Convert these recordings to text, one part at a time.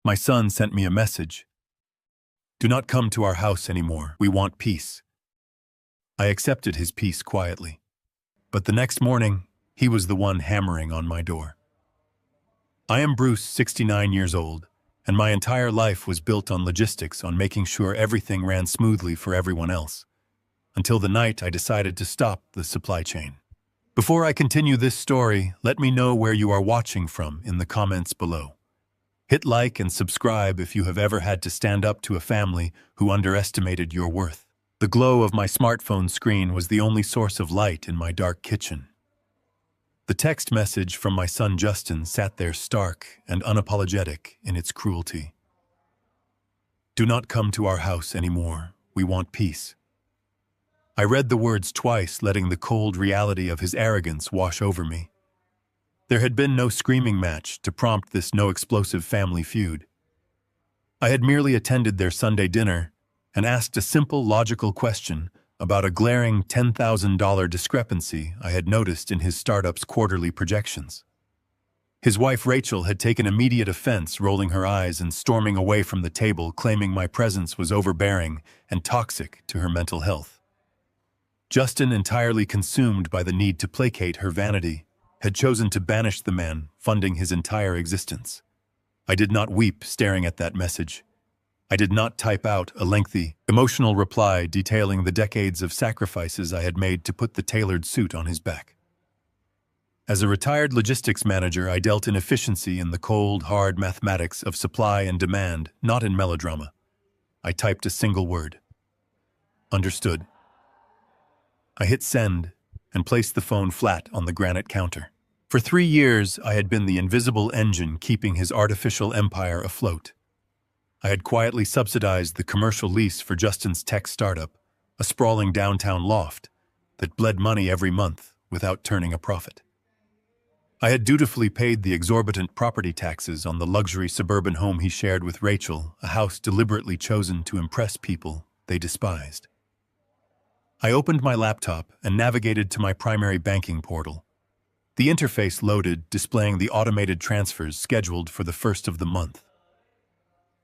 My son sent me a message. Do not come to our house anymore. We want peace. I accepted his peace quietly. But the next morning, he was the one hammering on my door. I am Bruce, 69 years old, and my entire life was built on logistics, on making sure everything ran smoothly for everyone else, until the night I decided to stop the supply chain. Before I continue this story, let me know where you are watching from in the comments below. Hit like and subscribe if you have ever had to stand up to a family who underestimated your worth. The glow of my smartphone screen was the only source of light in my dark kitchen. The text message from my son Justin sat there stark and unapologetic in its cruelty. Do not come to our house anymore. We want peace. I read the words twice, letting the cold reality of his arrogance wash over me. There had been no screaming match to prompt this no-explosive family feud. I had merely attended their Sunday dinner and asked a simple, logical question about a glaring $10,000 discrepancy I had noticed in his startup's quarterly projections. His wife Rachel had taken immediate offense, rolling her eyes and storming away from the table, claiming my presence was overbearing and toxic to her mental health. Justin, entirely consumed by the need to placate her vanity, had chosen to banish the man, funding his entire existence. I did not weep staring at that message. I did not type out a lengthy, emotional reply detailing the decades of sacrifices I had made to put the tailored suit on his back. As a retired logistics manager, I dealt in efficiency in the cold, hard mathematics of supply and demand, not in melodrama. I typed a single word. Understood. I hit send and placed the phone flat on the granite counter. For 3 years, I had been the invisible engine keeping his artificial empire afloat. I had quietly subsidized the commercial lease for Justin's tech startup, a sprawling downtown loft that bled money every month without turning a profit. I had dutifully paid the exorbitant property taxes on the luxury suburban home he shared with Rachel, a house deliberately chosen to impress people they despised. I opened my laptop and navigated to my primary banking portal. The interface loaded, displaying the automated transfers scheduled for the first of the month.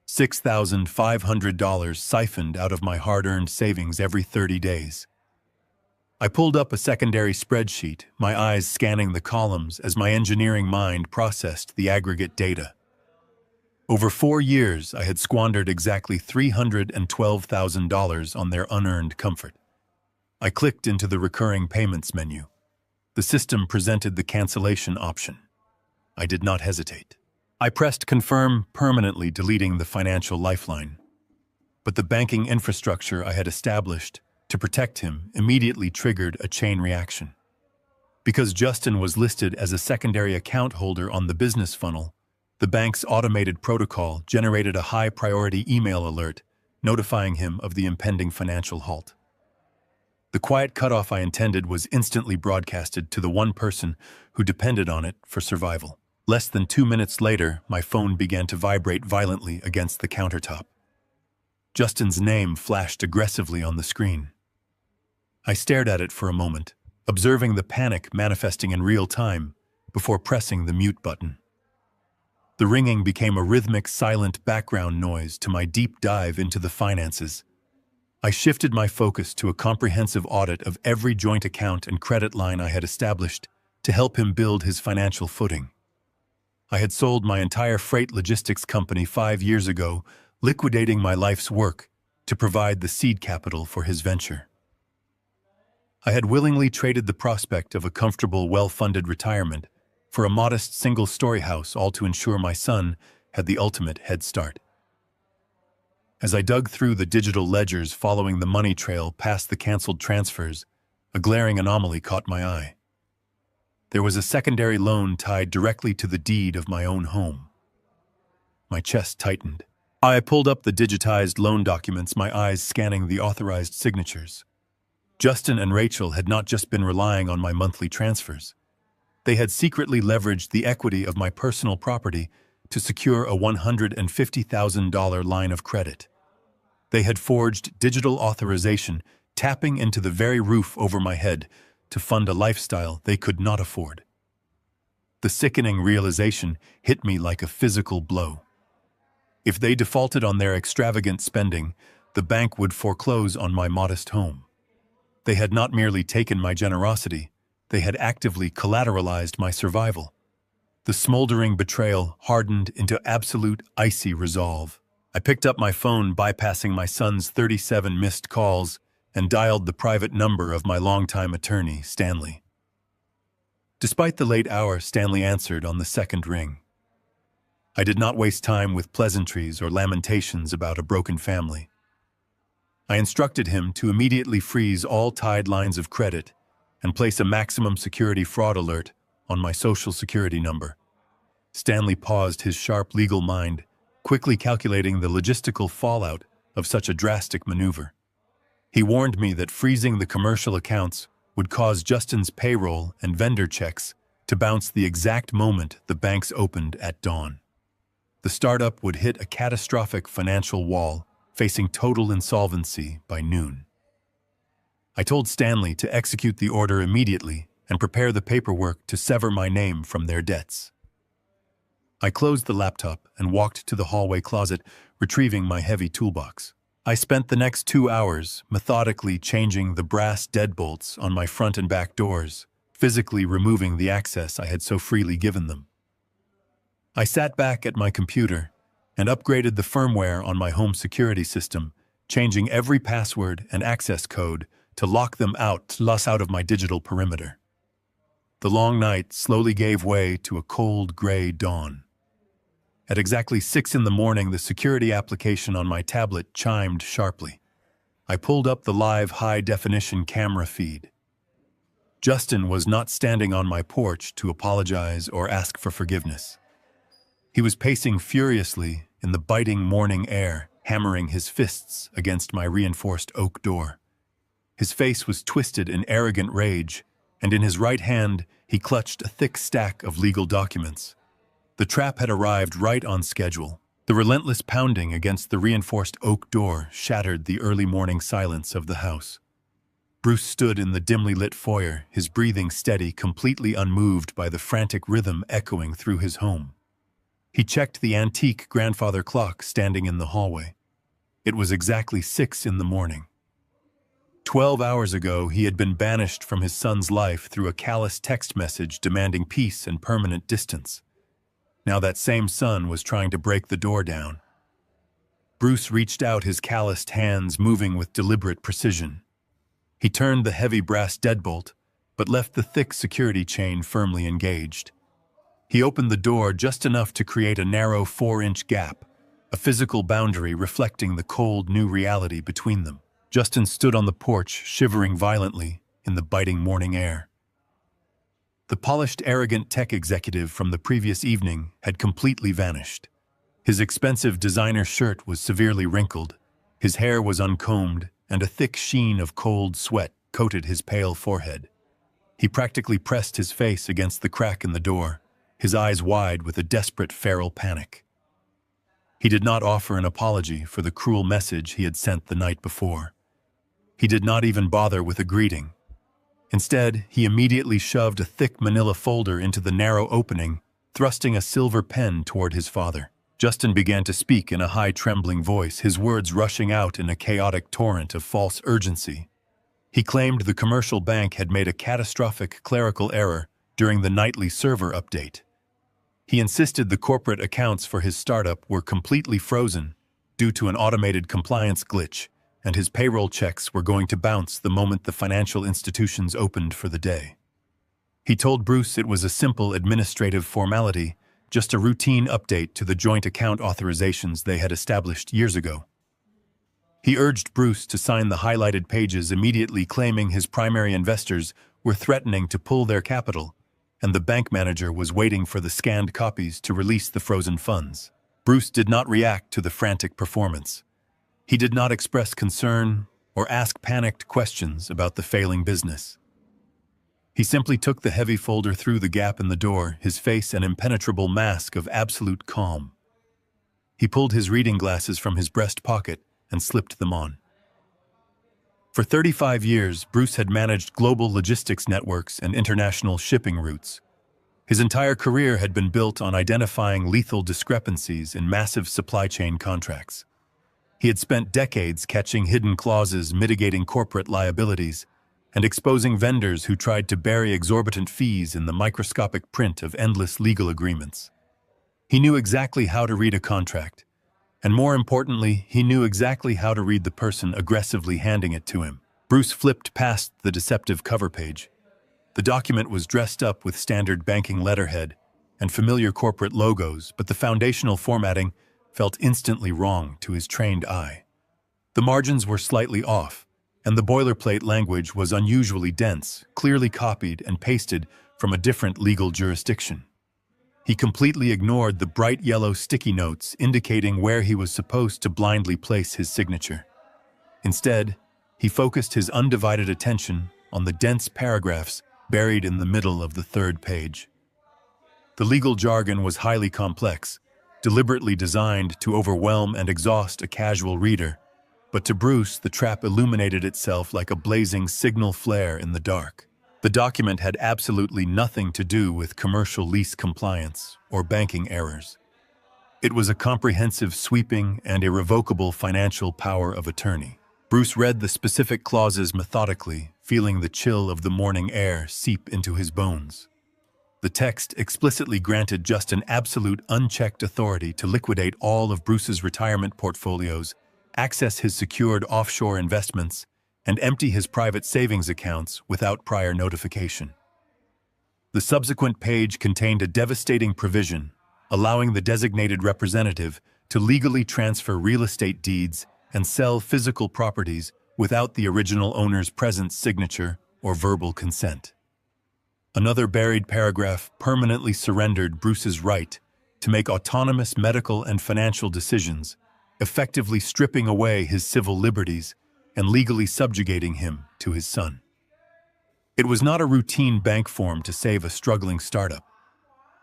$6,500 siphoned out of my hard-earned savings every 30 days. I pulled up a secondary spreadsheet, my eyes scanning the columns as my engineering mind processed the aggregate data. Over 4 years, I had squandered exactly $312,000 on their unearned comfort. I clicked into the recurring payments menu. The system presented the cancellation option. I did not hesitate. I pressed confirm, permanently deleting the financial lifeline. But the banking infrastructure I had established to protect him immediately triggered a chain reaction. Because Justin was listed as a secondary account holder on the business funnel, the bank's automated protocol generated a high-priority email alert notifying him of the impending financial halt. The quiet cutoff I intended was instantly broadcasted to the one person who depended on it for survival. Less than 2 minutes later, my phone began to vibrate violently against the countertop. Justin's name flashed aggressively on the screen. I stared at it for a moment, observing the panic manifesting in real time before pressing the mute button. The ringing became a rhythmic, silent background noise to my deep dive into the finances. I shifted my focus to a comprehensive audit of every joint account and credit line I had established to help him build his financial footing. I had sold my entire freight logistics company 5 years ago, liquidating my life's work to provide the seed capital for his venture. I had willingly traded the prospect of a comfortable, well-funded retirement for a modest single-story house, all to ensure my son had the ultimate head start. As I dug through the digital ledgers following the money trail past the canceled transfers, a glaring anomaly caught my eye. There was a secondary loan tied directly to the deed of my own home. My chest tightened. I pulled up the digitized loan documents, my eyes scanning the authorized signatures. Justin and Rachel had not just been relying on my monthly transfers. They had secretly leveraged the equity of my personal property to secure a $150,000 line of credit. They had forged digital authorization, tapping into the very roof over my head to fund a lifestyle they could not afford. The sickening realization hit me like a physical blow. If they defaulted on their extravagant spending, the bank would foreclose on my modest home. They had not merely taken my generosity, they had actively collateralized my survival. The smoldering betrayal hardened into absolute icy resolve. I picked up my phone, bypassing my son's 37 missed calls, and dialed the private number of my longtime attorney, Stanley. Despite the late hour, Stanley answered on the second ring. I did not waste time with pleasantries or lamentations about a broken family. I instructed him to immediately freeze all tied lines of credit and place a maximum security fraud alert on my social security number. Stanley paused, his sharp legal mind quickly calculating the logistical fallout of such a drastic maneuver. He warned me that freezing the commercial accounts would cause Justin's payroll and vendor checks to bounce the exact moment the banks opened at dawn. The startup would hit a catastrophic financial wall, facing total insolvency by noon. I told Stanley to execute the order immediately and prepare the paperwork to sever my name from their debts. I closed the laptop and walked to the hallway closet, retrieving my heavy toolbox. I spent the next 2 hours methodically changing the brass deadbolts on my front and back doors, physically removing the access I had so freely given them. I sat back at my computer and upgraded the firmware on my home security system, changing every password and access code to lock them out of my digital perimeter. The long night slowly gave way to a cold gray dawn. At exactly 6 in the morning, the security application on my tablet chimed sharply. I pulled up the live high-definition camera feed. Justin was not standing on my porch to apologize or ask for forgiveness. He was pacing furiously in the biting morning air, hammering his fists against my reinforced oak door. His face was twisted in arrogant rage, and in his right hand he clutched a thick stack of legal documents. The trap had arrived right on schedule. The relentless pounding against the reinforced oak door shattered the early morning silence of the house. Bruce stood in the dimly lit foyer, his breathing steady, completely unmoved by the frantic rhythm echoing through his home. He checked the antique grandfather clock standing in the hallway. It was exactly 6 in the morning. 12 hours ago, he had been banished from his son's life through a callous text message demanding peace and permanent distance. Now that same son was trying to break the door down. Bruce reached out, his calloused hands moving with deliberate precision. He turned the heavy brass deadbolt, but left the thick security chain firmly engaged. He opened the door just enough to create a narrow 4-inch gap, a physical boundary reflecting the cold new reality between them. Justin stood on the porch, shivering violently in the biting morning air. The polished, arrogant tech executive from the previous evening had completely vanished. His expensive designer shirt was severely wrinkled, his hair was uncombed, and a thick sheen of cold sweat coated his pale forehead. He practically pressed his face against the crack in the door, his eyes wide with a desperate feral panic. He did not offer an apology for the cruel message he had sent the night before. He did not even bother with a greeting. Instead, he immediately shoved a thick manila folder into the narrow opening, thrusting a silver pen toward his father. Justin began to speak in a high, trembling voice, his words rushing out in a chaotic torrent of false urgency. He claimed the commercial bank had made a catastrophic clerical error during the nightly server update. He insisted the corporate accounts for his startup were completely frozen due to an automated compliance glitch, and his payroll checks were going to bounce the moment the financial institutions opened for the day. He told Bruce it was a simple administrative formality, just a routine update to the joint account authorizations they had established years ago. He urged Bruce to sign the highlighted pages immediately, claiming his primary investors were threatening to pull their capital, and the bank manager was waiting for the scanned copies to release the frozen funds. Bruce did not react to the frantic performance. He did not express concern or ask panicked questions about the failing business. He simply took the heavy folder through the gap in the door, his face an impenetrable mask of absolute calm. He pulled his reading glasses from his breast pocket and slipped them on. For 35 years, Bruce had managed global logistics networks and international shipping routes. His entire career had been built on identifying lethal discrepancies in massive supply chain contracts. He had spent decades catching hidden clauses mitigating corporate liabilities and exposing vendors who tried to bury exorbitant fees in the microscopic print of endless legal agreements. He knew exactly how to read a contract, and more importantly, he knew exactly how to read the person aggressively handing it to him. Bruce flipped past the deceptive cover page. The document was dressed up with standard banking letterhead and familiar corporate logos, but the foundational formatting felt instantly wrong to his trained eye. The margins were slightly off, and the boilerplate language was unusually dense, clearly copied and pasted from a different legal jurisdiction. He completely ignored the bright yellow sticky notes indicating where he was supposed to blindly place his signature. Instead, he focused his undivided attention on the dense paragraphs buried in the middle of the third page. The legal jargon was highly complex, deliberately designed to overwhelm and exhaust a casual reader, but to Bruce, the trap illuminated itself like a blazing signal flare in the dark. The document had absolutely nothing to do with commercial lease compliance or banking errors. It was a comprehensive, sweeping, and irrevocable financial power of attorney. Bruce read the specific clauses methodically, feeling the chill of the morning air seep into his bones. The text explicitly granted Justin absolute unchecked authority to liquidate all of Bruce's retirement portfolios, access his secured offshore investments, and empty his private savings accounts without prior notification. The subsequent page contained a devastating provision, allowing the designated representative to legally transfer real estate deeds and sell physical properties without the original owner's present signature or verbal consent. Another buried paragraph permanently surrendered Bruce's right to make autonomous medical and financial decisions, effectively stripping away his civil liberties and legally subjugating him to his son. It was not a routine bank form to save a struggling startup.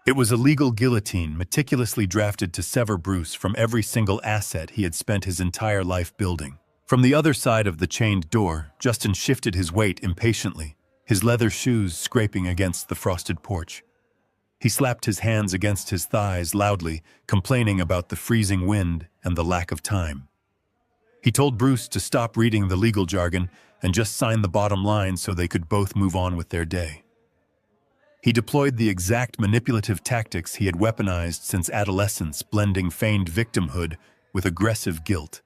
It was a legal guillotine meticulously drafted to sever Bruce from every single asset he had spent his entire life building. From the other side of the chained door, Justin shifted his weight impatiently, his leather shoes scraping against the frosted porch. He slapped his hands against his thighs loudly, complaining about the freezing wind and the lack of time. He told Bruce to stop reading the legal jargon and just sign the bottom line so they could both move on with their day. He deployed the exact manipulative tactics he had weaponized since adolescence, blending feigned victimhood with aggressive guilt.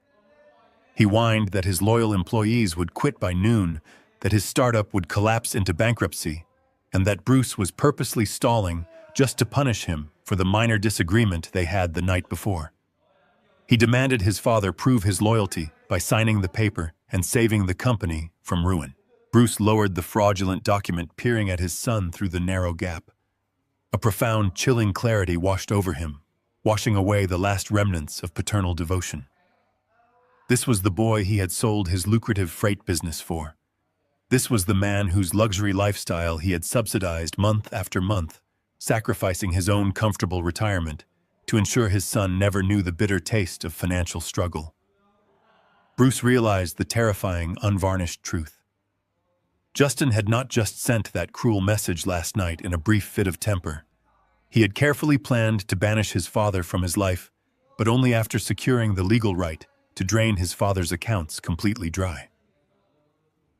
He whined that his loyal employees would quit by noon, that his startup would collapse into bankruptcy, and that Bruce was purposely stalling just to punish him for the minor disagreement they had the night before. He demanded his father prove his loyalty by signing the paper and saving the company from ruin. Bruce lowered the fraudulent document, peering at his son through the narrow gap. A profound, chilling clarity washed over him, washing away the last remnants of paternal devotion. This was the boy he had sold his lucrative freight business for. This was the man whose luxury lifestyle he had subsidized month after month, sacrificing his own comfortable retirement to ensure his son never knew the bitter taste of financial struggle. Bruce realized the terrifying, unvarnished truth. Justin had not just sent that cruel message last night in a brief fit of temper. He had carefully planned to banish his father from his life, but only after securing the legal right to drain his father's accounts completely dry.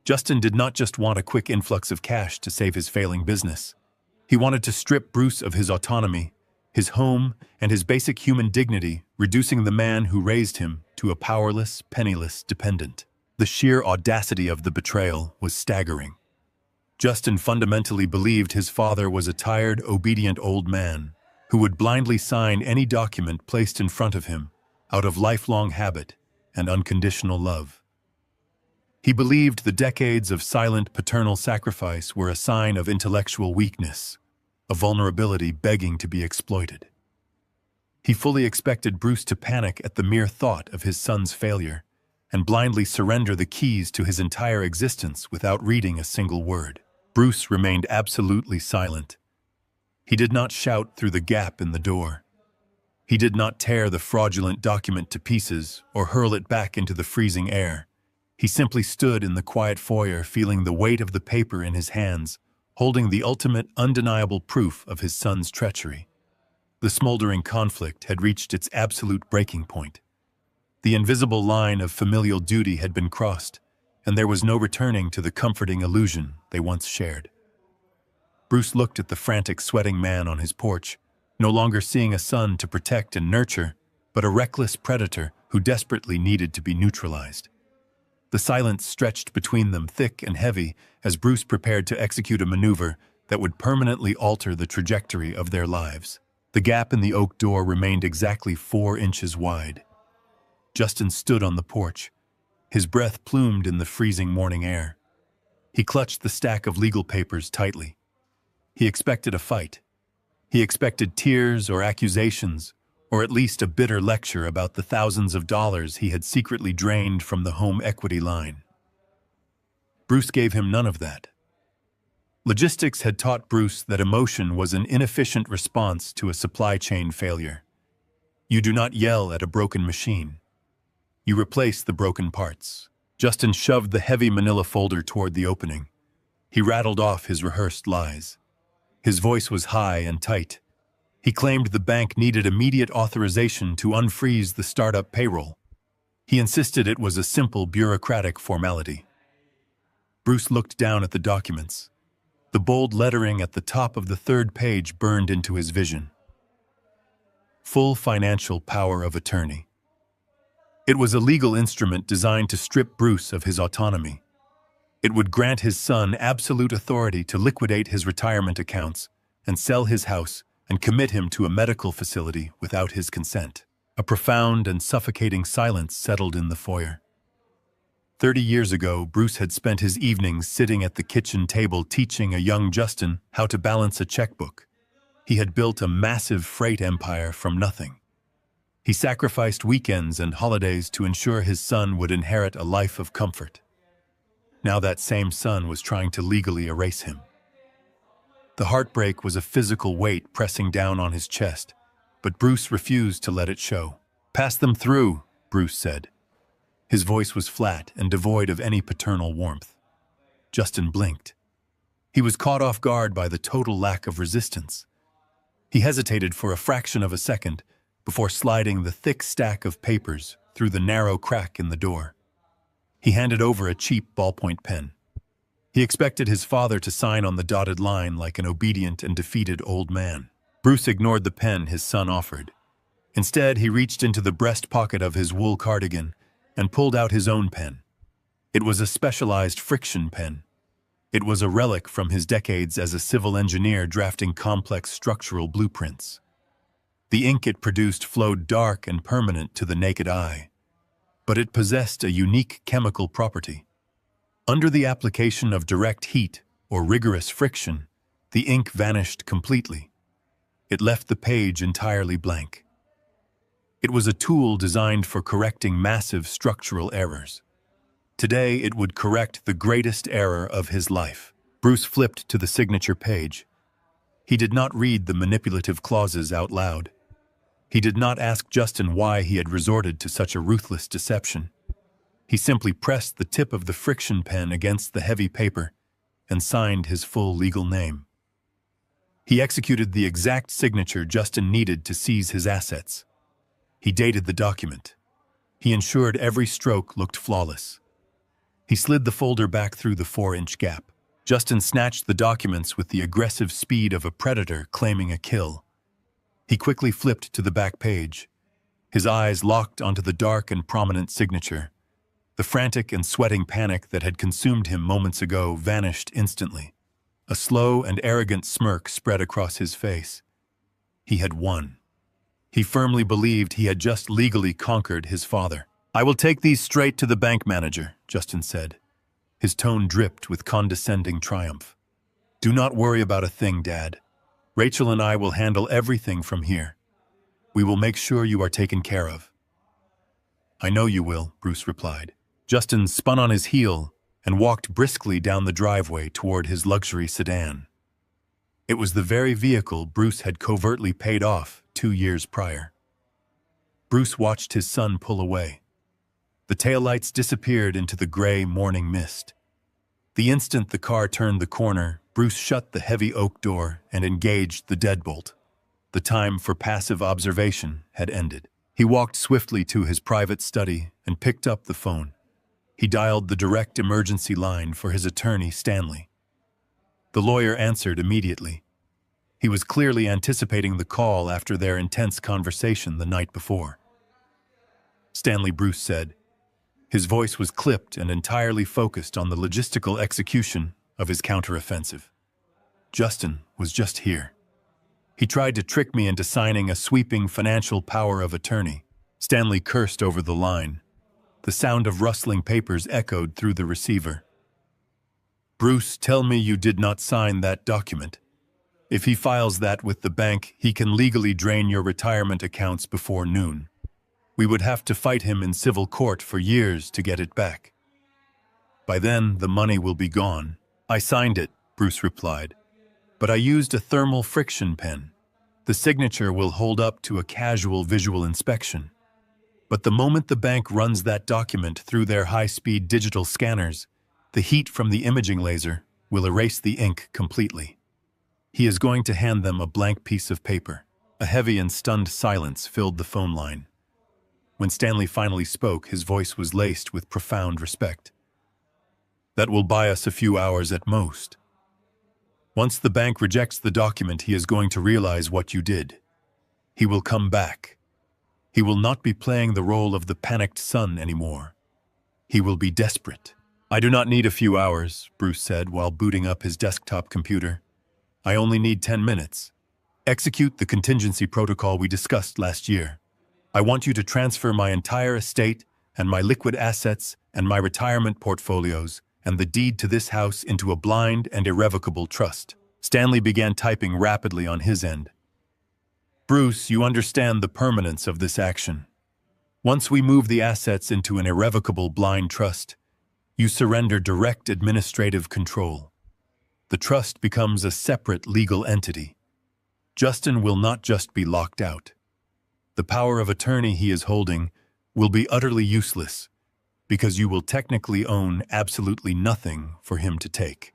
Justin did not just want a quick influx of cash to save his failing business. He wanted to strip Bruce of his autonomy, his home, and his basic human dignity, reducing the man who raised him to a powerless, penniless dependent. The sheer audacity of the betrayal was staggering. Justin fundamentally believed his father was a tired, obedient old man who would blindly sign any document placed in front of him out of lifelong habit and unconditional love. He believed the decades of silent paternal sacrifice were a sign of intellectual weakness, a vulnerability begging to be exploited. He fully expected Bruce to panic at the mere thought of his son's failure and blindly surrender the keys to his entire existence without reading a single word. Bruce remained absolutely silent. He did not shout through the gap in the door. He did not tear the fraudulent document to pieces or hurl it back into the freezing air. He simply stood in the quiet foyer, feeling the weight of the paper in his hands, holding the ultimate, undeniable proof of his son's treachery. The smoldering conflict had reached its absolute breaking point. The invisible line of familial duty had been crossed, and there was no returning to the comforting illusion they once shared. Bruce looked at the frantic, sweating man on his porch, no longer seeing a son to protect and nurture, but a reckless predator who desperately needed to be neutralized. The silence stretched between them thick and heavy as Bruce prepared to execute a maneuver that would permanently alter the trajectory of their lives. The gap in the oak door remained exactly 4 inches wide. Justin stood on the porch, his breath plumed in the freezing morning air. He clutched the stack of legal papers tightly. He expected a fight. He expected tears or accusations, or at least a bitter lecture about the thousands of dollars he had secretly drained from the home equity line. Bruce gave him none of that. Logistics had taught Bruce that emotion was an inefficient response to a supply chain failure. You do not yell at a broken machine. You replace the broken parts. Justin shoved the heavy manila folder toward the opening. He rattled off his rehearsed lies. His voice was high and tight. He claimed the bank needed immediate authorization to unfreeze the startup payroll. He insisted it was a simple bureaucratic formality. Bruce looked down at the documents. The bold lettering at the top of the 3rd page burned into his vision. Full financial power of attorney. It was a legal instrument designed to strip Bruce of his autonomy. It would grant his son absolute authority to liquidate his retirement accounts and sell his house and commit him to a medical facility without his consent. A profound and suffocating silence settled in the foyer. 30 years ago, Bruce had spent his evenings sitting at the kitchen table teaching a young Justin how to balance a checkbook. He had built a massive freight empire from nothing. He sacrificed weekends and holidays to ensure his son would inherit a life of comfort. Now that same son was trying to legally erase him. The heartbreak was a physical weight pressing down on his chest, but Bruce refused to let it show. "Pass them through," Bruce said. His voice was flat and devoid of any paternal warmth. Justin blinked. He was caught off guard by the total lack of resistance. He hesitated for a fraction of a second before sliding the thick stack of papers through the narrow crack in the door. He handed over a cheap ballpoint pen. He expected his father to sign on the dotted line like an obedient and defeated old man. Bruce ignored the pen his son offered. Instead, he reached into the breast pocket of his wool cardigan and pulled out his own pen. It was a specialized friction pen. It was a relic from his decades as a civil engineer drafting complex structural blueprints. The ink it produced flowed dark and permanent to the naked eye, but it possessed a unique chemical property. Under the application of direct heat or rigorous friction, the ink vanished completely. It left the page entirely blank. It was a tool designed for correcting massive structural errors. Today, it would correct the greatest error of his life. Bruce flipped to the signature page. He did not read the manipulative clauses out loud. He did not ask Justin why he had resorted to such a ruthless deception. He simply pressed the tip of the friction pen against the heavy paper and signed his full legal name. He executed the exact signature Justin needed to seize his assets. He dated the document. He ensured every stroke looked flawless. He slid the folder back through the 4-inch gap. Justin snatched the documents with the aggressive speed of a predator claiming a kill. He quickly flipped to the back page. His eyes locked onto the dark and prominent signature. The frantic and sweating panic that had consumed him moments ago vanished instantly. A slow and arrogant smirk spread across his face. He had won. He firmly believed he had just legally conquered his father. "I will take these straight to the bank manager," Justin said. His tone dripped with condescending triumph. "Do not worry about a thing, Dad. Rachel and I will handle everything from here. We will make sure you are taken care of." "I know you will," Bruce replied. Justin spun on his heel and walked briskly down the driveway toward his luxury sedan. It was the very vehicle Bruce had covertly paid off 2 years prior. Bruce watched his son pull away. The taillights disappeared into the gray morning mist. The instant the car turned the corner, Bruce shut the heavy oak door and engaged the deadbolt. The time for passive observation had ended. He walked swiftly to his private study and picked up the phone. He dialed the direct emergency line for his attorney, Stanley. The lawyer answered immediately. He was clearly anticipating the call after their intense conversation the night before. "Stanley," Bruce said. His voice was clipped and entirely focused on the logistical execution of his counteroffensive. "Justin was just here. He tried to trick me into signing a sweeping financial power of attorney." Stanley cursed over the line. The sound of rustling papers echoed through the receiver. "Bruce, tell me you did not sign that document. If he files that with the bank, he can legally drain your retirement accounts before noon. We would have to fight him in civil court for years to get it back. By then, the money will be gone." "I signed it," Bruce replied, "but I used a thermal friction pen. The signature will hold up to a casual visual inspection. But the moment the bank runs that document through their high-speed digital scanners, the heat from the imaging laser will erase the ink completely." He is going to hand them a blank piece of paper. A heavy and stunned silence filled the phone line. When Stanley finally spoke, his voice was laced with profound respect. "That will buy us a few hours at most. Once the bank rejects the document, he is going to realize what you did. He will come back. He will not be playing the role of the panicked son anymore. He will be desperate." "I do not need a few hours," Bruce said while booting up his desktop computer. "I only need 10 minutes. Execute the contingency protocol we discussed last year. I want you to transfer my entire estate and my liquid assets and my retirement portfolios and the deed to this house into a blind and irrevocable trust." Stanley began typing rapidly on his end. "Bruce, you understand the permanence of this action. Once we move the assets into an irrevocable blind trust, you surrender direct administrative control. The trust becomes a separate legal entity. Justin will not just be locked out. The power of attorney he is holding will be utterly useless because you will technically own absolutely nothing for him to take."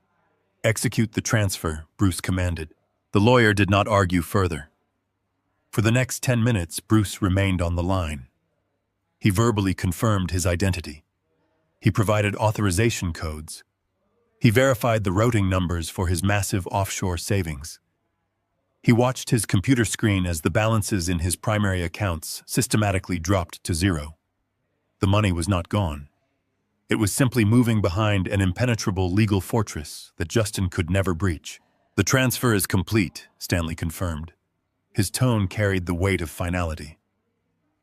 "Execute the transfer," Bruce commanded. The lawyer did not argue further. For the next 10 minutes, Bruce remained on the line. He verbally confirmed his identity. He provided authorization codes. He verified the routing numbers for his massive offshore savings. He watched his computer screen as the balances in his primary accounts systematically dropped to zero. The money was not gone. It was simply moving behind an impenetrable legal fortress that Justin could never breach. "The transfer is complete," Stanley confirmed. His tone carried the weight of finality.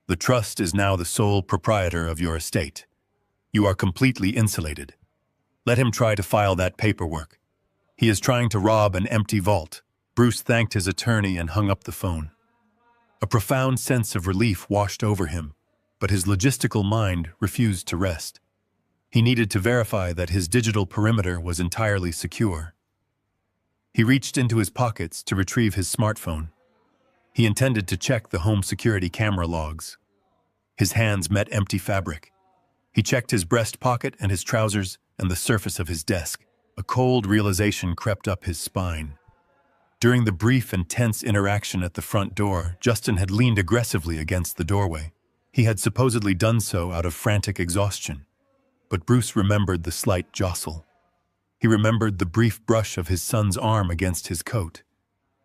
"The trust is now the sole proprietor of your estate. You are completely insulated. Let him try to file that paperwork. He is trying to rob an empty vault." Bruce thanked his attorney and hung up the phone. A profound sense of relief washed over him, but his logistical mind refused to rest. He needed to verify that his digital perimeter was entirely secure. He reached into his pockets to retrieve his smartphone. He intended to check the home security camera logs. His hands met empty fabric. He checked his breast pocket and his trousers and the surface of his desk. A cold realization crept up his spine. During the brief and tense interaction at the front door, Justin had leaned aggressively against the doorway. He had supposedly done so out of frantic exhaustion. But Bruce remembered the slight jostle. He remembered the brief brush of his son's arm against his coat.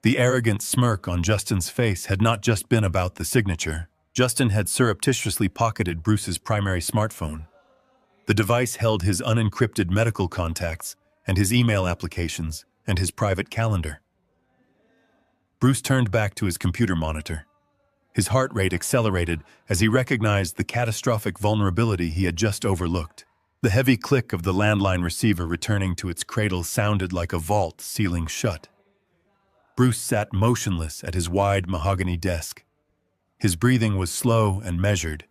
The arrogant smirk on Justin's face had not just been about the signature. Justin had surreptitiously pocketed Bruce's primary smartphone. The device held his unencrypted medical contacts and his email applications and his private calendar. Bruce turned back to his computer monitor. His heart rate accelerated as he recognized the catastrophic vulnerability he had just overlooked. The heavy click of the landline receiver returning to its cradle sounded like a vault sealing shut. Bruce sat motionless at his wide mahogany desk. His breathing was slow and measured.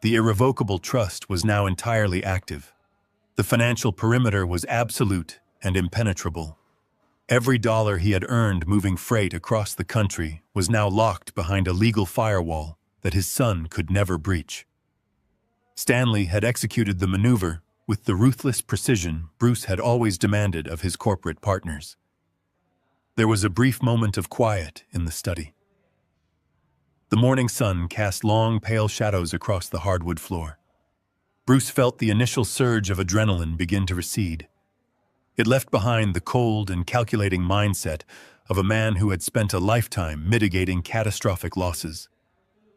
The irrevocable trust was now entirely active. The financial perimeter was absolute and impenetrable. Every dollar he had earned moving freight across the country was now locked behind a legal firewall that his son could never breach. Stanley had executed the maneuver with the ruthless precision Bruce had always demanded of his corporate partners. There was a brief moment of quiet in the study. The morning sun cast long, pale shadows across the hardwood floor. Bruce felt the initial surge of adrenaline begin to recede. It left behind the cold and calculating mindset of a man who had spent a lifetime mitigating catastrophic losses.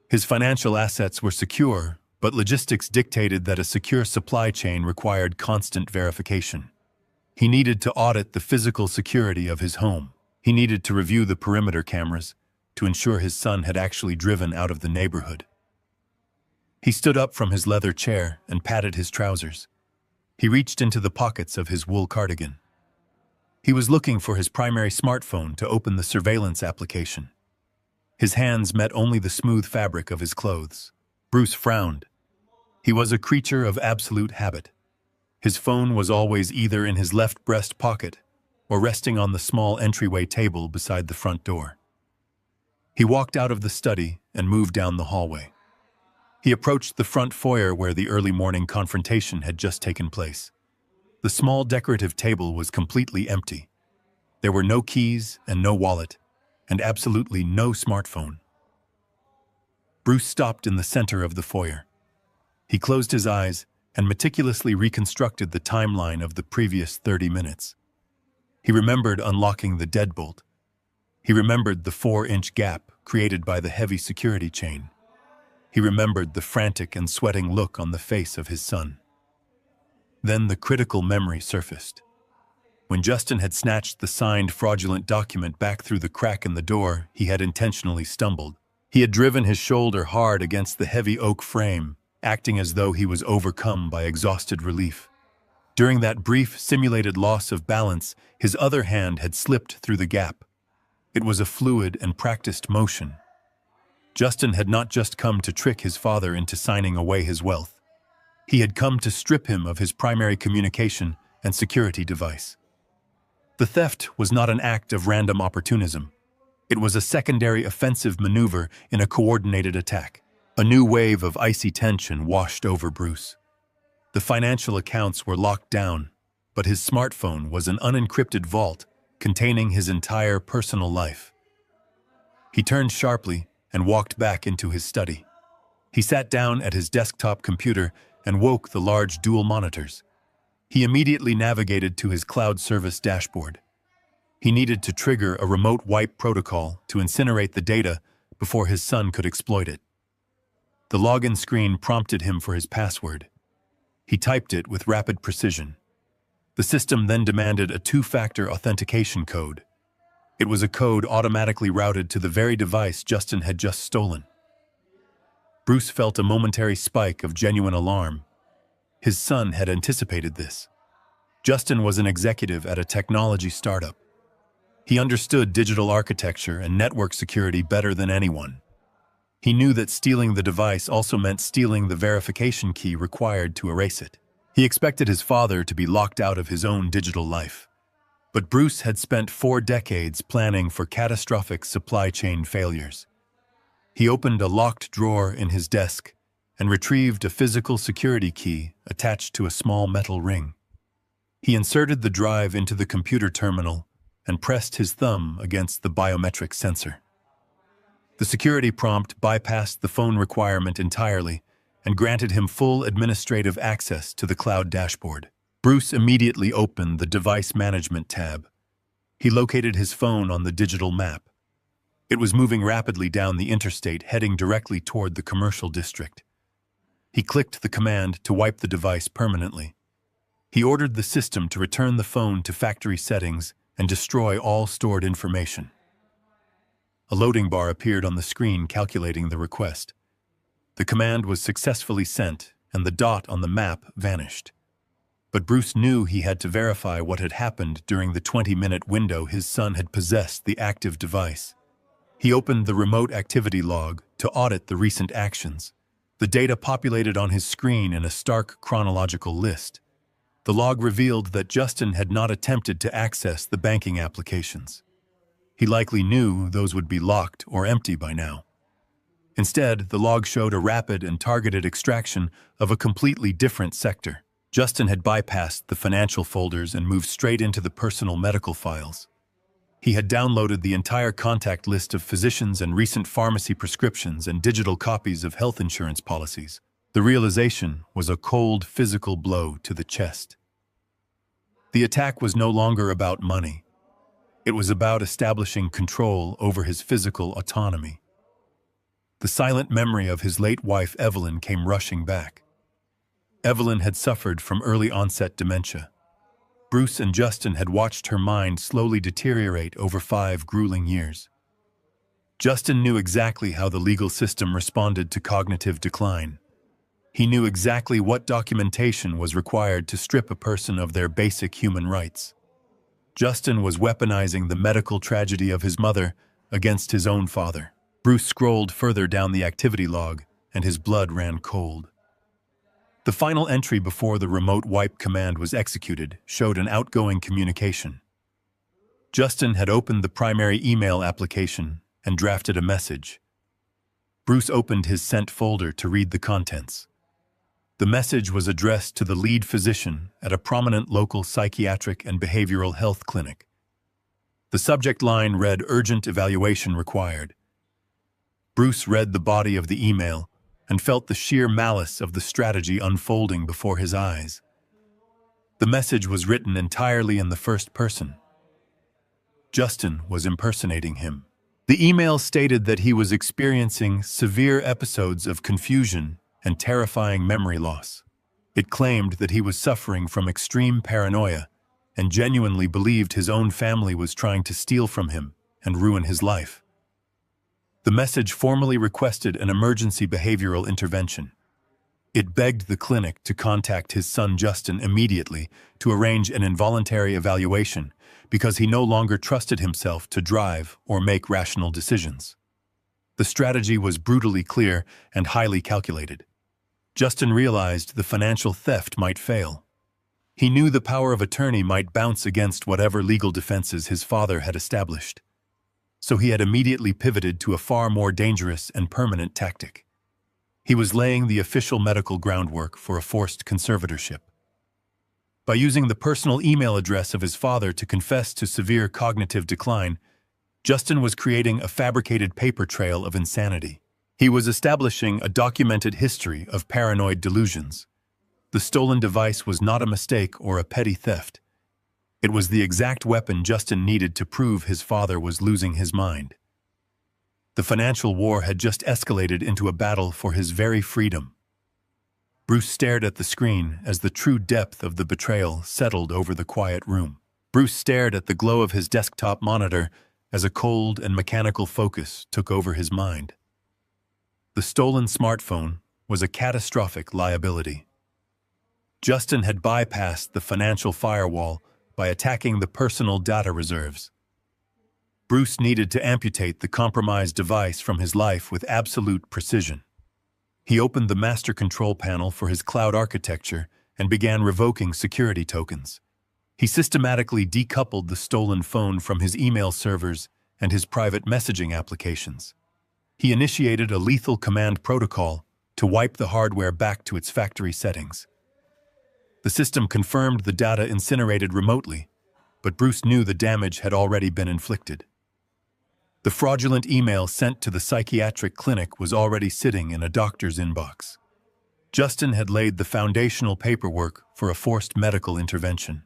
His financial assets were secure, but logistics dictated that a secure supply chain required constant verification. He needed to audit the physical security of his home. He needed to review the perimeter cameras to ensure his son had actually driven out of the neighborhood. He stood up from his leather chair and patted his trousers. He reached into the pockets of his wool cardigan. He was looking for his primary smartphone to open the surveillance application. His hands met only the smooth fabric of his clothes. Bruce frowned. He was a creature of absolute habit. His phone was always either in his left breast pocket or resting on the small entryway table beside the front door. He walked out of the study and moved down the hallway. He approached the front foyer where the early morning confrontation had just taken place. The small decorative table was completely empty. There were no keys and no wallet, and absolutely no smartphone. Bruce stopped in the center of the foyer. He closed his eyes and meticulously reconstructed the timeline of the previous 30 minutes. He remembered unlocking the deadbolt. He remembered the 4-inch gap created by the heavy security chain. He remembered the frantic and sweating look on the face of his son. Then the critical memory surfaced. When Justin had snatched the signed fraudulent document back through the crack in the door, he had intentionally stumbled. He had driven his shoulder hard against the heavy oak frame, acting as though he was overcome by exhausted relief. During that brief, simulated loss of balance, his other hand had slipped through the gap. It was a fluid and practiced motion. Justin had not just come to trick his father into signing away his wealth. He had come to strip him of his primary communication and security device. The theft was not an act of random opportunism. It was a secondary offensive maneuver in a coordinated attack. A new wave of icy tension washed over Bruce. The financial accounts were locked down, but his smartphone was an unencrypted vault containing his entire personal life. He turned sharply and walked back into his study. He sat down at his desktop computer and woke the large dual monitors. He immediately navigated to his cloud service dashboard. He needed to trigger a remote wipe protocol to incinerate the data before his son could exploit it. The login screen prompted him for his password. He typed it with rapid precision. The system then demanded a 2-factor authentication code. It was a code automatically routed to the very device Justin had just stolen. Bruce felt a momentary spike of genuine alarm. His son had anticipated this. Justin was an executive at a technology startup. He understood digital architecture and network security better than anyone. He knew that stealing the device also meant stealing the verification key required to erase it. He expected his father to be locked out of his own digital life. But Bruce had spent 4 decades planning for catastrophic supply chain failures. He opened a locked drawer in his desk and retrieved a physical security key attached to a small metal ring. He inserted the drive into the computer terminal and pressed his thumb against the biometric sensor. The security prompt bypassed the phone requirement entirely and granted him full administrative access to the cloud dashboard. Bruce immediately opened the Device Management tab. He located his phone on the digital map. It was moving rapidly down the interstate, heading directly toward the commercial district. He clicked the command to wipe the device permanently. He ordered the system to return the phone to factory settings and destroy all stored information. A loading bar appeared on the screen calculating the request. The command was successfully sent, and the dot on the map vanished. But Bruce knew he had to verify what had happened during the 20-minute window his son had possessed the active device. He opened the remote activity log to audit the recent actions. The data populated on his screen in a stark chronological list. The log revealed that Justin had not attempted to access the banking applications. He likely knew those would be locked or empty by now. Instead, the log showed a rapid and targeted extraction of a completely different sector. Justin had bypassed the financial folders and moved straight into the personal medical files. He had downloaded the entire contact list of physicians and recent pharmacy prescriptions and digital copies of health insurance policies. The realization was a cold physical blow to the chest. The attack was no longer about money. It was about establishing control over his physical autonomy. The silent memory of his late wife Evelyn came rushing back. Evelyn had suffered from early-onset dementia. Bruce and Justin had watched her mind slowly deteriorate over 5 grueling years. Justin knew exactly how the legal system responded to cognitive decline. He knew exactly what documentation was required to strip a person of their basic human rights. Justin was weaponizing the medical tragedy of his mother against his own father. Bruce scrolled further down the activity log, and his blood ran cold. The final entry before the remote wipe command was executed showed an outgoing communication. Justin had opened the primary email application and drafted a message. Bruce opened his sent folder to read the contents. The message was addressed to the lead physician at a prominent local psychiatric and behavioral health clinic. The subject line read, "Urgent evaluation required." Bruce read the body of the email and felt the sheer malice of the strategy unfolding before his eyes. The message was written entirely in the first person. Justin was impersonating him. The email stated that he was experiencing severe episodes of confusion and terrifying memory loss. It claimed that he was suffering from extreme paranoia and genuinely believed his own family was trying to steal from him and ruin his life. The message formally requested an emergency behavioral intervention. It begged the clinic to contact his son Justin immediately to arrange an involuntary evaluation because he no longer trusted himself to drive or make rational decisions. The strategy was brutally clear and highly calculated. Justin realized the financial theft might fail. He knew the power of attorney might bounce against whatever legal defenses his father had established. So he had immediately pivoted to a far more dangerous and permanent tactic. He was laying the official medical groundwork for a forced conservatorship. By using the personal email address of his father to confess to severe cognitive decline, Justin was creating a fabricated paper trail of insanity. He was establishing a documented history of paranoid delusions. The stolen device was not a mistake or a petty theft. It was the exact weapon Justin needed to prove his father was losing his mind. The financial war had just escalated into a battle for his very freedom. Bruce stared at the screen as the true depth of the betrayal settled over the quiet room. Bruce stared at the glow of his desktop monitor as a cold and mechanical focus took over his mind. The stolen smartphone was a catastrophic liability. Justin had bypassed the financial firewall by attacking the personal data reserves. Bruce needed to amputate the compromised device from his life with absolute precision. He opened the master control panel for his cloud architecture and began revoking security tokens. He systematically decoupled the stolen phone from his email servers and his private messaging applications. He initiated a lethal command protocol to wipe the hardware back to its factory settings. The system confirmed the data incinerated remotely, but Bruce knew the damage had already been inflicted. The fraudulent email sent to the psychiatric clinic was already sitting in a doctor's inbox. Justin had laid the foundational paperwork for a forced medical intervention.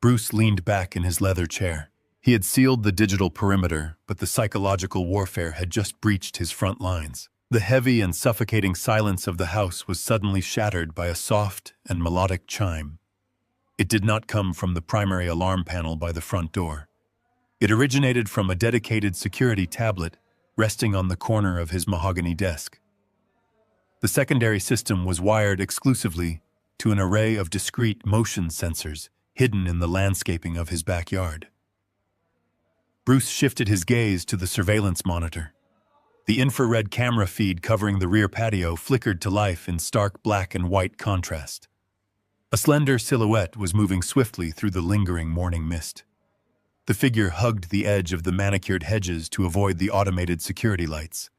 Bruce leaned back in his leather chair. He had sealed the digital perimeter, but the psychological warfare had just breached his front lines. The heavy and suffocating silence of the house was suddenly shattered by a soft and melodic chime. It did not come from the primary alarm panel by the front door. It originated from a dedicated security tablet resting on the corner of his mahogany desk. The secondary system was wired exclusively to an array of discrete motion sensors hidden in the landscaping of his backyard. Bruce shifted his gaze to the surveillance monitor. The infrared camera feed covering the rear patio flickered to life in stark black and white contrast. A slender silhouette was moving swiftly through the lingering morning mist. The figure hugged the edge of the manicured hedges to avoid the automated security lights.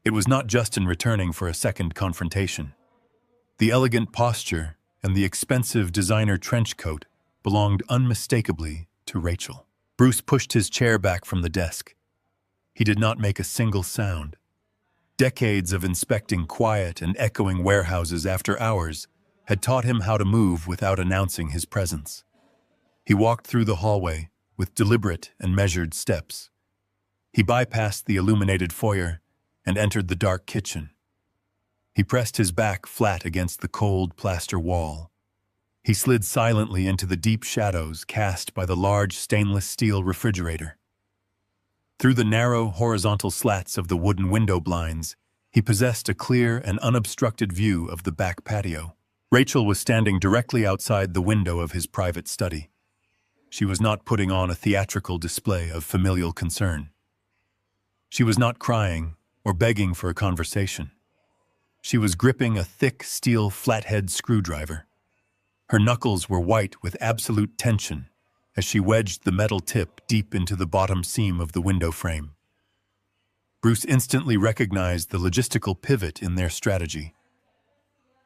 It was not Justin returning for a second confrontation. The elegant posture and the expensive designer trench coat belonged unmistakably to Rachel. Bruce pushed his chair back from the desk. He did not make a single sound. Decades of inspecting quiet and echoing warehouses after hours had taught him how to move without announcing his presence. He walked through the hallway with deliberate and measured steps. He bypassed the illuminated foyer and entered the dark kitchen. He pressed his back flat against the cold plaster wall. He slid silently into the deep shadows cast by the large stainless steel refrigerator. Through the narrow, horizontal slats of the wooden window blinds, he possessed a clear and unobstructed view of the back patio. Rachel was standing directly outside the window of his private study. She was not putting on a theatrical display of familial concern. She was not crying or begging for a conversation. She was gripping a thick steel flathead screwdriver. Her knuckles were white with absolute tension as she wedged the metal tip deep into the bottom seam of the window frame. Bruce instantly recognized the logistical pivot in their strategy.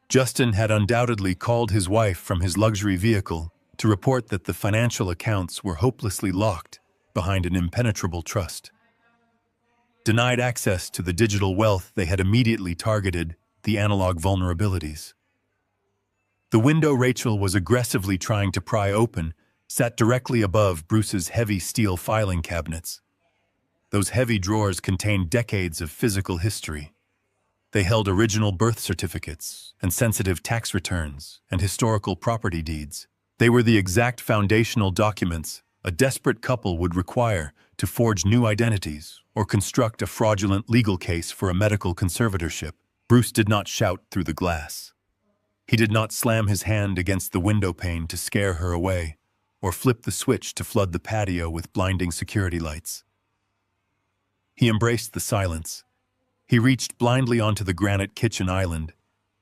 Justin had undoubtedly called his wife from his luxury vehicle to report that the financial accounts were hopelessly locked behind an impenetrable trust. Denied access to the digital wealth, they had immediately targeted the analog vulnerabilities. The window Rachel was aggressively trying to pry open sat directly above Bruce's heavy steel filing cabinets. Those heavy drawers contained decades of physical history. They held original birth certificates and sensitive tax returns and historical property deeds. They were the exact foundational documents a desperate couple would require to forge new identities or construct a fraudulent legal case for a medical conservatorship. Bruce did not shout through the glass. He did not slam his hand against the window pane to scare her away, or flip the switch to flood the patio with blinding security lights. He embraced the silence. He reached blindly onto the granite kitchen island,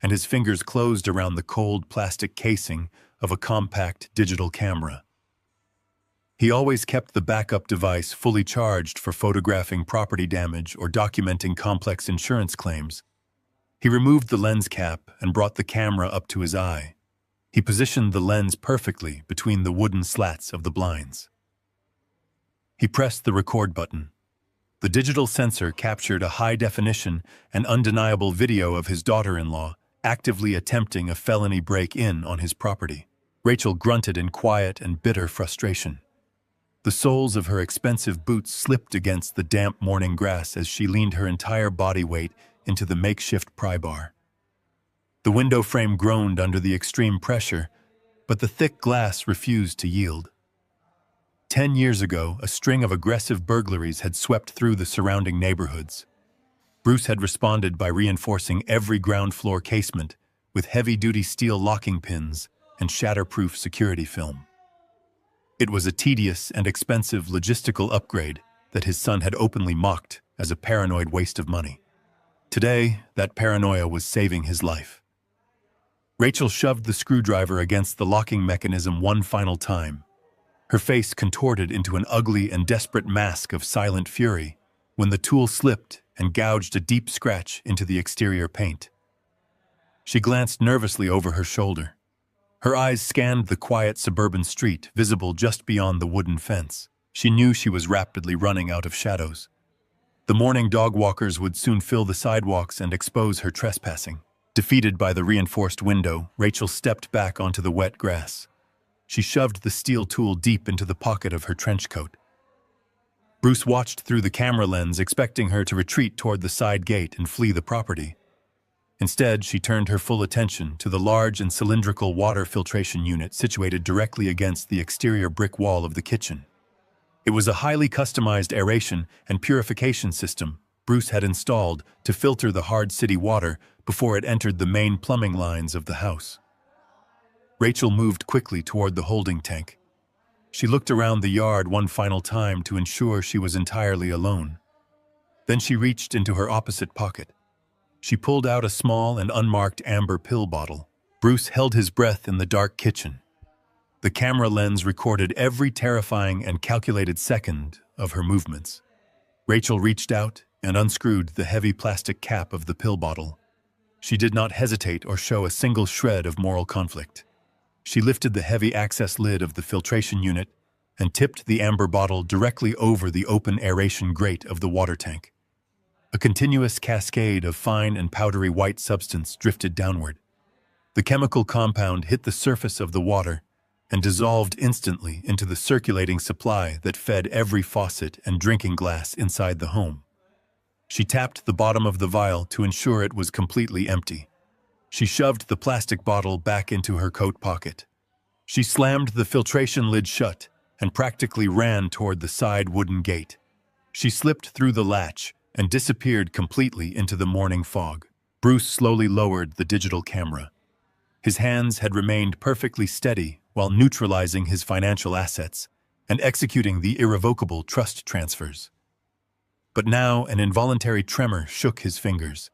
and his fingers closed around the cold plastic casing of a compact digital camera. He always kept the backup device fully charged for photographing property damage or documenting complex insurance claims. He removed the lens cap and brought the camera up to his eye. He positioned the lens perfectly between the wooden slats of the blinds. He pressed the record button. The digital sensor captured a high-definition and undeniable video of his daughter-in-law actively attempting a felony break-in on his property. Rachel grunted in quiet and bitter frustration. The soles of her expensive boots slipped against the damp morning grass as she leaned her entire body weight into the makeshift pry bar. The window frame groaned under the extreme pressure, but the thick glass refused to yield. 10 years ago, a string of aggressive burglaries had swept through the surrounding neighborhoods. Bruce had responded by reinforcing every ground floor casement with heavy-duty steel locking pins and shatterproof security film. It was a tedious and expensive logistical upgrade that his son had openly mocked as a paranoid waste of money. Today, that paranoia was saving his life. Rachel shoved the screwdriver against the locking mechanism one final time. Her face contorted into an ugly and desperate mask of silent fury when the tool slipped and gouged a deep scratch into the exterior paint. She glanced nervously over her shoulder. Her eyes scanned the quiet suburban street visible just beyond the wooden fence. She knew she was rapidly running out of shadows. The morning dog walkers would soon fill the sidewalks and expose her trespassing. Defeated by the reinforced window, Rachel stepped back onto the wet grass. She shoved the steel tool deep into the pocket of her trench coat. Bruce watched through the camera lens, expecting her to retreat toward the side gate and flee the property. Instead, she turned her full attention to the large and cylindrical water filtration unit situated directly against the exterior brick wall of the kitchen. It was a highly customized aeration and purification system Bruce had installed to filter the hard city water before it entered the main plumbing lines of the house. Rachel moved quickly toward the holding tank. She looked around the yard one final time to ensure she was entirely alone. Then she reached into her opposite pocket. She pulled out a small and unmarked amber pill bottle. Bruce held his breath in the dark kitchen. The camera lens recorded every terrifying and calculated second of her movements. Rachel reached out and unscrewed the heavy plastic cap of the pill bottle. She did not hesitate or show a single shred of moral conflict. She lifted the heavy access lid of the filtration unit and tipped the amber bottle directly over the open aeration grate of the water tank. A continuous cascade of fine and powdery white substance drifted downward. The chemical compound hit the surface of the water and dissolved instantly into the circulating supply that fed every faucet and drinking glass inside the home. She tapped the bottom of the vial to ensure it was completely empty. She shoved the plastic bottle back into her coat pocket. She slammed the filtration lid shut and practically ran toward the side wooden gate. She slipped through the latch and disappeared completely into the morning fog. Bruce slowly lowered the digital camera. His hands had remained perfectly steady while neutralizing his financial assets and executing the irrevocable trust transfers. But now an involuntary tremor shook his fingers.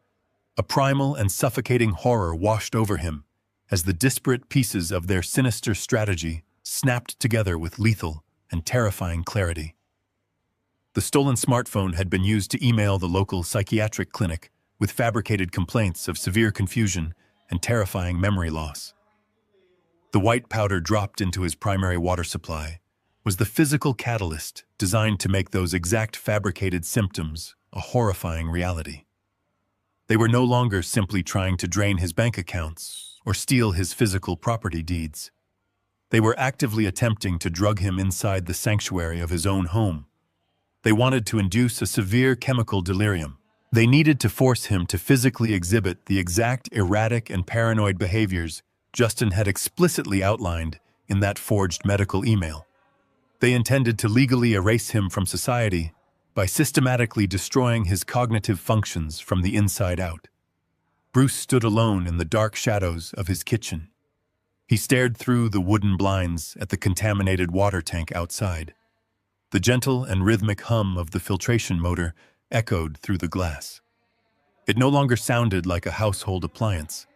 A primal and suffocating horror washed over him as the disparate pieces of their sinister strategy snapped together with lethal and terrifying clarity. The stolen smartphone had been used to email the local psychiatric clinic with fabricated complaints of severe confusion and terrifying memory loss. The white powder dropped into his primary water supply was the physical catalyst designed to make those exact fabricated symptoms a horrifying reality. They were no longer simply trying to drain his bank accounts or steal his physical property deeds. They were actively attempting to drug him inside the sanctuary of his own home. They wanted to induce a severe chemical delirium. They needed to force him to physically exhibit the exact erratic and paranoid behaviors Justin had explicitly outlined in that forged medical email. They intended to legally erase him from society by systematically destroying his cognitive functions from the inside out. Bruce stood alone in the dark shadows of his kitchen. He stared through the wooden blinds at the contaminated water tank outside. The gentle and rhythmic hum of the filtration motor echoed through the glass. It no longer sounded like a household appliance.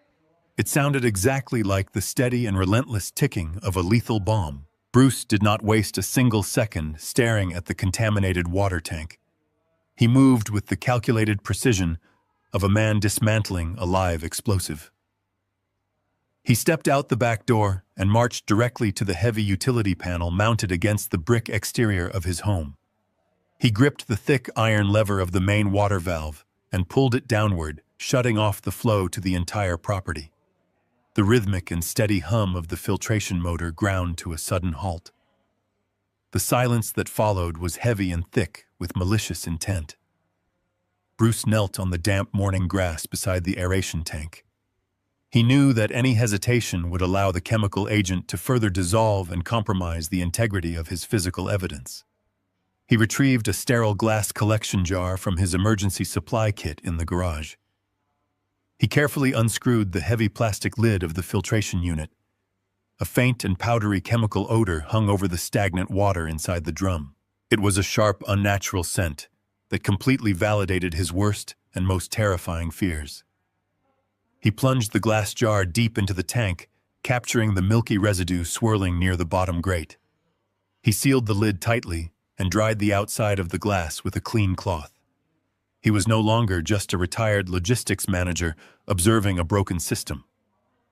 It sounded exactly like the steady and relentless ticking of a lethal bomb. Bruce did not waste a single second staring at the contaminated water tank. He moved with the calculated precision of a man dismantling a live explosive. He stepped out the back door and marched directly to the heavy utility panel mounted against the brick exterior of his home. He gripped the thick iron lever of the main water valve and pulled it downward, shutting off the flow to the entire property. The rhythmic and steady hum of the filtration motor ground to a sudden halt. The silence that followed was heavy and thick with malicious intent. Bruce knelt on the damp morning grass beside the aeration tank. He knew that any hesitation would allow the chemical agent to further dissolve and compromise the integrity of his physical evidence. He retrieved a sterile glass collection jar from his emergency supply kit in the garage. He carefully unscrewed the heavy plastic lid of the filtration unit. A faint and powdery chemical odor hung over the stagnant water inside the drum. It was a sharp, unnatural scent that completely validated his worst and most terrifying fears. He plunged the glass jar deep into the tank, capturing the milky residue swirling near the bottom grate. He sealed the lid tightly and dried the outside of the glass with a clean cloth. He was no longer just a retired logistics manager observing a broken system.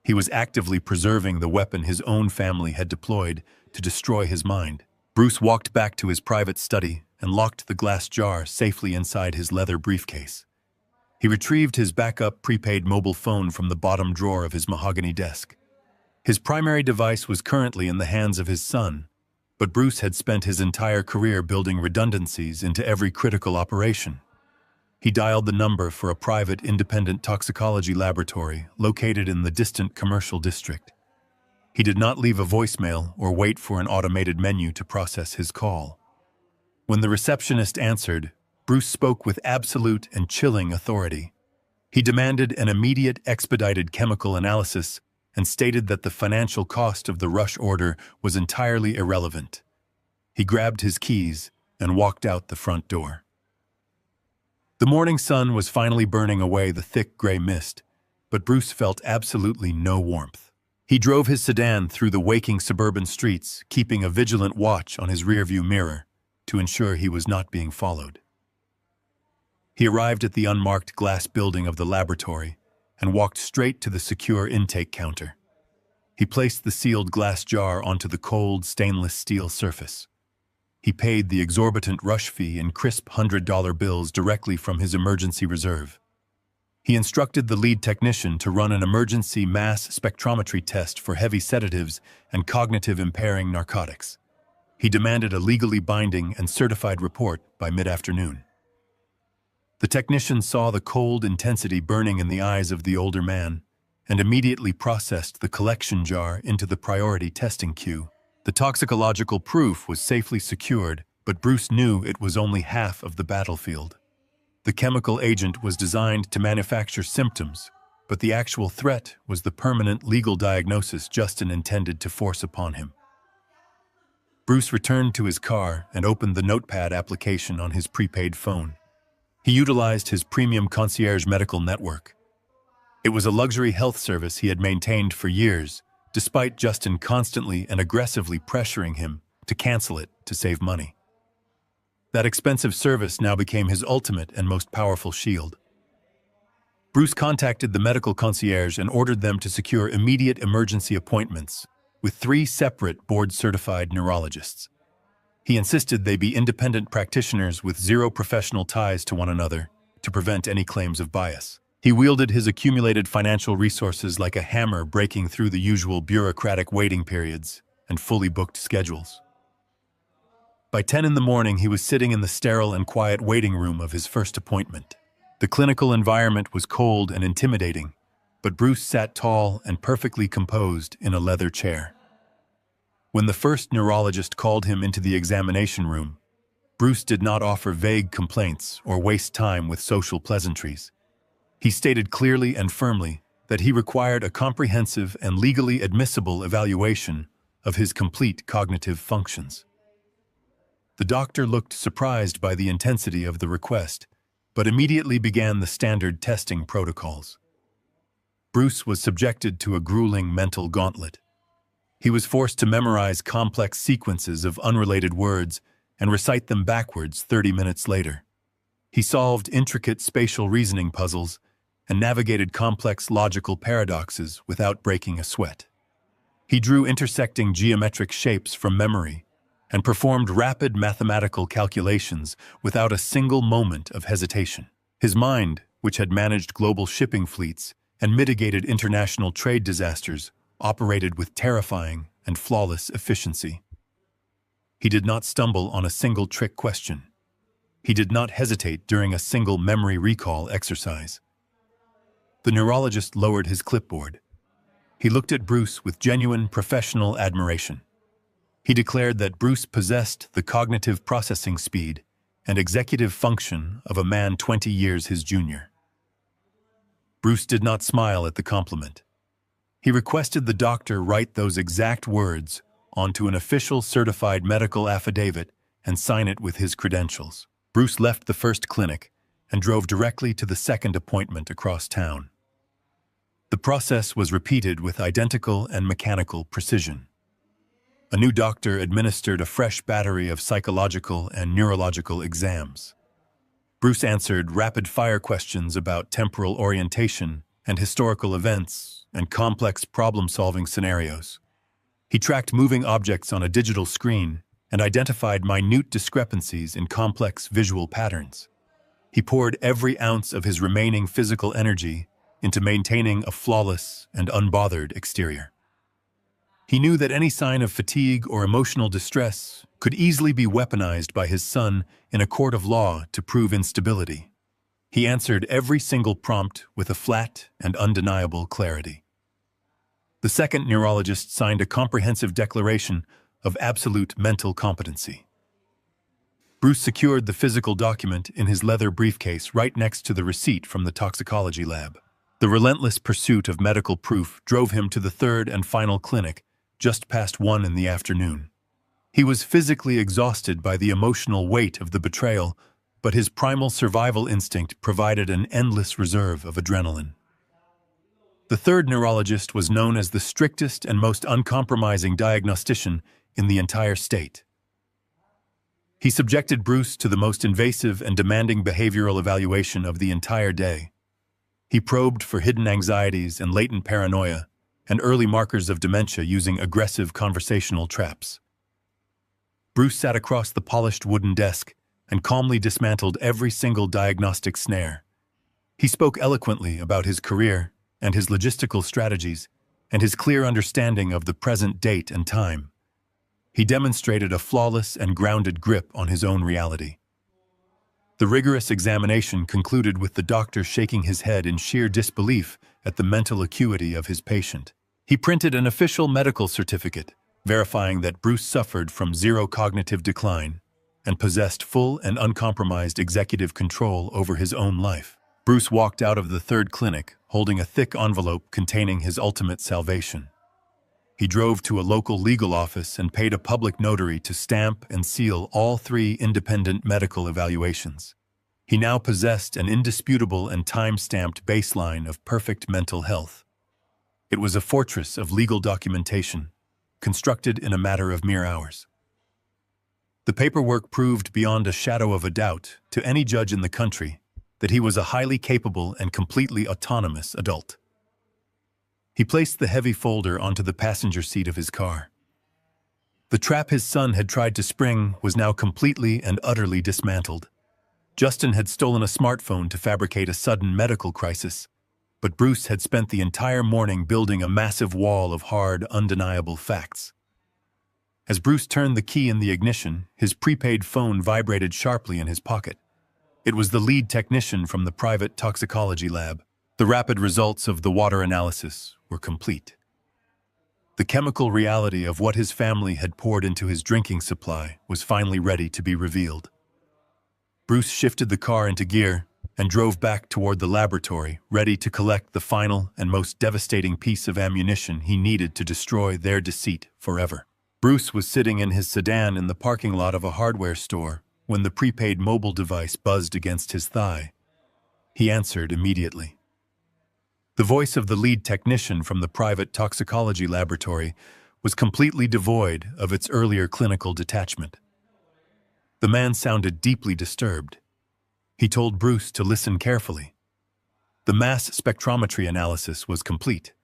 He was actively preserving the weapon his own family had deployed to destroy his mind. Bruce walked back to his private study and locked the glass jar safely inside his leather briefcase. He retrieved his backup prepaid mobile phone from the bottom drawer of his mahogany desk. His primary device was currently in the hands of his son, but Bruce had spent his entire career building redundancies into every critical operation. He dialed the number for a private independent toxicology laboratory located in the distant commercial district. He did not leave a voicemail or wait for an automated menu to process his call. When the receptionist answered, Bruce spoke with absolute and chilling authority. He demanded an immediate, expedited chemical analysis and stated that the financial cost of the rush order was entirely irrelevant. He grabbed his keys and walked out the front door. The morning sun was finally burning away the thick gray mist, but Bruce felt absolutely no warmth. He drove his sedan through the waking suburban streets, keeping a vigilant watch on his rearview mirror to ensure he was not being followed. He arrived at the unmarked glass building of the laboratory and walked straight to the secure intake counter. He placed the sealed glass jar onto the cold, stainless steel surface. He paid the exorbitant rush fee in crisp $100 bills directly from his emergency reserve. He instructed the lead technician to run an emergency mass spectrometry test for heavy sedatives and cognitive-impairing narcotics. He demanded a legally binding and certified report by mid-afternoon. The technician saw the cold intensity burning in the eyes of the older man and immediately processed the collection jar into the priority testing queue. The toxicological proof was safely secured, but Bruce knew it was only half of the battlefield. The chemical agent was designed to manufacture symptoms, but the actual threat was the permanent legal diagnosis Justin intended to force upon him. Bruce returned to his car and opened the notepad application on his prepaid phone. He utilized his premium concierge medical network. It was a luxury health service he had maintained for years, despite Justin constantly and aggressively pressuring him to cancel it to save money. That expensive service now became his ultimate and most powerful shield. Bruce contacted the medical concierge and ordered them to secure immediate emergency appointments with 3 separate board-certified neurologists. He insisted they be independent practitioners with zero professional ties to one another to prevent any claims of bias. He wielded his accumulated financial resources like a hammer, breaking through the usual bureaucratic waiting periods and fully booked schedules. By 10 in the morning, he was sitting in the sterile and quiet waiting room of his first appointment. The clinical environment was cold and intimidating, but Bruce sat tall and perfectly composed in a leather chair. When the first neurologist called him into the examination room, Bruce did not offer vague complaints or waste time with social pleasantries. He stated clearly and firmly that he required a comprehensive and legally admissible evaluation of his complete cognitive functions. The doctor looked surprised by the intensity of the request, but immediately began the standard testing protocols. Bruce was subjected to a grueling mental gauntlet. He was forced to memorize complex sequences of unrelated words and recite them backwards 30 minutes later. He solved intricate spatial reasoning puzzles and navigated complex logical paradoxes without breaking a sweat. He drew intersecting geometric shapes from memory and performed rapid mathematical calculations without a single moment of hesitation. His mind, which had managed global shipping fleets and mitigated international trade disasters, operated with terrifying and flawless efficiency. He did not stumble on a single trick question. He did not hesitate during a single memory recall exercise. The neurologist lowered his clipboard. He looked at Bruce with genuine professional admiration. He declared that Bruce possessed the cognitive processing speed and executive function of a man 20 years his junior. Bruce did not smile at the compliment. He requested the doctor write those exact words onto an official certified medical affidavit and sign it with his credentials. Bruce left the first clinic and drove directly to the second appointment across town. The process was repeated with identical and mechanical precision. A new doctor administered a fresh battery of psychological and neurological exams. Bruce answered rapid-fire questions about temporal orientation and historical events and complex problem-solving scenarios. He tracked moving objects on a digital screen and identified minute discrepancies in complex visual patterns. He poured every ounce of his remaining physical energy into maintaining a flawless and unbothered exterior. He knew that any sign of fatigue or emotional distress could easily be weaponized by his son in a court of law to prove instability. He answered every single prompt with a flat and undeniable clarity. The second neurologist signed a comprehensive declaration of absolute mental competency. Bruce secured the physical document in his leather briefcase right next to the receipt from the toxicology lab. The relentless pursuit of medical proof drove him to the third and final clinic just past 1 in the afternoon. He was physically exhausted by the emotional weight of the betrayal, but his primal survival instinct provided an endless reserve of adrenaline. The third neurologist was known as the strictest and most uncompromising diagnostician in the entire state. He subjected Bruce to the most invasive and demanding behavioral evaluation of the entire day. He probed for hidden anxieties and latent paranoia and early markers of dementia using aggressive conversational traps. Bruce sat across the polished wooden desk and calmly dismantled every single diagnostic snare. He spoke eloquently about his career and his logistical strategies and his clear understanding of the present date and time. He demonstrated a flawless and grounded grip on his own reality. The rigorous examination concluded with the doctor shaking his head in sheer disbelief at the mental acuity of his patient. He printed an official medical certificate, verifying that Bruce suffered from zero cognitive decline and possessed full and uncompromised executive control over his own life. Bruce walked out of the third clinic, holding a thick envelope containing his ultimate salvation. He drove to a local legal office and paid a public notary to stamp and seal all 3 independent medical evaluations. He now possessed an indisputable and time-stamped baseline of perfect mental health. It was a fortress of legal documentation, constructed in a matter of mere hours. The paperwork proved beyond a shadow of a doubt to any judge in the country that he was a highly capable and completely autonomous adult. He placed the heavy folder onto the passenger seat of his car. The trap his son had tried to spring was now completely and utterly dismantled. Justin had stolen a smartphone to fabricate a sudden medical crisis, but Bruce had spent the entire morning building a massive wall of hard, undeniable facts. As Bruce turned the key in the ignition, his prepaid phone vibrated sharply in his pocket. It was the lead technician from the private toxicology lab. The rapid results of the water analysis were complete. The chemical reality of what his family had poured into his drinking supply was finally ready to be revealed. Bruce shifted the car into gear and drove back toward the laboratory, ready to collect the final and most devastating piece of ammunition he needed to destroy their deceit forever. Bruce was sitting in his sedan in the parking lot of a hardware store when the prepaid mobile device buzzed against his thigh. He answered immediately. The voice of the lead technician from the private toxicology laboratory was completely devoid of its earlier clinical detachment. The man sounded deeply disturbed. He told Bruce to listen carefully. The mass spectrometry analysis was complete.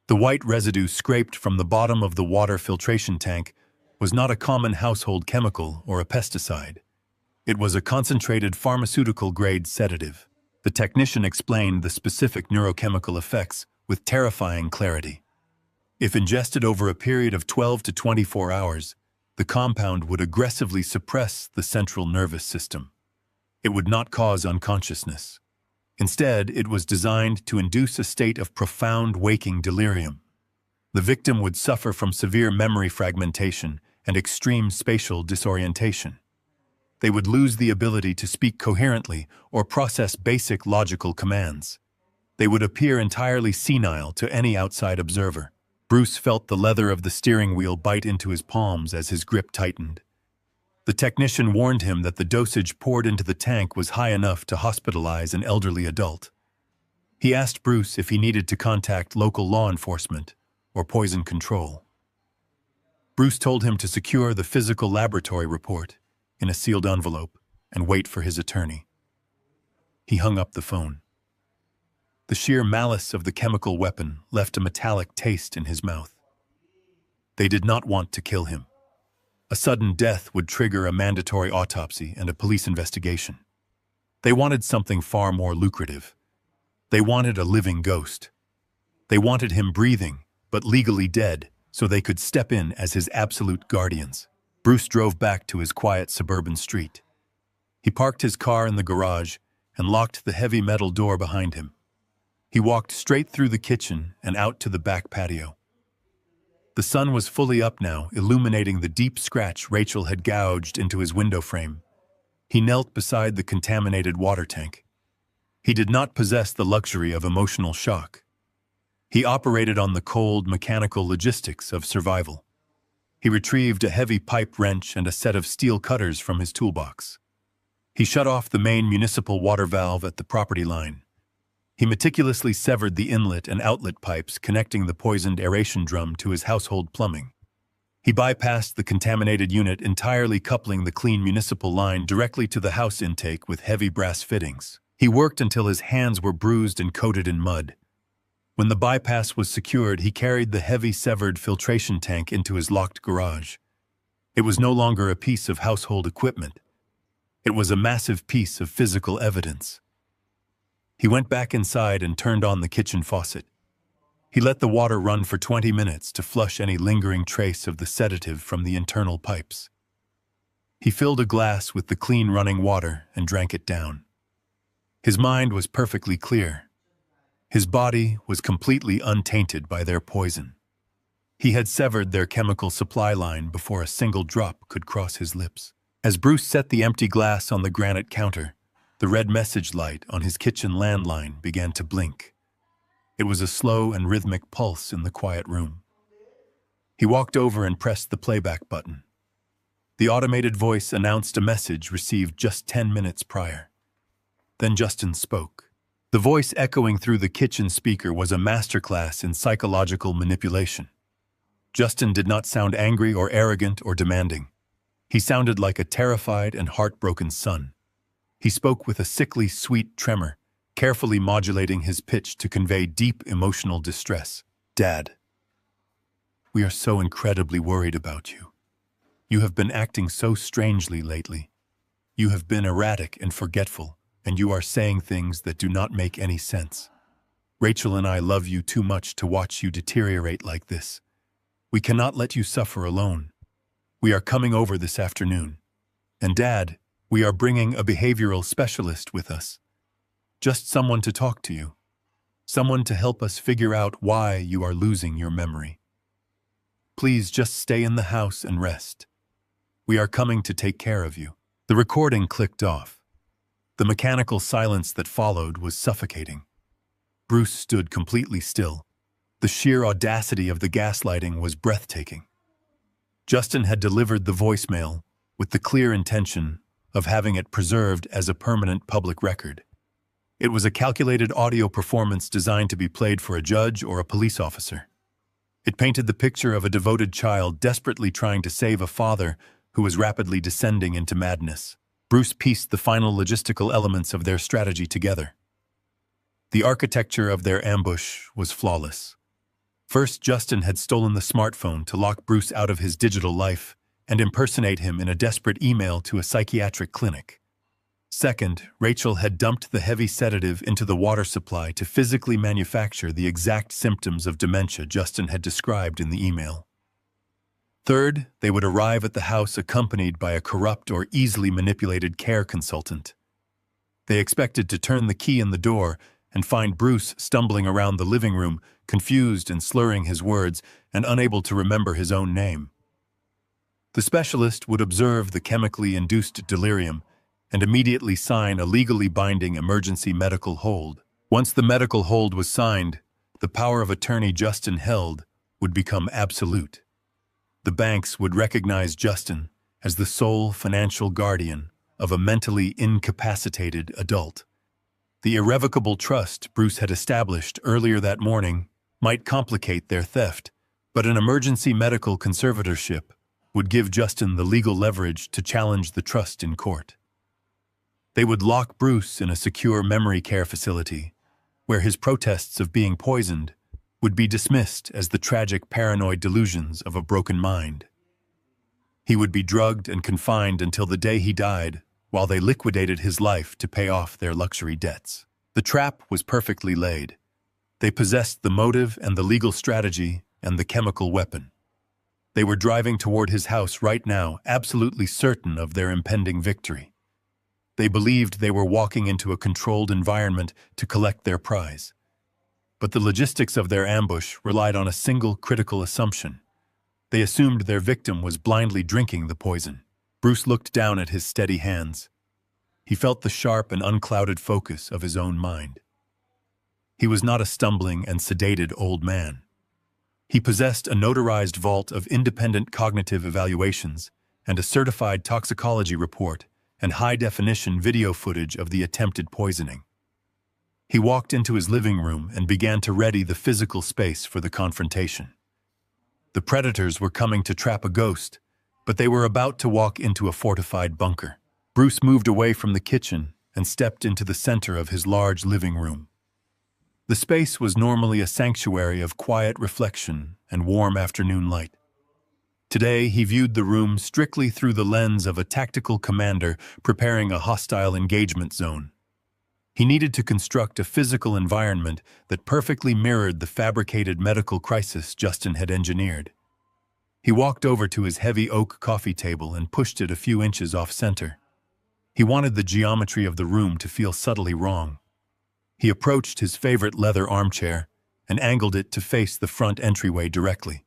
The white residue scraped from the bottom of the water filtration tank was not a common household chemical or a pesticide. It was a concentrated pharmaceutical-grade sedative. The technician explained the specific neurochemical effects with terrifying clarity. If ingested over a period of 12 to 24 hours, the compound would aggressively suppress the central nervous system. It would not cause unconsciousness. Instead, it was designed to induce a state of profound waking delirium. The victim would suffer from severe memory fragmentation and extreme spatial disorientation. They would lose the ability to speak coherently or process basic logical commands. They would appear entirely senile to any outside observer. Bruce felt the leather of the steering wheel bite into his palms as his grip tightened. The technician warned him that the dosage poured into the tank was high enough to hospitalize an elderly adult. He asked Bruce if he needed to contact local law enforcement or poison control. Bruce told him to secure the physical laboratory report in a sealed envelope and wait for his attorney. He hung up the phone. The sheer malice of the chemical weapon left a metallic taste in his mouth. They did not want to kill him. A sudden death would trigger a mandatory autopsy and a police investigation. They wanted something far more lucrative. They wanted a living ghost. They wanted him breathing, but legally dead, so they could step in as his absolute guardians. Bruce drove back to his quiet suburban street. He parked his car in the garage and locked the heavy metal door behind him. He walked straight through the kitchen and out to the back patio. The sun was fully up now, illuminating the deep scratch Rachel had gouged into his window frame. He knelt beside the contaminated water tank. He did not possess the luxury of emotional shock. He operated on the cold, mechanical logistics of survival. He retrieved a heavy pipe wrench and a set of steel cutters from his toolbox. He shut off the main municipal water valve at the property line. He meticulously severed the inlet and outlet pipes connecting the poisoned aeration drum to his household plumbing. He bypassed the contaminated unit, entirely coupling the clean municipal line directly to the house intake with heavy brass fittings. He worked until his hands were bruised and coated in mud. When the bypass was secured, he carried the heavy severed filtration tank into his locked garage. It was no longer a piece of household equipment. It was a massive piece of physical evidence. He went back inside and turned on the kitchen faucet. He let the water run for 20 minutes to flush any lingering trace of the sedative from the internal pipes. He filled a glass with the clean running water and drank it down. His mind was perfectly clear. His body was completely untainted by their poison. He had severed their chemical supply line before a single drop could cross his lips. As Bruce set the empty glass on the granite counter, the red message light on his kitchen landline began to blink. It was a slow and rhythmic pulse in the quiet room. He walked over and pressed the playback button. The automated voice announced a message received just 10 minutes prior. Then Justin spoke. The voice echoing through the kitchen speaker was a masterclass in psychological manipulation. Justin did not sound angry or arrogant or demanding. He sounded like a terrified and heartbroken son. He spoke with a sickly, sweet tremor, carefully modulating his pitch to convey deep emotional distress. "Dad, we are so incredibly worried about you. You have been acting so strangely lately. You have been erratic and forgetful, and you are saying things that do not make any sense. Rachel and I love you too much to watch you deteriorate like this. We cannot let you suffer alone. We are coming over this afternoon. And Dad, we are bringing a behavioral specialist with us. Just someone to talk to you. Someone to help us figure out why you are losing your memory. Please just stay in the house and rest. We are coming to take care of you." The recording clicked off. The mechanical silence that followed was suffocating. Bruce stood completely still. The sheer audacity of the gaslighting was breathtaking. Justin had delivered the voicemail with the clear intention of having it preserved as a permanent public record. It was a calculated audio performance designed to be played for a judge or a police officer. It painted the picture of a devoted child desperately trying to save a father who was rapidly descending into madness. Bruce pieced the final logistical elements of their strategy together. The architecture of their ambush was flawless. First, Justin had stolen the smartphone to lock Bruce out of his digital life and impersonate him in a desperate email to a psychiatric clinic. Second, Rachel had dumped the heavy sedative into the water supply to physically manufacture the exact symptoms of dementia Justin had described in the email. Third, they would arrive at the house accompanied by a corrupt or easily manipulated care consultant. They expected to turn the key in the door and find Bruce stumbling around the living room, confused and slurring his words and unable to remember his own name. The specialist would observe the chemically induced delirium and immediately sign a legally binding emergency medical hold. Once the medical hold was signed, the power of attorney Justin held would become absolute. The banks would recognize Justin as the sole financial guardian of a mentally incapacitated adult. The irrevocable trust Bruce had established earlier that morning might complicate their theft, but an emergency medical conservatorship would give Justin the legal leverage to challenge the trust in court. They would lock Bruce in a secure memory care facility, where his protests of being poisoned would be dismissed as the tragic paranoid delusions of a broken mind. He would be drugged and confined until the day he died, while they liquidated his life to pay off their luxury debts. The trap was perfectly laid. They possessed the motive and the legal strategy and the chemical weapon. They were driving toward his house right now, absolutely certain of their impending victory. They believed they were walking into a controlled environment to collect their prize. But the logistics of their ambush relied on a single critical assumption. They assumed their victim was blindly drinking the poison. Bruce looked down at his steady hands. He felt the sharp and unclouded focus of his own mind. He was not a stumbling and sedated old man. He possessed a notarized vault of independent cognitive evaluations and a certified toxicology report and high-definition video footage of the attempted poisoning. He walked into his living room and began to ready the physical space for the confrontation. The predators were coming to trap a ghost, but they were about to walk into a fortified bunker. Bruce moved away from the kitchen and stepped into the center of his large living room. The space was normally a sanctuary of quiet reflection and warm afternoon light. Today, he viewed the room strictly through the lens of a tactical commander preparing a hostile engagement zone. He needed to construct a physical environment that perfectly mirrored the fabricated medical crisis Justin had engineered. He walked over to his heavy oak coffee table and pushed it a few inches off-center. He wanted the geometry of the room to feel subtly wrong. He approached his favorite leather armchair and angled it to face the front entryway directly.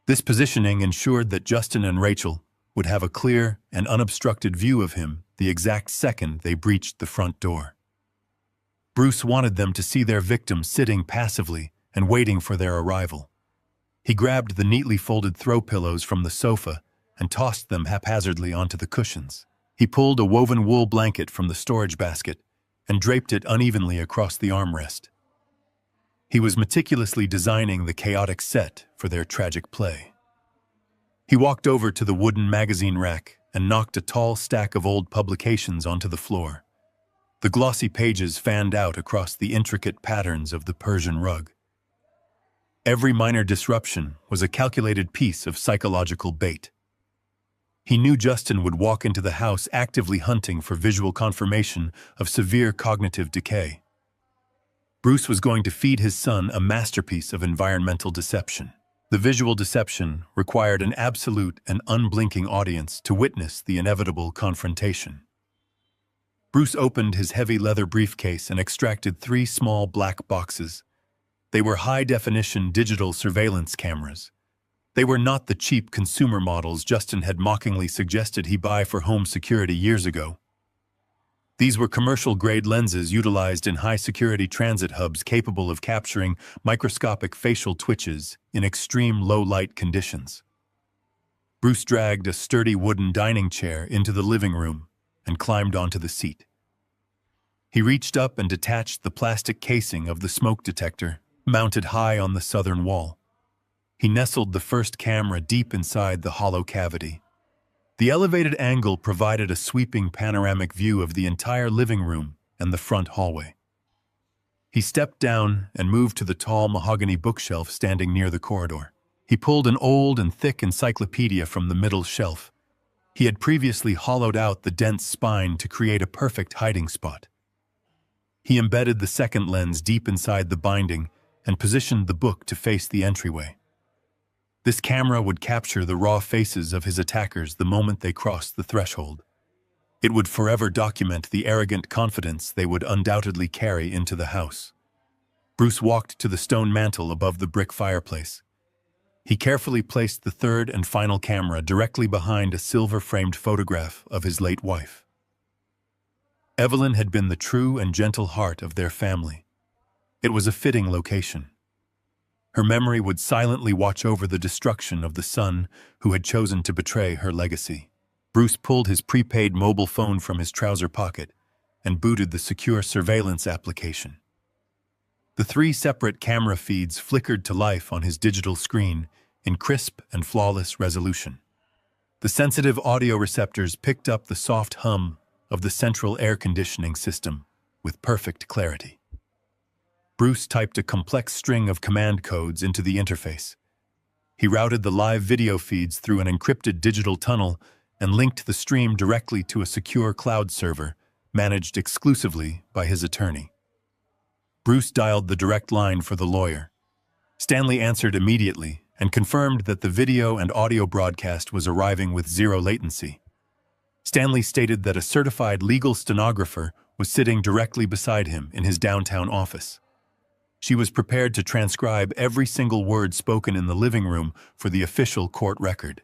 This positioning ensured that Justin and Rachel would have a clear and unobstructed view of him the exact second they breached the front door. Bruce wanted them to see their victim sitting passively and waiting for their arrival. He grabbed the neatly folded throw pillows from the sofa and tossed them haphazardly onto the cushions. He pulled a woven wool blanket from the storage basket and draped it unevenly across the armrest. He was meticulously designing the chaotic set for their tragic play. He walked over to the wooden magazine rack and knocked a tall stack of old publications onto the floor. The glossy pages fanned out across the intricate patterns of the Persian rug. Every minor disruption was a calculated piece of psychological bait. He knew Justin would walk into the house actively hunting for visual confirmation of severe cognitive decay. Bruce was going to feed his son a masterpiece of environmental deception. The visual deception required an absolute and unblinking audience to witness the inevitable confrontation. Bruce opened his heavy leather briefcase and extracted 3 small black boxes. They were high-definition digital surveillance cameras. They were not the cheap consumer models Justin had mockingly suggested he buy for home security years ago. These were commercial-grade lenses utilized in high-security transit hubs capable of capturing microscopic facial twitches in extreme low-light conditions. Bruce dragged a sturdy wooden dining chair into the living room and climbed onto the seat. He reached up and detached the plastic casing of the smoke detector, mounted high on the southern wall. He nestled the first camera deep inside the hollow cavity. The elevated angle provided a sweeping panoramic view of the entire living room and the front hallway. He stepped down and moved to the tall mahogany bookshelf standing near the corridor. He pulled an old and thick encyclopedia from the middle shelf. He had previously hollowed out the dense spine to create a perfect hiding spot. He embedded the second lens deep inside the binding and positioned the book to face the entryway. This camera would capture the raw faces of his attackers the moment they crossed the threshold. It would forever document the arrogant confidence they would undoubtedly carry into the house. Bruce walked to the stone mantel above the brick fireplace. He carefully placed the third and final camera directly behind a silver-framed photograph of his late wife. Evelyn had been the true and gentle heart of their family. It was a fitting location. Her memory would silently watch over the destruction of the son who had chosen to betray her legacy. Bruce pulled his prepaid mobile phone from his trouser pocket and booted the secure surveillance application. The 3 separate camera feeds flickered to life on his digital screen in crisp and flawless resolution. The sensitive audio receptors picked up the soft hum of the central air conditioning system with perfect clarity. Bruce typed a complex string of command codes into the interface. He routed the live video feeds through an encrypted digital tunnel and linked the stream directly to a secure cloud server managed exclusively by his attorney. Bruce dialed the direct line for the lawyer. Stanley answered immediately and confirmed that the video and audio broadcast was arriving with 0 latency. Stanley stated that a certified legal stenographer was sitting directly beside him in his downtown office. She was prepared to transcribe every single word spoken in the living room for the official court record.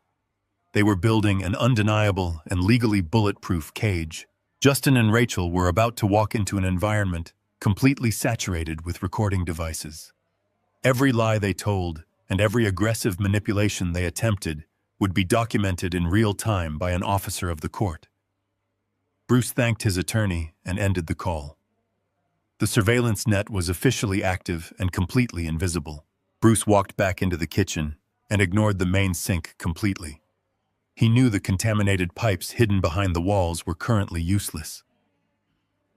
They were building an undeniable and legally bulletproof cage. Justin and Rachel were about to walk into an environment completely saturated with recording devices. Every lie they told and every aggressive manipulation they attempted would be documented in real time by an officer of the court. Bruce thanked his attorney and ended the call. The surveillance net was officially active and completely invisible. Bruce walked back into the kitchen and ignored the main sink completely. He knew the contaminated pipes hidden behind the walls were currently useless.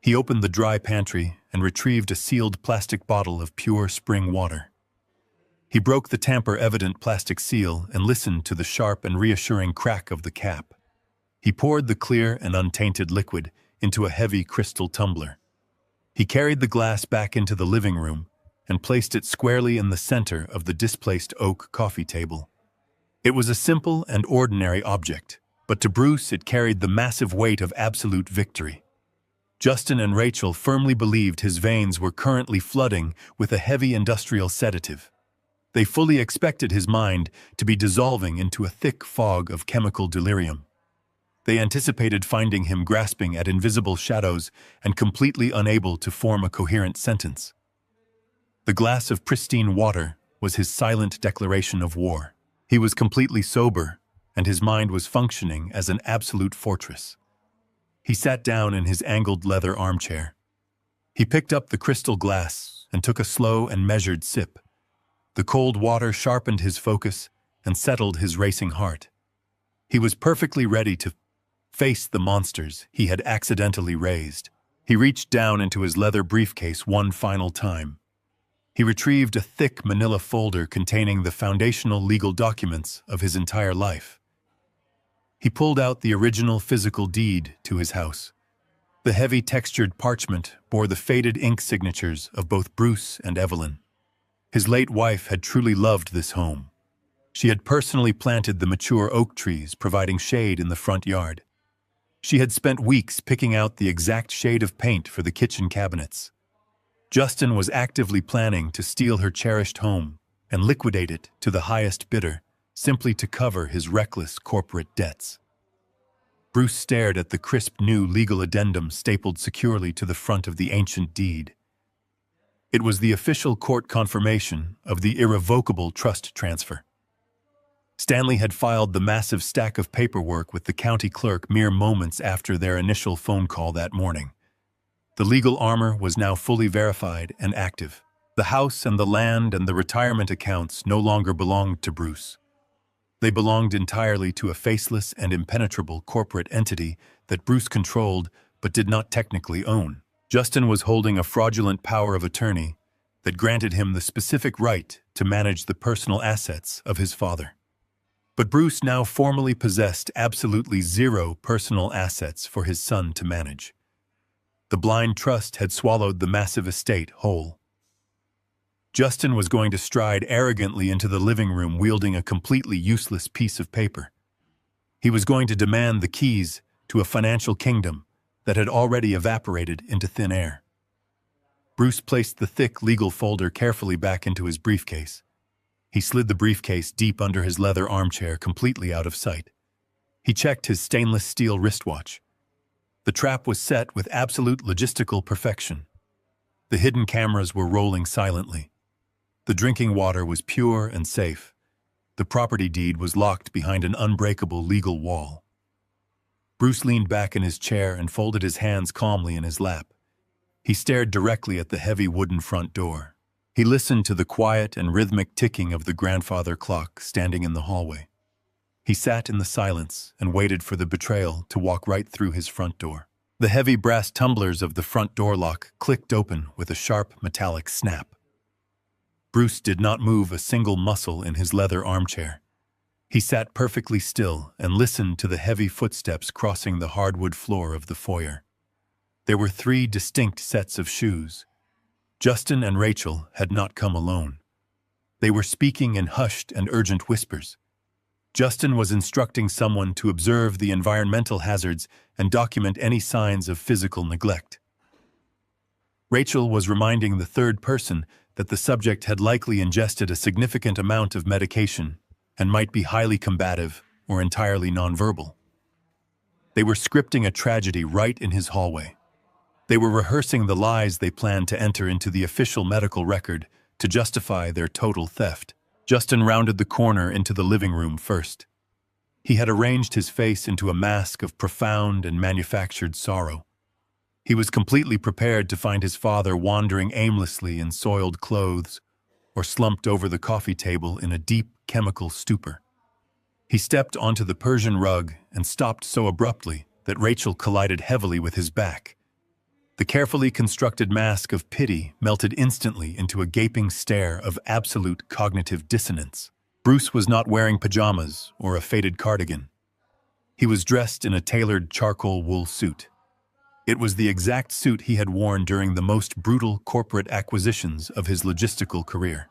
He opened the dry pantry and retrieved a sealed plastic bottle of pure spring water. He broke the tamper-evident plastic seal and listened to the sharp and reassuring crack of the cap. He poured the clear and untainted liquid into a heavy crystal tumbler. He carried the glass back into the living room and placed it squarely in the center of the displaced oak coffee table. It was a simple and ordinary object, but to Bruce it carried the massive weight of absolute victory. Justin and Rachel firmly believed his veins were currently flooding with a heavy industrial sedative. They fully expected his mind to be dissolving into a thick fog of chemical delirium. They anticipated finding him grasping at invisible shadows and completely unable to form a coherent sentence. The glass of pristine water was his silent declaration of war. He was completely sober, and his mind was functioning as an absolute fortress. He sat down in his angled leather armchair. He picked up the crystal glass and took a slow and measured sip. The cold water sharpened his focus and settled his racing heart. He was perfectly ready to face the monsters he had accidentally raised. He reached down into his leather briefcase one final time. He retrieved a thick manila folder containing the foundational legal documents of his entire life. He pulled out the original physical deed to his house. The heavy textured parchment bore the faded ink signatures of both Bruce and Evelyn. His late wife had truly loved this home. She had personally planted the mature oak trees, providing shade in the front yard. She had spent weeks picking out the exact shade of paint for the kitchen cabinets. Justin was actively planning to steal her cherished home and liquidate it to the highest bidder, simply to cover his reckless corporate debts. Bruce stared at the crisp new legal addendum stapled securely to the front of the ancient deed. It was the official court confirmation of the irrevocable trust transfer. Stanley had filed the massive stack of paperwork with the county clerk mere moments after their initial phone call that morning. The legal armor was now fully verified and active. The house and the land and the retirement accounts no longer belonged to Bruce. They belonged entirely to a faceless and impenetrable corporate entity that Bruce controlled but did not technically own. Justin was holding a fraudulent power of attorney that granted him the specific right to manage the personal assets of his father. But Bruce now formally possessed absolutely zero personal assets for his son to manage. The blind trust had swallowed the massive estate whole. Justin was going to stride arrogantly into the living room wielding a completely useless piece of paper. He was going to demand the keys to a financial kingdom that had already evaporated into thin air. Bruce placed the thick legal folder carefully back into his briefcase. He slid the briefcase deep under his leather armchair, completely out of sight. He checked his stainless steel wristwatch. The trap was set with absolute logistical perfection. The hidden cameras were rolling silently. The drinking water was pure and safe. The property deed was locked behind an unbreakable legal wall. Bruce leaned back in his chair and folded his hands calmly in his lap. He stared directly at the heavy wooden front door. He listened to the quiet and rhythmic ticking of the grandfather clock standing in the hallway. He sat in the silence and waited for the betrayal to walk right through his front door. The heavy brass tumblers of the front door lock clicked open with a sharp metallic snap. Bruce did not move a single muscle in his leather armchair. He sat perfectly still and listened to the heavy footsteps crossing the hardwood floor of the foyer. There were 3 distinct sets of shoes. Justin and Rachel had not come alone. They were speaking in hushed and urgent whispers. Justin was instructing someone to observe the environmental hazards and document any signs of physical neglect. Rachel was reminding the third person that the subject had likely ingested a significant amount of medication and might be highly combative or entirely nonverbal. They were scripting a tragedy right in his hallway. They were rehearsing the lies they planned to enter into the official medical record to justify their total theft. Justin rounded the corner into the living room first. He had arranged his face into a mask of profound and manufactured sorrow. He was completely prepared to find his father wandering aimlessly in soiled clothes or slumped over the coffee table in a deep chemical stupor. He stepped onto the Persian rug and stopped so abruptly that Rachel collided heavily with his back. The carefully constructed mask of pity melted instantly into a gaping stare of absolute cognitive dissonance. Bruce was not wearing pajamas or a faded cardigan. He was dressed in a tailored charcoal wool suit. It was the exact suit he had worn during the most brutal corporate acquisitions of his logistical career.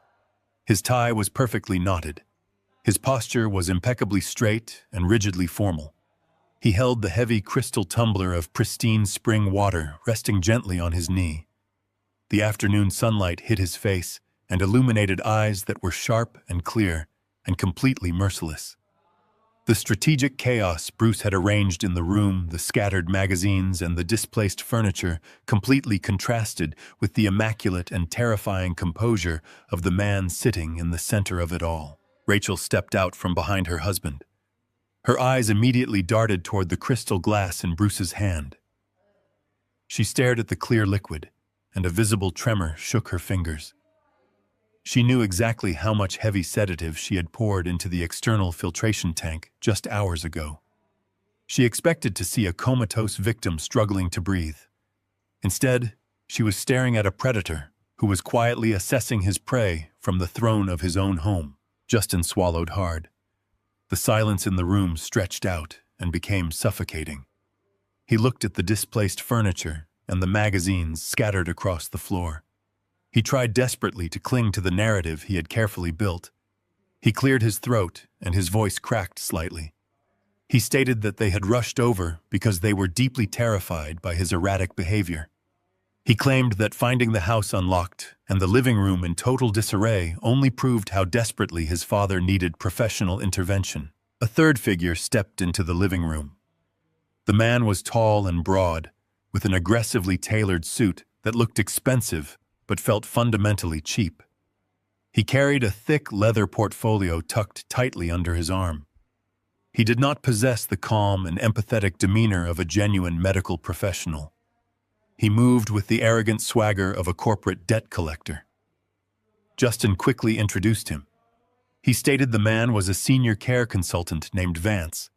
His tie was perfectly knotted. His posture was impeccably straight and rigidly formal. He held the heavy crystal tumbler of pristine spring water resting gently on his knee. The afternoon sunlight hit his face and illuminated eyes that were sharp and clear and completely merciless. The strategic chaos Bruce had arranged in the room, the scattered magazines and the displaced furniture, completely contrasted with the immaculate and terrifying composure of the man sitting in the center of it all. Rachel stepped out from behind her husband. Her eyes immediately darted toward the crystal glass in Bruce's hand. She stared at the clear liquid, and a visible tremor shook her fingers. She knew exactly how much heavy sedative she had poured into the external filtration tank just hours ago. She expected to see a comatose victim struggling to breathe. Instead, she was staring at a predator who was quietly assessing his prey from the throne of his own home. Justin swallowed hard. The silence in the room stretched out and became suffocating. He looked at the displaced furniture and the magazines scattered across the floor. He tried desperately to cling to the narrative he had carefully built. He cleared his throat and his voice cracked slightly. He stated that they had rushed over because they were deeply terrified by his erratic behavior. He claimed that finding the house unlocked and the living room in total disarray only proved how desperately his father needed professional intervention. A third figure stepped into the living room. The man was tall and broad, with an aggressively tailored suit that looked expensive but felt fundamentally cheap. He carried a thick leather portfolio tucked tightly under his arm. He did not possess the calm and empathetic demeanor of a genuine medical professional. He moved with the arrogant swagger of a corporate debt collector. Justin quickly introduced him. He stated the man was a senior care consultant named Vance.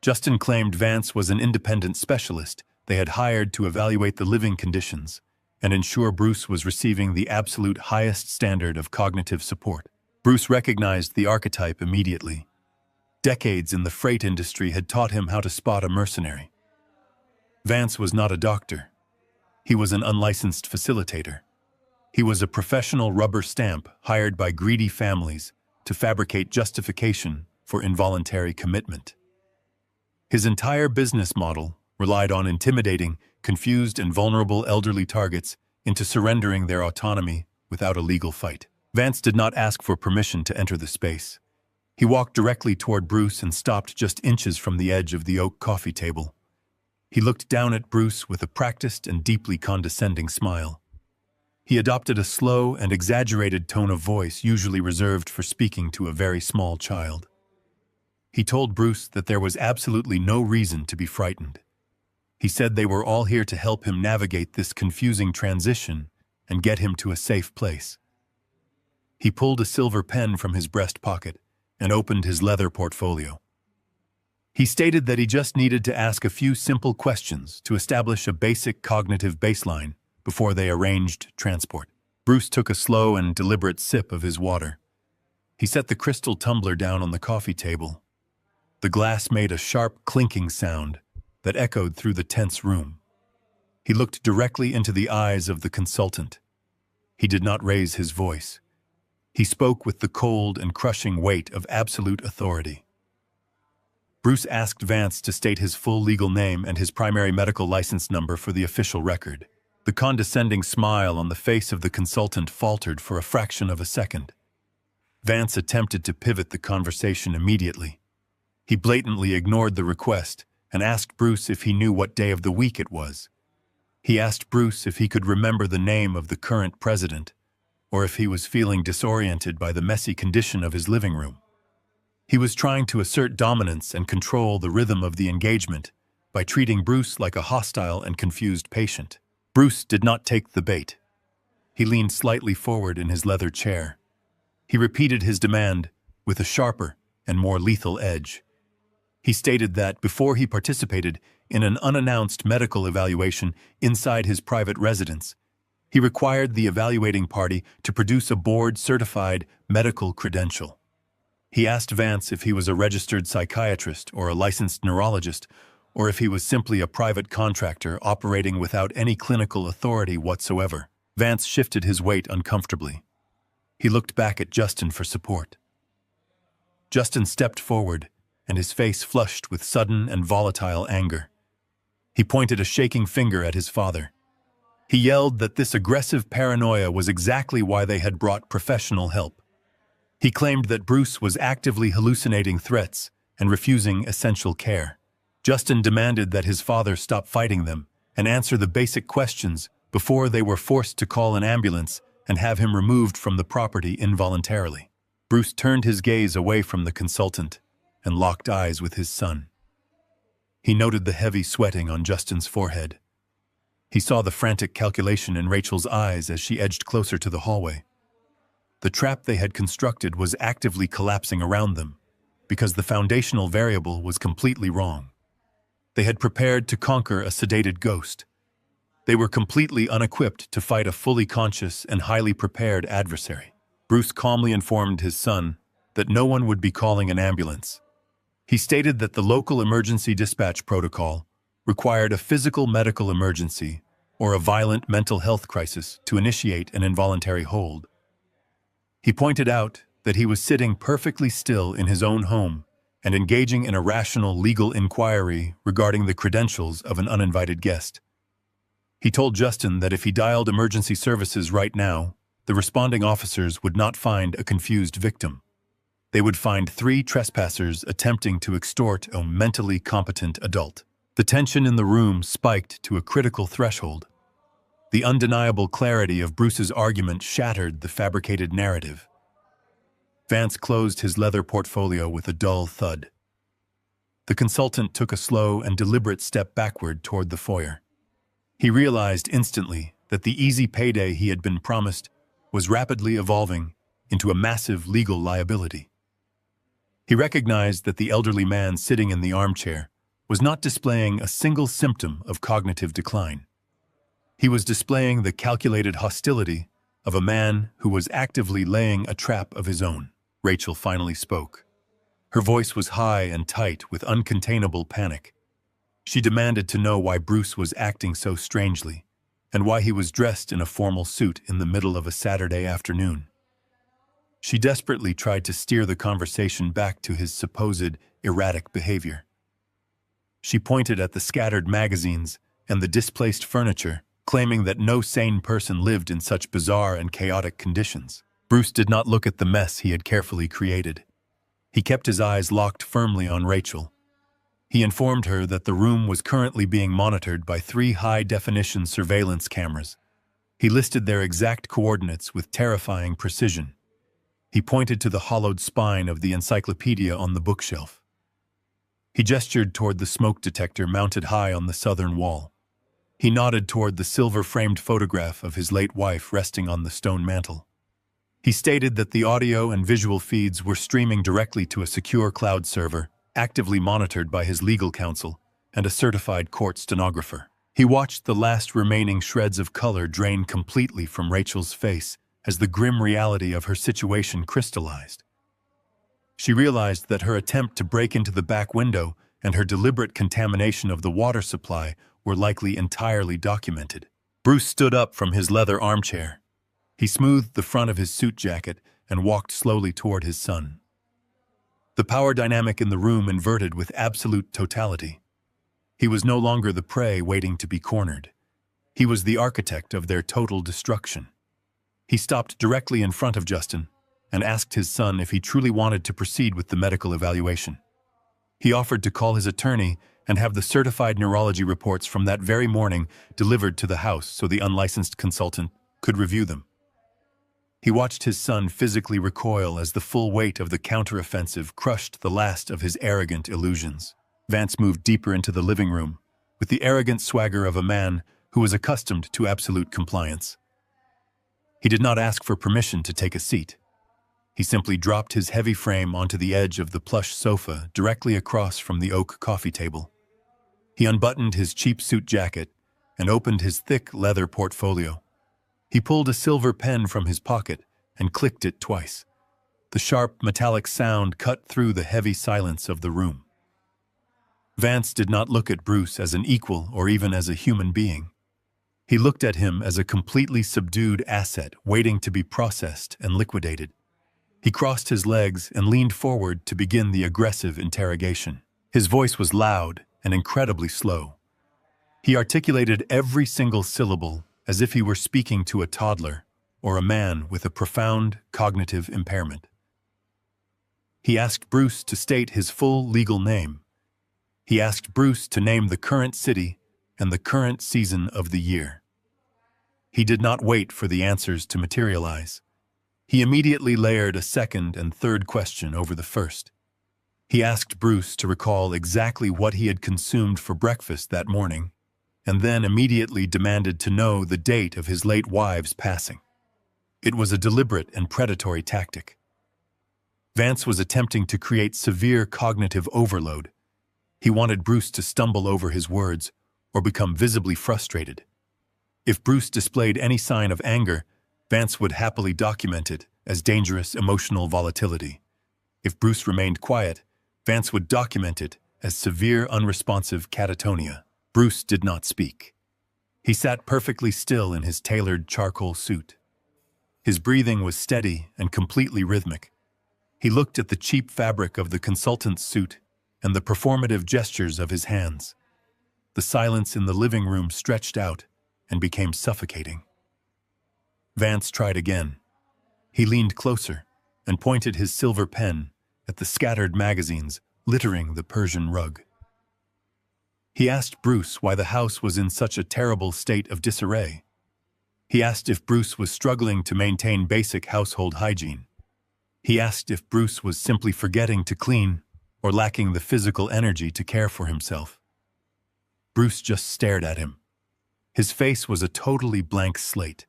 Justin claimed Vance was an independent specialist they had hired to evaluate the living conditions and ensure Bruce was receiving the absolute highest standard of cognitive support. Bruce recognized the archetype immediately. Decades in the freight industry had taught him how to spot a mercenary. Vance was not a doctor. He was an unlicensed facilitator. He was a professional rubber stamp hired by greedy families to fabricate justification for involuntary commitment. His entire business model relied on intimidating, confused and vulnerable elderly targets into surrendering their autonomy without a legal fight. Vance did not ask for permission to enter the space. He walked directly toward Bruce and stopped just inches from the edge of the oak coffee table. He looked down at Bruce with a practiced and deeply condescending smile. He adopted a slow and exaggerated tone of voice usually reserved for speaking to a very small child. He told Bruce that there was absolutely no reason to be frightened. He said they were all here to help him navigate this confusing transition and get him to a safe place. He pulled a silver pen from his breast pocket and opened his leather portfolio. He stated that he just needed to ask a few simple questions to establish a basic cognitive baseline before they arranged transport. Bruce took a slow and deliberate sip of his water. He set the crystal tumbler down on the coffee table. The glass made a sharp clinking sound that echoed through the tense room. He looked directly into the eyes of the consultant. He did not raise his voice. He spoke with the cold and crushing weight of absolute authority. Bruce asked Vance to state his full legal name and his primary medical license number for the official record. The condescending smile on the face of the consultant faltered for a fraction of a second. Vance attempted to pivot the conversation immediately. He blatantly ignored the request and asked Bruce if he knew what day of the week it was. He asked Bruce if he could remember the name of the current president, or if he was feeling disoriented by the messy condition of his living room. He was trying to assert dominance and control the rhythm of the engagement by treating Bruce like a hostile and confused patient. Bruce did not take the bait. He leaned slightly forward in his leather chair. He repeated his demand with a sharper and more lethal edge. He stated that before he participated, in an unannounced medical evaluation inside his private residence. He required the evaluating party to produce a board-certified medical credential. He asked Vance if he was a registered psychiatrist or a licensed neurologist, or if he was simply a private contractor operating without any clinical authority whatsoever. Vance shifted his weight uncomfortably. He looked back at Justin for support. Justin stepped forward, and his face flushed with sudden and volatile anger. He pointed a shaking finger at his father. He yelled that this aggressive paranoia was exactly why they had brought professional help. He claimed that Bruce was actively hallucinating threats and refusing essential care. Justin demanded that his father stop fighting them and answer the basic questions before they were forced to call an ambulance and have him removed from the property involuntarily. Bruce turned his gaze away from the consultant and locked eyes with his son. He noted the heavy sweating on Justin's forehead. He saw the frantic calculation in Rachel's eyes as she edged closer to the hallway. The trap they had constructed was actively collapsing around them because the foundational variable was completely wrong. They had prepared to conquer a sedated ghost. They were completely unequipped to fight a fully conscious and highly prepared adversary. Bruce calmly informed his son that no one would be calling an ambulance. He stated that the local emergency dispatch protocol required a physical medical emergency or a violent mental health crisis to initiate an involuntary hold. He pointed out that he was sitting perfectly still in his own home and engaging in a rational legal inquiry regarding the credentials of an uninvited guest. He told Justin that if he dialed emergency services right now, the responding officers would not find a confused victim. They would find 3 trespassers attempting to extort a mentally competent adult. The tension in the room spiked to a critical threshold. The undeniable clarity of Bruce's argument shattered the fabricated narrative. Vance closed his leather portfolio with a dull thud. The consultant took a slow and deliberate step backward toward the foyer. He realized instantly that the easy payday he had been promised was rapidly evolving into a massive legal liability. He recognized that the elderly man sitting in the armchair was not displaying a single symptom of cognitive decline. He was displaying the calculated hostility of a man who was actively laying a trap of his own. Rachel finally spoke. Her voice was high and tight with uncontainable panic. She demanded to know why Bruce was acting so strangely and why he was dressed in a formal suit in the middle of a Saturday afternoon. She desperately tried to steer the conversation back to his supposed erratic behavior. She pointed at the scattered magazines and the displaced furniture, claiming that no sane person lived in such bizarre and chaotic conditions. Bruce did not look at the mess he had carefully created. He kept his eyes locked firmly on Rachel. He informed her that the room was currently being monitored by 3 high-definition surveillance cameras. He listed their exact coordinates with terrifying precision. He pointed to the hollowed spine of the encyclopedia on the bookshelf. He gestured toward the smoke detector mounted high on the southern wall. He nodded toward the silver-framed photograph of his late wife resting on the stone mantel. He stated that the audio and visual feeds were streaming directly to a secure cloud server, actively monitored by his legal counsel and a certified court stenographer. He watched the last remaining shreds of color drain completely from Rachel's face as the grim reality of her situation crystallized. She realized that her attempt to break into the back window and her deliberate contamination of the water supply were likely entirely documented. Bruce stood up from his leather armchair. He smoothed the front of his suit jacket and walked slowly toward his son. The power dynamic in the room inverted with absolute totality. He was no longer the prey waiting to be cornered. He was the architect of their total destruction. He stopped directly in front of Justin and asked his son if he truly wanted to proceed with the medical evaluation. He offered to call his attorney and have the certified neurology reports from that very morning delivered to the house so the unlicensed consultant could review them. He watched his son physically recoil as the full weight of the counteroffensive crushed the last of his arrogant illusions. Vance moved deeper into the living room, with the arrogant swagger of a man who was accustomed to absolute compliance. He did not ask for permission to take a seat. He simply dropped his heavy frame onto the edge of the plush sofa directly across from the oak coffee table. He unbuttoned his cheap suit jacket and opened his thick leather portfolio. He pulled a silver pen from his pocket and clicked it twice. The sharp, metallic sound cut through the heavy silence of the room. Vance did not look at Bruce as an equal or even as a human being. He looked at him as a completely subdued asset waiting to be processed and liquidated. He crossed his legs and leaned forward to begin the aggressive interrogation. His voice was loud and incredibly slow. He articulated every single syllable as if he were speaking to a toddler or a man with a profound cognitive impairment. He asked Bruce to state his full legal name. He asked Bruce to name the current city and the current season of the year. He did not wait for the answers to materialize. He immediately layered a second and third question over the first. He asked Bruce to recall exactly what he had consumed for breakfast that morning, and then immediately demanded to know the date of his late wife's passing. It was a deliberate and predatory tactic. Vance was attempting to create severe cognitive overload. He wanted Bruce to stumble over his words or become visibly frustrated. If Bruce displayed any sign of anger, Vance would happily document it as dangerous emotional volatility. If Bruce remained quiet, Vance would document it as severe unresponsive catatonia. Bruce did not speak. He sat perfectly still in his tailored charcoal suit. His breathing was steady and completely rhythmic. He looked at the cheap fabric of the consultant's suit and the performative gestures of his hands. The silence in the living room stretched out and became suffocating. Vance tried again. He leaned closer and pointed his silver pen at the scattered magazines littering the Persian rug. He asked Bruce why the house was in such a terrible state of disarray. He asked if Bruce was struggling to maintain basic household hygiene. He asked if Bruce was simply forgetting to clean or lacking the physical energy to care for himself. Bruce just stared at him. His face was a totally blank slate.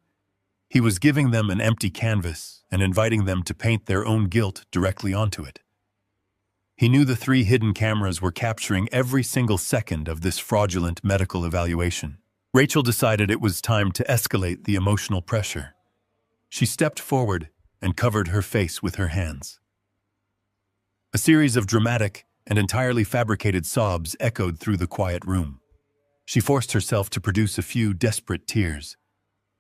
He was giving them an empty canvas and inviting them to paint their own guilt directly onto it. He knew the 3 hidden cameras were capturing every single second of this fraudulent medical evaluation. Rachel decided it was time to escalate the emotional pressure. She stepped forward and covered her face with her hands. A series of dramatic and entirely fabricated sobs echoed through the quiet room. She forced herself to produce a few desperate tears.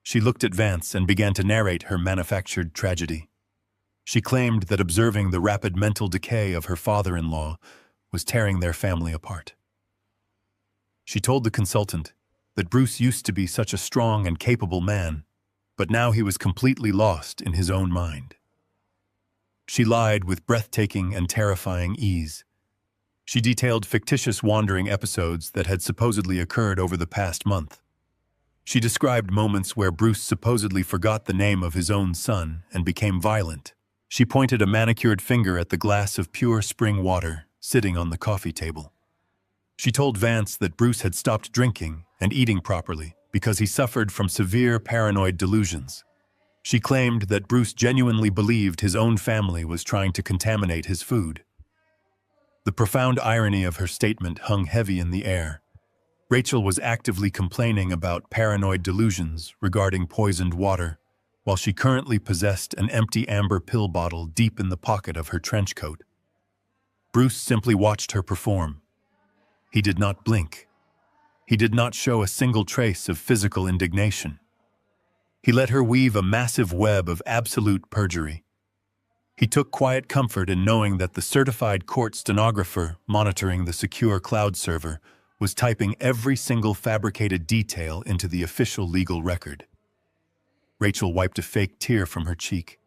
She looked at Vance and began to narrate her manufactured tragedy. She claimed that observing the rapid mental decay of her father-in-law was tearing their family apart. She told the consultant that Bruce used to be such a strong and capable man, but now he was completely lost in his own mind. She lied with breathtaking and terrifying ease. She detailed fictitious wandering episodes that had supposedly occurred over the past month. She described moments where Bruce supposedly forgot the name of his own son and became violent. She pointed a manicured finger at the glass of pure spring water sitting on the coffee table. She told Vance that Bruce had stopped drinking and eating properly because he suffered from severe paranoid delusions. She claimed that Bruce genuinely believed his own family was trying to contaminate his food. The profound irony of her statement hung heavy in the air. Rachel was actively complaining about paranoid delusions regarding poisoned water, while she currently possessed an empty amber pill bottle deep in the pocket of her trench coat. Bruce simply watched her perform. He did not blink. He did not show a single trace of physical indignation. He let her weave a massive web of absolute perjury. He took quiet comfort in knowing that the certified court stenographer monitoring the secure cloud server was typing every single fabricated detail into the official legal record. Rachel wiped a fake tear from her cheek.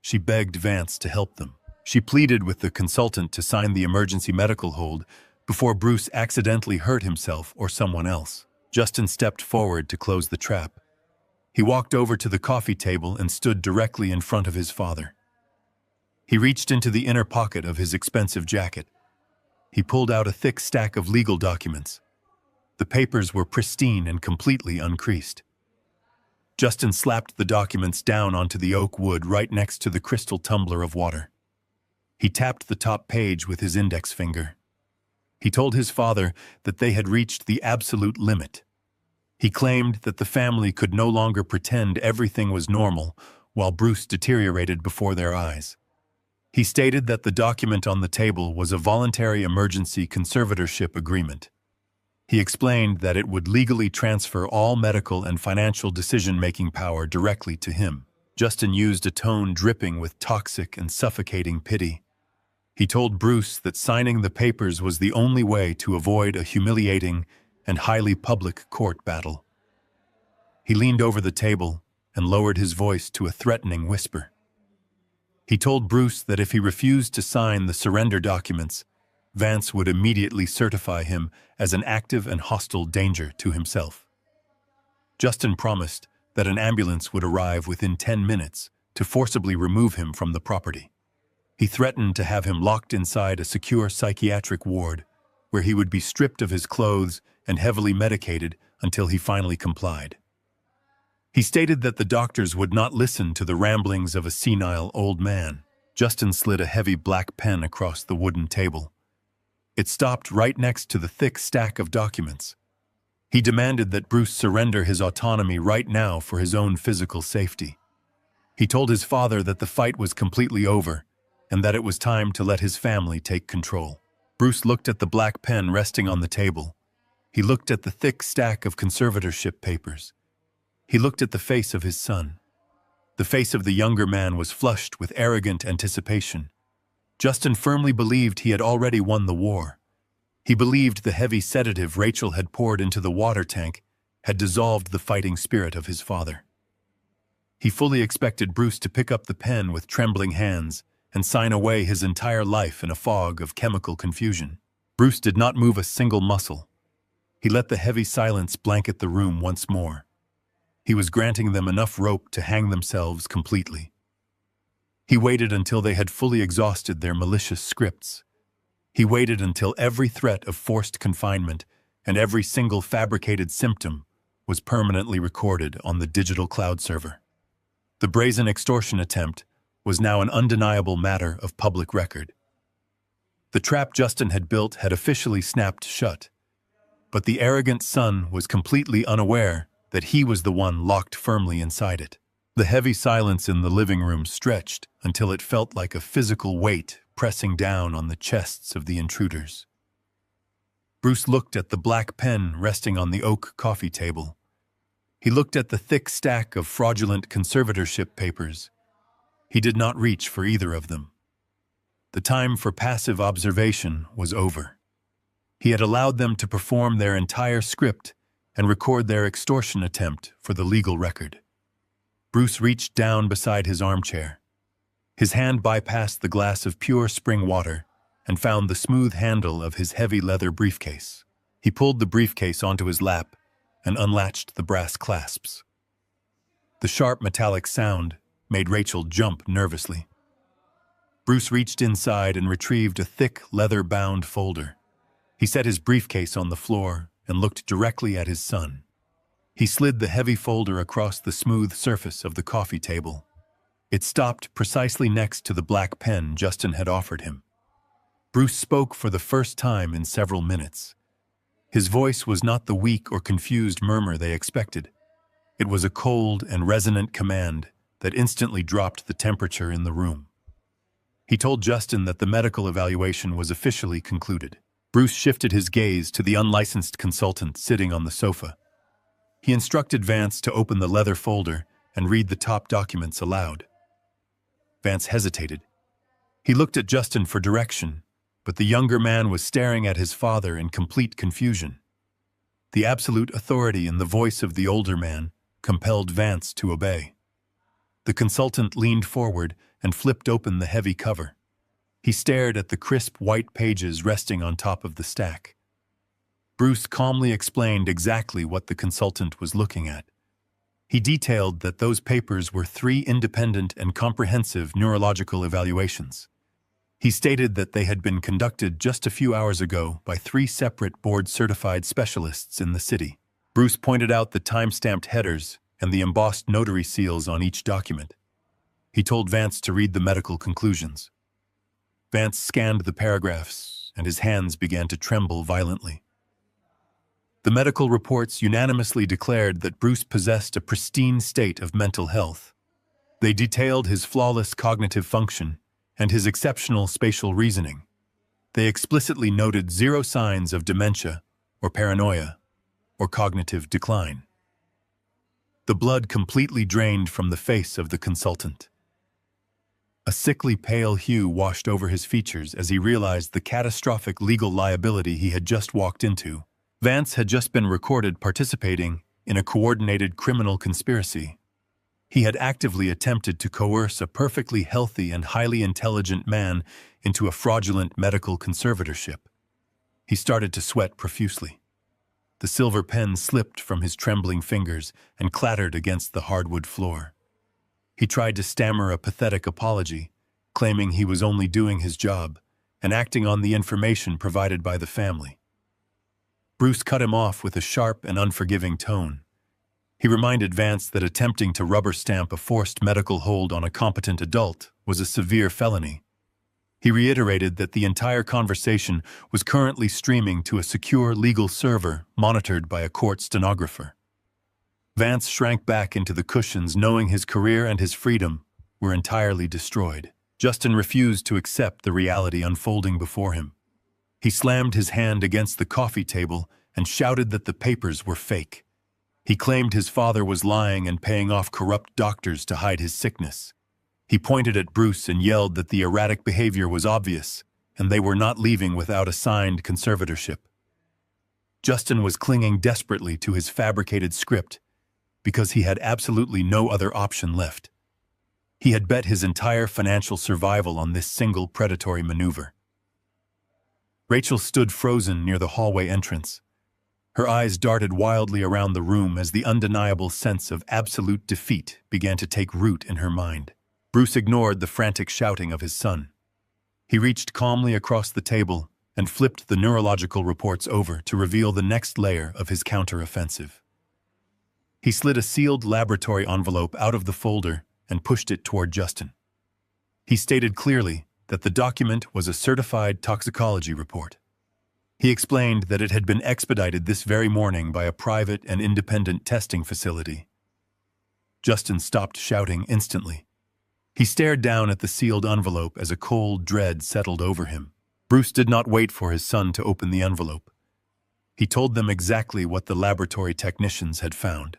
She begged Vance to help them. She pleaded with the consultant to sign the emergency medical hold before Bruce accidentally hurt himself or someone else. Justin stepped forward to close the trap. He walked over to the coffee table and stood directly in front of his father. He reached into the inner pocket of his expensive jacket. He pulled out a thick stack of legal documents. The papers were pristine and completely uncreased. Justin slapped the documents down onto the oak wood right next to the crystal tumbler of water. He tapped the top page with his index finger. He told his father that they had reached the absolute limit. He claimed that the family could no longer pretend everything was normal while Bruce deteriorated before their eyes. He stated that the document on the table was a voluntary emergency conservatorship agreement. He explained that it would legally transfer all medical and financial decision-making power directly to him. Justin used a tone dripping with toxic and suffocating pity. He told Bruce that signing the papers was the only way to avoid a humiliating and highly public court battle. He leaned over the table and lowered his voice to a threatening whisper. He told Bruce that if he refused to sign the surrender documents, Vance would immediately certify him as an active and hostile danger to himself. Justin promised that an ambulance would arrive within 10 minutes to forcibly remove him from the property. He threatened to have him locked inside a secure psychiatric ward, where he would be stripped of his clothes and heavily medicated until he finally complied. He stated that the doctors would not listen to the ramblings of a senile old man. Justin slid a heavy black pen across the wooden table. It stopped right next to the thick stack of documents. He demanded that Bruce surrender his autonomy right now for his own physical safety. He told his father that the fight was completely over and that it was time to let his family take control. Bruce looked at the black pen resting on the table. He looked at the thick stack of conservatorship papers. He looked at the face of his son. The face of the younger man was flushed with arrogant anticipation. Justin firmly believed he had already won the war. He believed the heavy sedative Rachel had poured into the water tank had dissolved the fighting spirit of his father. He fully expected Bruce to pick up the pen with trembling hands and sign away his entire life in a fog of chemical confusion. Bruce did not move a single muscle. He let the heavy silence blanket the room once more. He was granting them enough rope to hang themselves completely. He waited until they had fully exhausted their malicious scripts. He waited until every threat of forced confinement and every single fabricated symptom was permanently recorded on the digital cloud server. The brazen extortion attempt was now an undeniable matter of public record. The trap Justin had built had officially snapped shut, but the arrogant son was completely unaware that he was the one locked firmly inside it. The heavy silence in the living room stretched until it felt like a physical weight pressing down on the chests of the intruders. Bruce looked at the black pen resting on the oak coffee table. He looked at the thick stack of fraudulent conservatorship papers. He did not reach for either of them. The time for passive observation was over. He had allowed them to perform their entire script and record their extortion attempt for the legal record. Bruce reached down beside his armchair. His hand bypassed the glass of pure spring water and found the smooth handle of his heavy leather briefcase. He pulled the briefcase onto his lap and unlatched the brass clasps. The sharp metallic sound made Rachel jump nervously. Bruce reached inside and retrieved a thick, leather-bound folder. He set his briefcase on the floor and looked directly at his son. He slid the heavy folder across the smooth surface of the coffee table. It stopped precisely next to the black pen Justin had offered him. Bruce spoke for the first time in several minutes. His voice was not the weak or confused murmur they expected. It was a cold and resonant command that instantly dropped the temperature in the room. He told Justin that the medical evaluation was officially concluded. Bruce shifted his gaze to the unlicensed consultant sitting on the sofa. He instructed Vance to open the leather folder and read the top documents aloud. Vance hesitated. He looked at Justin for direction, but the younger man was staring at his father in complete confusion. The absolute authority in the voice of the older man compelled Vance to obey. The consultant leaned forward and flipped open the heavy cover. He stared at the crisp white pages resting on top of the stack. Bruce calmly explained exactly what the consultant was looking at. He detailed that those papers were 3 independent and comprehensive neurological evaluations. He stated that they had been conducted just a few hours ago by 3 separate board-certified specialists in the city. Bruce pointed out the time-stamped headers and the embossed notary seals on each document. He told Vance to read the medical conclusions. Vance scanned the paragraphs and his hands began to tremble violently. The medical reports unanimously declared that Bruce possessed a pristine state of mental health. They detailed his flawless cognitive function and his exceptional spatial reasoning. They explicitly noted zero signs of dementia or paranoia or cognitive decline. The blood completely drained from the face of the consultant. A sickly pale hue washed over his features as he realized the catastrophic legal liability he had just walked into. Vance had just been recorded participating in a coordinated criminal conspiracy. He had actively attempted to coerce a perfectly healthy and highly intelligent man into a fraudulent medical conservatorship. He started to sweat profusely. The silver pen slipped from his trembling fingers and clattered against the hardwood floor. He tried to stammer a pathetic apology, claiming he was only doing his job and acting on the information provided by the family. Bruce cut him off with a sharp and unforgiving tone. He reminded Vance that attempting to rubber stamp a forced medical hold on a competent adult was a severe felony. He reiterated that the entire conversation was currently streaming to a secure legal server monitored by a court stenographer. Vance shrank back into the cushions, knowing his career and his freedom were entirely destroyed. Justin refused to accept the reality unfolding before him. He slammed his hand against the coffee table and shouted that the papers were fake. He claimed his father was lying and paying off corrupt doctors to hide his sickness. He pointed at Bruce and yelled that the erratic behavior was obvious, and they were not leaving without a signed conservatorship. Justin was clinging desperately to his fabricated script because he had absolutely no other option left. He had bet his entire financial survival on this single predatory maneuver. Rachel stood frozen near the hallway entrance. Her eyes darted wildly around the room as the undeniable sense of absolute defeat began to take root in her mind. Bruce ignored the frantic shouting of his son. He reached calmly across the table and flipped the neurological reports over to reveal the next layer of his counteroffensive. He slid a sealed laboratory envelope out of the folder and pushed it toward Justin. He stated clearly that the document was a certified toxicology report. He explained that it had been expedited this very morning by a private and independent testing facility. Justin stopped shouting instantly. He stared down at the sealed envelope as a cold dread settled over him. Bruce did not wait for his son to open the envelope. He told them exactly what the laboratory technicians had found.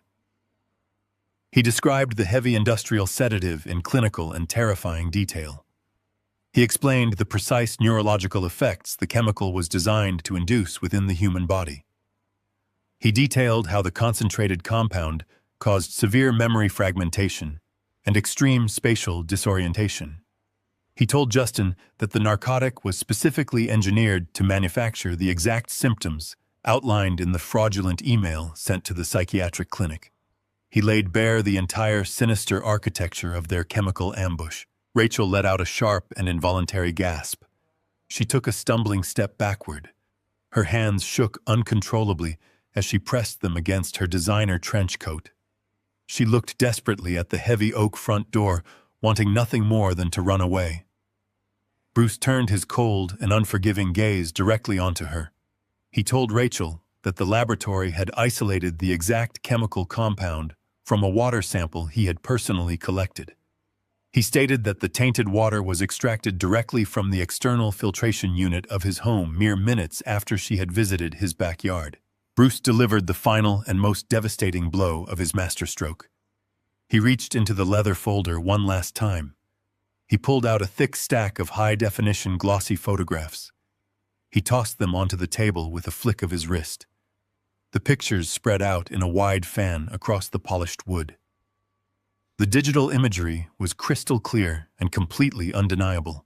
He described the heavy industrial sedative in clinical and terrifying detail. He explained the precise neurological effects the chemical was designed to induce within the human body. He detailed how the concentrated compound caused severe memory fragmentation and extreme spatial disorientation. He told Justin that the narcotic was specifically engineered to manufacture the exact symptoms outlined in the fraudulent email sent to the psychiatric clinic. He laid bare the entire sinister architecture of their chemical ambush. Rachel let out a sharp and involuntary gasp. She took a stumbling step backward. Her hands shook uncontrollably as she pressed them against her designer trench coat. She looked desperately at the heavy oak front door, wanting nothing more than to run away. Bruce turned his cold and unforgiving gaze directly onto her. He told Rachel that the laboratory had isolated the exact chemical compound from a water sample he had personally collected. He stated that the tainted water was extracted directly from the external filtration unit of his home mere minutes after she had visited his backyard. Bruce delivered the final and most devastating blow of his masterstroke. He reached into the leather folder one last time. He pulled out a thick stack of high-definition glossy photographs. He tossed them onto the table with a flick of his wrist. The pictures spread out in a wide fan across the polished wood. The digital imagery was crystal clear and completely undeniable.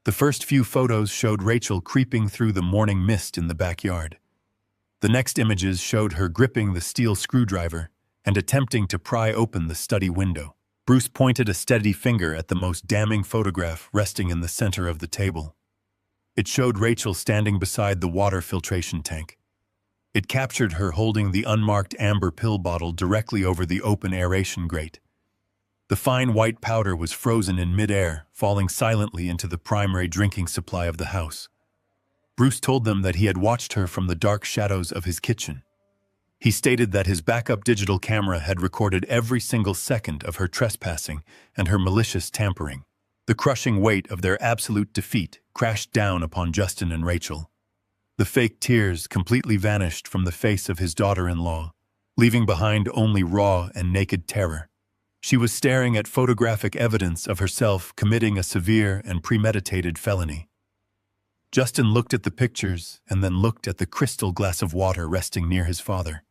The first few photos showed Rachel creeping through the morning mist in the backyard. The next images showed her gripping the steel screwdriver and attempting to pry open the study window. Bruce pointed a steady finger at the most damning photograph resting in the center of the table. It showed Rachel standing beside the water filtration tank. It captured her holding the unmarked amber pill bottle directly over the open aeration grate. The fine white powder was frozen in midair, falling silently into the primary drinking supply of the house. Bruce told them that he had watched her from the dark shadows of his kitchen. He stated that his backup digital camera had recorded every single second of her trespassing and her malicious tampering. The crushing weight of their absolute defeat crashed down upon Justin and Rachel. The fake tears completely vanished from the face of his daughter-in-law, leaving behind only raw and naked terror. She was staring at photographic evidence of herself committing a severe and premeditated felony. Justin looked at the pictures and then looked at the crystal glass of water resting near his father.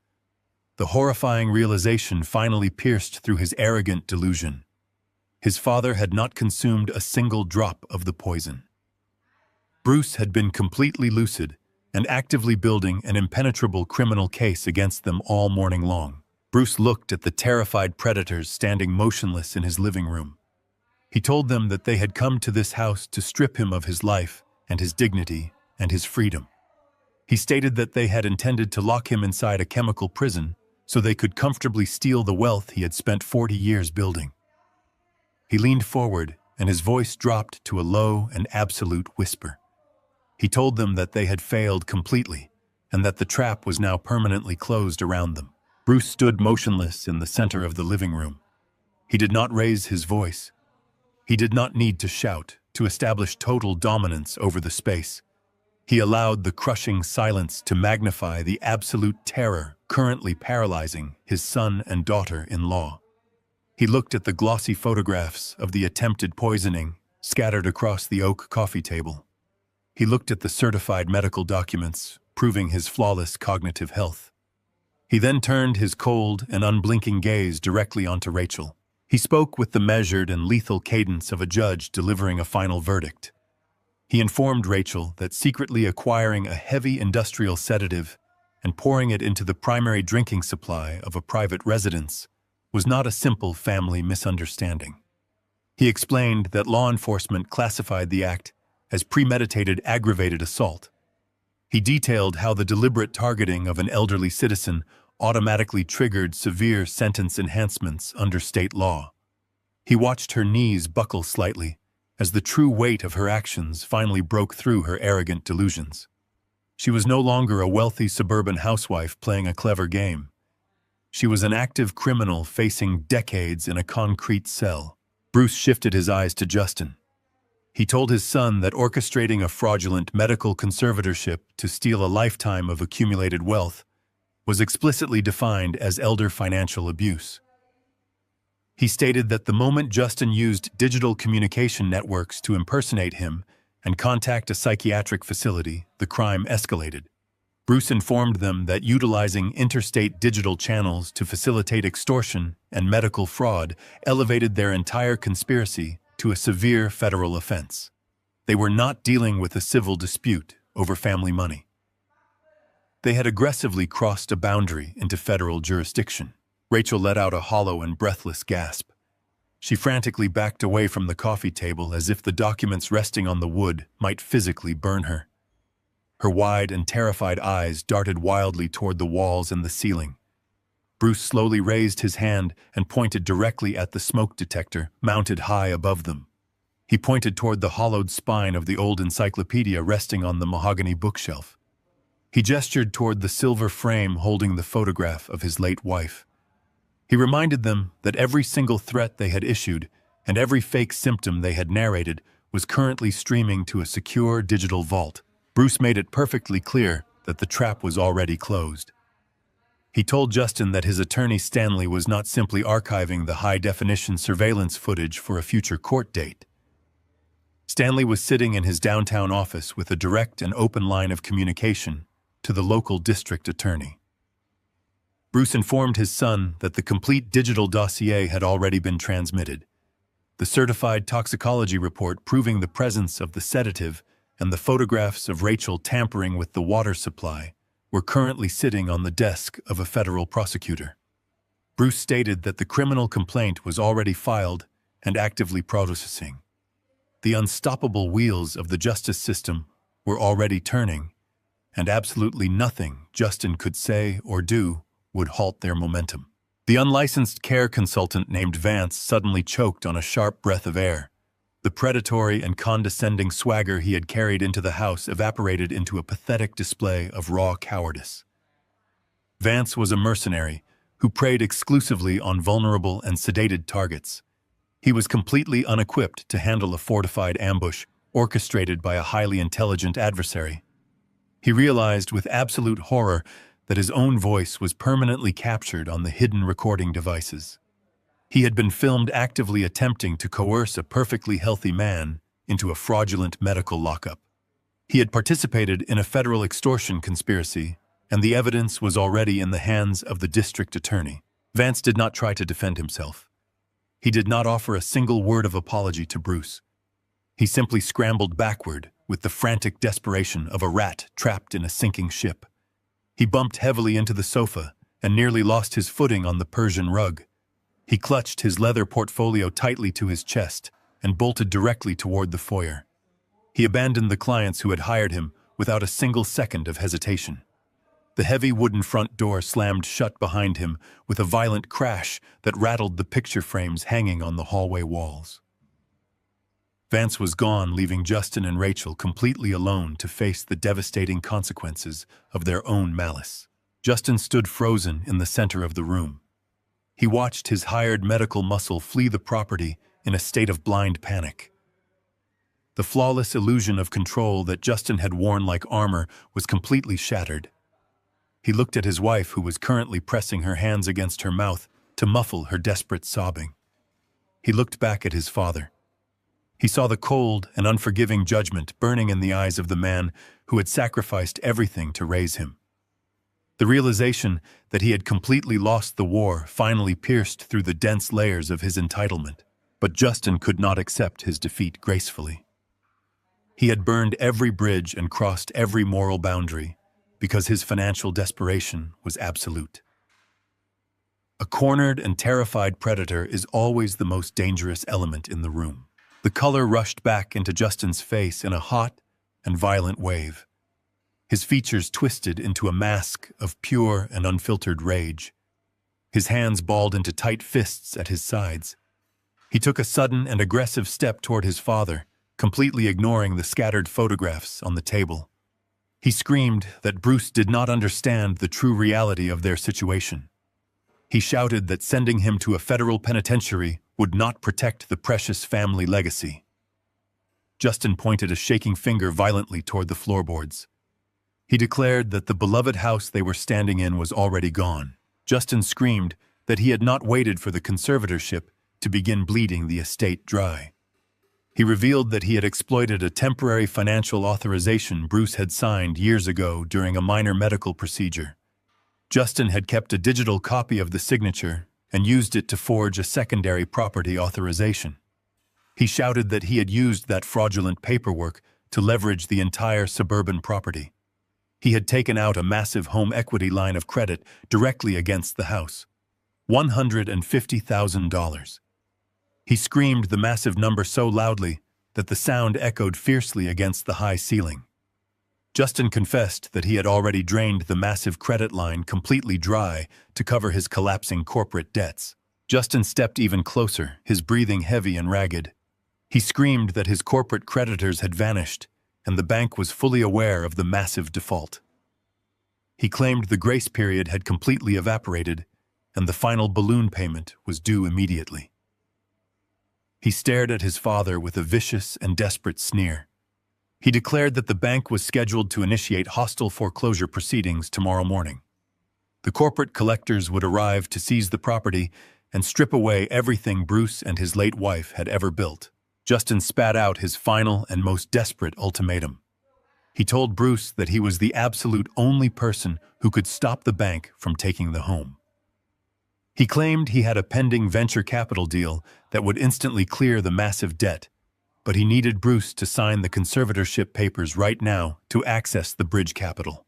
The horrifying realization finally pierced through his arrogant delusion. His father had not consumed a single drop of the poison. Bruce had been completely lucid and actively building an impenetrable criminal case against them all morning long. Bruce looked at the terrified predators standing motionless in his living room. He told them that they had come to this house to strip him of his life and his dignity and his freedom. He stated that they had intended to lock him inside a chemical prison so they could comfortably steal the wealth he had spent 40 years building. He leaned forward, and his voice dropped to a low and absolute whisper. He told them that they had failed completely, and that the trap was now permanently closed around them. Bruce stood motionless in the center of the living room. He did not raise his voice. He did not need to shout to establish total dominance over the space. He allowed the crushing silence to magnify the absolute terror currently paralyzing his son and daughter-in-law. He looked at the glossy photographs of the attempted poisoning scattered across the oak coffee table. He looked at the certified medical documents proving his flawless cognitive health. He then turned his cold and unblinking gaze directly onto Rachel. He spoke with the measured and lethal cadence of a judge delivering a final verdict. He informed Rachel that secretly acquiring a heavy industrial sedative and pouring it into the primary drinking supply of a private residence was not a simple family misunderstanding. He explained that law enforcement classified the act as premeditated aggravated assault. He detailed how the deliberate targeting of an elderly citizen automatically triggered severe sentence enhancements under state law. He watched her knees buckle slightly as the true weight of her actions finally broke through her arrogant delusions. She was no longer a wealthy suburban housewife playing a clever game. She was an active criminal facing decades in a concrete cell. Bruce shifted his eyes to Justin. He told his son that orchestrating a fraudulent medical conservatorship to steal a lifetime of accumulated wealth was explicitly defined as elder financial abuse. He stated that the moment Justin used digital communication networks to impersonate him and contact a psychiatric facility, the crime escalated. Bruce informed them that utilizing interstate digital channels to facilitate extortion and medical fraud elevated their entire conspiracy to a severe federal offense. They were not dealing with a civil dispute over family money. They had aggressively crossed a boundary into federal jurisdiction. Rachel let out a hollow and breathless gasp. She frantically backed away from the coffee table as if the documents resting on the wood might physically burn her. Her wide and terrified eyes darted wildly toward the walls and the ceiling. Bruce slowly raised his hand and pointed directly at the smoke detector mounted high above them. He pointed toward the hollowed spine of the old encyclopedia resting on the mahogany bookshelf. He gestured toward the silver frame holding the photograph of his late wife. He reminded them that every single threat they had issued and every fake symptom they had narrated was currently streaming to a secure digital vault. Bruce made it perfectly clear that the trap was already closed. He told Justin that his attorney Stanley was not simply archiving the high-definition surveillance footage for a future court date. Stanley was sitting in his downtown office with a direct and open line of communication to the local district attorney. Bruce informed his son that the complete digital dossier had already been transmitted. The certified toxicology report proving the presence of the sedative and the photographs of Rachel tampering with the water supply were currently sitting on the desk of a federal prosecutor. Bruce stated that the criminal complaint was already filed and actively processing. The unstoppable wheels of the justice system were already turning, and absolutely nothing Justin could say or do would halt their momentum. The unlicensed care consultant named Vance suddenly choked on a sharp breath of air. The predatory and condescending swagger he had carried into the house evaporated into a pathetic display of raw cowardice. Vance was a mercenary who preyed exclusively on vulnerable and sedated targets. He was completely unequipped to handle a fortified ambush orchestrated by a highly intelligent adversary. He realized with absolute horror that his own voice was permanently captured on the hidden recording devices. He had been filmed actively attempting to coerce a perfectly healthy man into a fraudulent medical lockup. He had participated in a federal extortion conspiracy, and the evidence was already in the hands of the district attorney. Vance did not try to defend himself. He did not offer a single word of apology to Bruce. He simply scrambled backward with the frantic desperation of a rat trapped in a sinking ship. He bumped heavily into the sofa and nearly lost his footing on the Persian rug. He clutched his leather portfolio tightly to his chest and bolted directly toward the foyer. He abandoned the clients who had hired him without a single second of hesitation. The heavy wooden front door slammed shut behind him with a violent crash that rattled the picture frames hanging on the hallway walls. Vance was gone, leaving Justin and Rachel completely alone to face the devastating consequences of their own malice. Justin stood frozen in the center of the room. He watched his hired medical muscle flee the property in a state of blind panic. The flawless illusion of control that Justin had worn like armor was completely shattered. He looked at his wife, who was currently pressing her hands against her mouth to muffle her desperate sobbing. He looked back at his father. He saw the cold and unforgiving judgment burning in the eyes of the man who had sacrificed everything to raise him. The realization that he had completely lost the war finally pierced through the dense layers of his entitlement, but Justin could not accept his defeat gracefully. He had burned every bridge and crossed every moral boundary because his financial desperation was absolute. A cornered and terrified predator is always the most dangerous element in the room. The color rushed back into Justin's face in a hot and violent wave. His features twisted into a mask of pure and unfiltered rage. His hands balled into tight fists at his sides. He took a sudden and aggressive step toward his father, completely ignoring the scattered photographs on the table. He screamed that Bruce did not understand the true reality of their situation. He shouted that sending him to a federal penitentiary would not protect the precious family legacy. Justin pointed a shaking finger violently toward the floorboards. He declared that the beloved house they were standing in was already gone. Justin screamed that he had not waited for the conservatorship to begin bleeding the estate dry. He revealed that he had exploited a temporary financial authorization Bruce had signed years ago during a minor medical procedure. Justin had kept a digital copy of the signature and used it to forge a secondary property authorization. He shouted that he had used that fraudulent paperwork to leverage the entire suburban property. He had taken out a massive home equity line of credit directly against the house. $150,000. He screamed the massive number so loudly that the sound echoed fiercely against the high ceiling. Justin confessed that he had already drained the massive credit line completely dry to cover his collapsing corporate debts. Justin stepped even closer, his breathing heavy and ragged. He screamed that his corporate creditors had vanished, and the bank was fully aware of the massive default. He claimed the grace period had completely evaporated, and the final balloon payment was due immediately. He stared at his father with a vicious and desperate sneer. He declared that the bank was scheduled to initiate hostile foreclosure proceedings tomorrow morning. The corporate collectors would arrive to seize the property and strip away everything Bruce and his late wife had ever built. Justin spat out his final and most desperate ultimatum. He told Bruce that he was the absolute only person who could stop the bank from taking the home. He claimed he had a pending venture capital deal that would instantly clear the massive debt, but he needed Bruce to sign the conservatorship papers right now to access the bridge capital.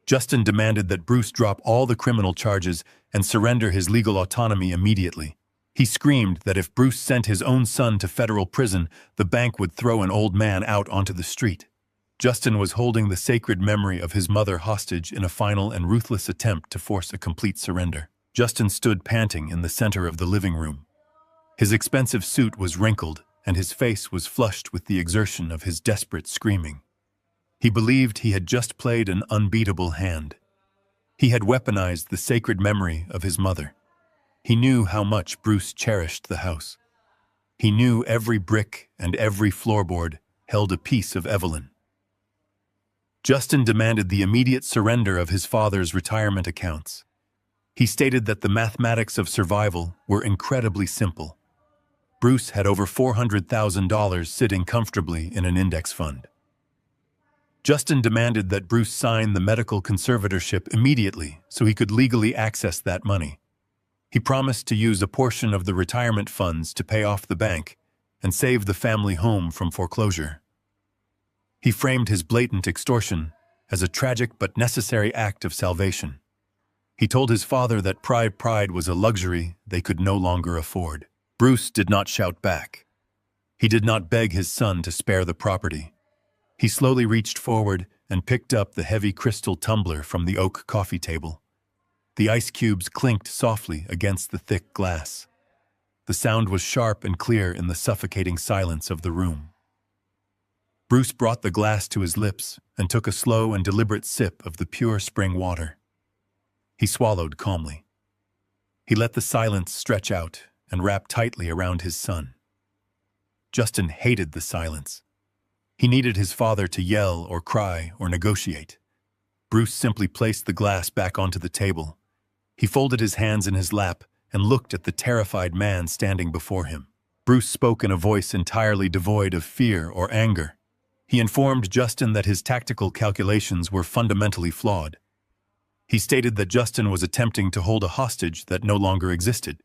Justin demanded that Bruce drop all the criminal charges and surrender his legal autonomy immediately. He screamed that if Bruce sent his own son to federal prison, the bank would throw an old man out onto the street. Justin was holding the sacred memory of his mother hostage in a final and ruthless attempt to force a complete surrender. Justin stood panting in the center of the living room. His expensive suit was wrinkled and his face was flushed with the exertion of his desperate screaming. He believed he had just played an unbeatable hand. He had weaponized the sacred memory of his mother. He knew how much Bruce cherished the house. He knew every brick and every floorboard held a piece of Evelyn. Justin demanded the immediate surrender of his father's retirement accounts. He stated that the mathematics of survival were incredibly simple. Bruce had over $400,000 sitting comfortably in an index fund. Justin demanded that Bruce sign the medical conservatorship immediately so he could legally access that money. He promised to use a portion of the retirement funds to pay off the bank and save the family home from foreclosure. He framed his blatant extortion as a tragic but necessary act of salvation. He told his father that pride was a luxury they could no longer afford. Bruce did not shout back. He did not beg his son to spare the property. He slowly reached forward and picked up the heavy crystal tumbler from the oak coffee table. The ice cubes clinked softly against the thick glass. The sound was sharp and clear in the suffocating silence of the room. Bruce brought the glass to his lips and took a slow and deliberate sip of the pure spring water. He swallowed calmly. He let the silence stretch out and wrap tightly around his son. Justin hated the silence. He needed his father to yell or cry or negotiate. Bruce simply placed the glass back onto the table. He folded his hands in his lap and looked at the terrified man standing before him. Bruce spoke in a voice entirely devoid of fear or anger. He informed Justin that his tactical calculations were fundamentally flawed. He stated that Justin was attempting to hold a hostage that no longer existed.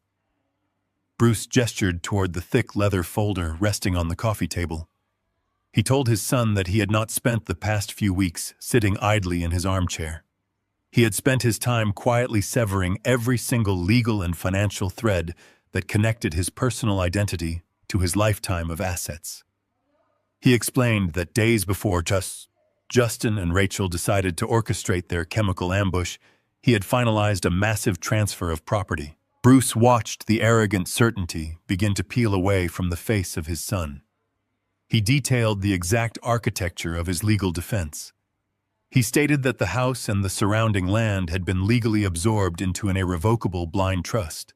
Bruce gestured toward the thick leather folder resting on the coffee table. He told his son that he had not spent the past few weeks sitting idly in his armchair. He had spent his time quietly severing every single legal and financial thread that connected his personal identity to his lifetime of assets. He explained that days before Justin and Rachel decided to orchestrate their chemical ambush, he had finalized a massive transfer of property. Bruce watched the arrogant certainty begin to peel away from the face of his son. He detailed the exact architecture of his legal defense. He stated that the house and the surrounding land had been legally absorbed into an irrevocable blind trust.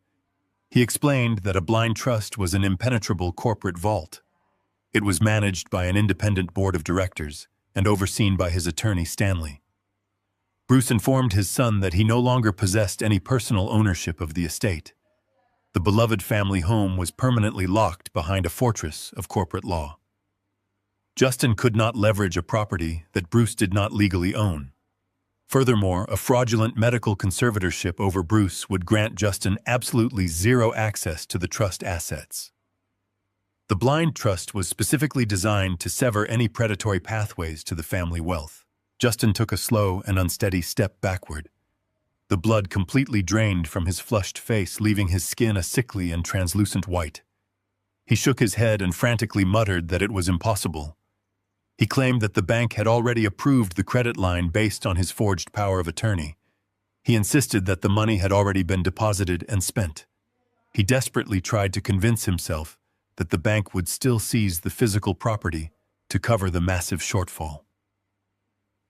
He explained that a blind trust was an impenetrable corporate vault. It was managed by an independent board of directors and overseen by his attorney, Stanley. Bruce informed his son that he no longer possessed any personal ownership of the estate. The beloved family home was permanently locked behind a fortress of corporate law. Justin could not leverage a property that Bruce did not legally own. Furthermore, a fraudulent medical conservatorship over Bruce would grant Justin absolutely zero access to the trust assets. The blind trust was specifically designed to sever any predatory pathways to the family wealth. Justin took a slow and unsteady step backward. The blood completely drained from his flushed face, leaving his skin a sickly and translucent white. He shook his head and frantically muttered that it was impossible. He claimed that the bank had already approved the credit line based on his forged power of attorney. He insisted that the money had already been deposited and spent. He desperately tried to convince himself that the bank would still seize the physical property to cover the massive shortfall.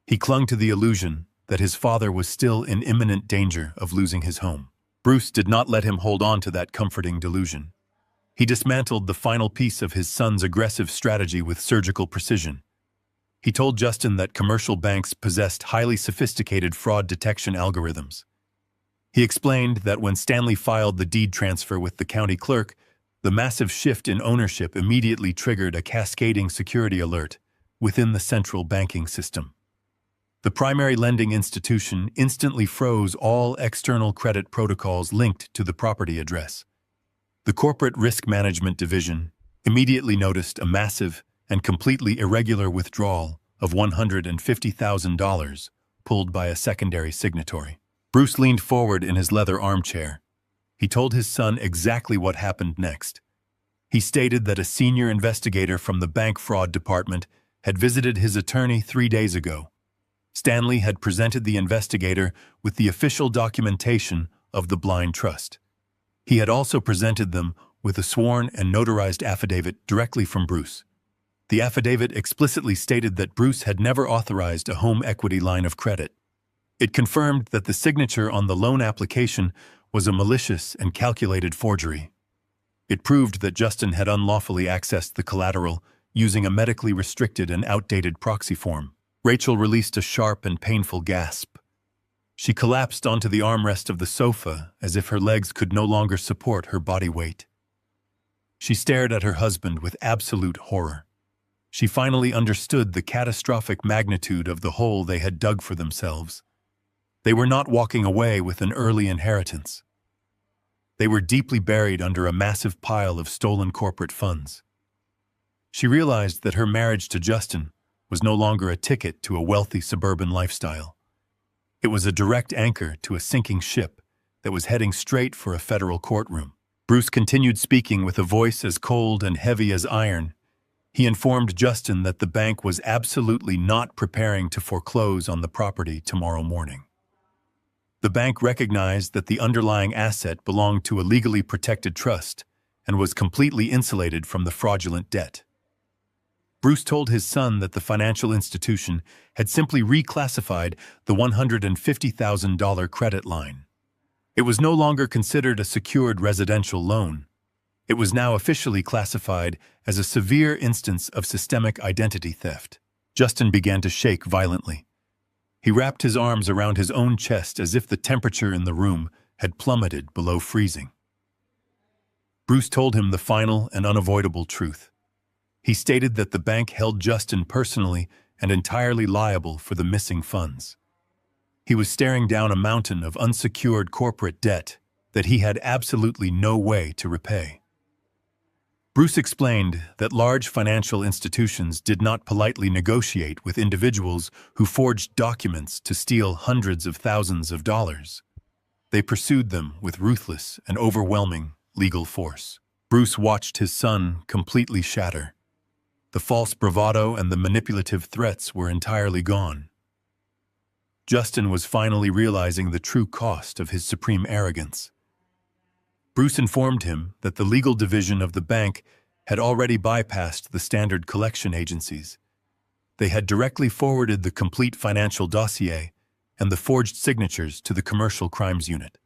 He clung to the illusion that his father was still in imminent danger of losing his home. Bruce did not let him hold on to that comforting delusion. He dismantled the final piece of his son's aggressive strategy with surgical precision. He told Justin that commercial banks possessed highly sophisticated fraud detection algorithms. He explained that when Stanley filed the deed transfer with the county clerk, the massive shift in ownership immediately triggered a cascading security alert within the central banking system. The primary lending institution instantly froze all external credit protocols linked to the property address. The Corporate Risk Management Division immediately noticed a massive and completely irregular withdrawal of $150,000 pulled by a secondary signatory. Bruce leaned forward in his leather armchair. He told his son exactly what happened next. He stated that a senior investigator from the bank fraud department had visited his attorney 3 days ago. Stanley had presented the investigator with the official documentation of the blind trust. He had also presented them with a sworn and notarized affidavit directly from Bruce. The affidavit explicitly stated that Bruce had never authorized a home equity line of credit. It confirmed that the signature on the loan application was a malicious and calculated forgery. It proved that Justin had unlawfully accessed the collateral using a medically restricted and outdated proxy form. Rachel released a sharp and painful gasp. She collapsed onto the armrest of the sofa as if her legs could no longer support her body weight. She stared at her husband with absolute horror. She finally understood the catastrophic magnitude of the hole they had dug for themselves. They were not walking away with an early inheritance. They were deeply buried under a massive pile of stolen corporate funds. She realized that her marriage to Justin was no longer a ticket to a wealthy suburban lifestyle. It was a direct anchor to a sinking ship that was heading straight for a federal courtroom. Bruce continued speaking with a voice as cold and heavy as iron. He informed Justin that the bank was absolutely not preparing to foreclose on the property tomorrow morning. The bank recognized that the underlying asset belonged to a legally protected trust and was completely insulated from the fraudulent debt. Bruce told his son that the financial institution had simply reclassified the $150,000 credit line. It was no longer considered a secured residential loan. It was now officially classified as a severe instance of systemic identity theft. Justin began to shake violently. He wrapped his arms around his own chest as if the temperature in the room had plummeted below freezing. Bruce told him the final and unavoidable truth. He stated that the bank held Justin personally and entirely liable for the missing funds. He was staring down a mountain of unsecured corporate debt that he had absolutely no way to repay. Bruce explained that large financial institutions did not politely negotiate with individuals who forged documents to steal hundreds of thousands of dollars. They pursued them with ruthless and overwhelming legal force. Bruce watched his son completely shatter. The false bravado and the manipulative threats were entirely gone. Justin was finally realizing the true cost of his supreme arrogance. Bruce informed him that the legal division of the bank had already bypassed the standard collection agencies. They had directly forwarded the complete financial dossier and the forged signatures to the Commercial Crimes Unit.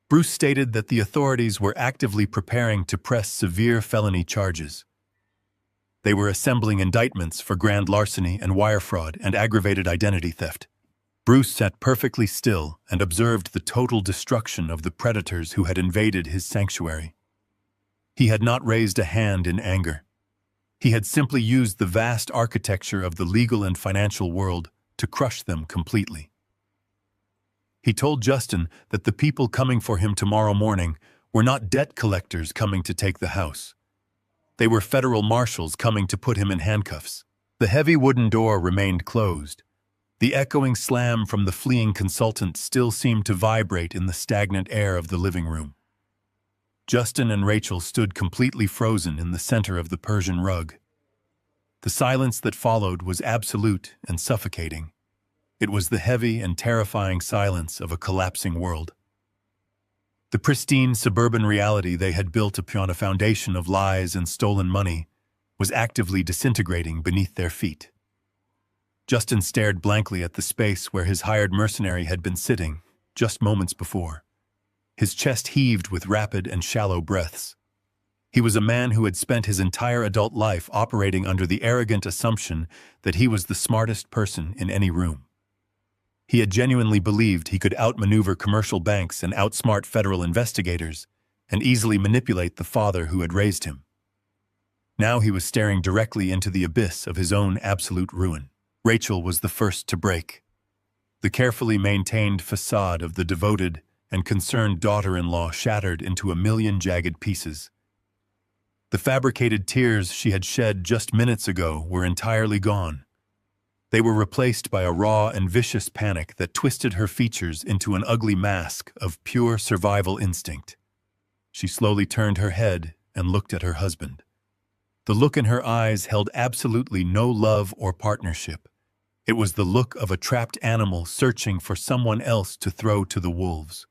Bruce stated that the authorities were actively preparing to press severe felony charges. They were assembling indictments for grand larceny and wire fraud and aggravated identity theft. Bruce sat perfectly still and observed the total destruction of the predators who had invaded his sanctuary. He had not raised a hand in anger. He had simply used the vast architecture of the legal and financial world to crush them completely. He told Justin that the people coming for him tomorrow morning were not debt collectors coming to take the house. They were federal marshals coming to put him in handcuffs. The heavy wooden door remained closed. The echoing slam from the fleeing consultant still seemed to vibrate in the stagnant air of the living room. Justin and Rachel stood completely frozen in the center of the Persian rug. The silence that followed was absolute and suffocating. It was the heavy and terrifying silence of a collapsing world. The pristine suburban reality they had built upon a foundation of lies and stolen money was actively disintegrating beneath their feet. Justin stared blankly at the space where his hired mercenary had been sitting just moments before. His chest heaved with rapid and shallow breaths. He was a man who had spent his entire adult life operating under the arrogant assumption that he was the smartest person in any room. He had genuinely believed he could outmaneuver commercial banks and outsmart federal investigators and easily manipulate the father who had raised him. Now he was staring directly into the abyss of his own absolute ruin. Rachel was the first to break. The carefully maintained facade of the devoted and concerned daughter-in-law shattered into a million jagged pieces. The fabricated tears she had shed just minutes ago were entirely gone. They were replaced by a raw and vicious panic that twisted her features into an ugly mask of pure survival instinct. She slowly turned her head and looked at her husband. The look in her eyes held absolutely no love or partnership. It was the look of a trapped animal searching for someone else to throw to the wolves.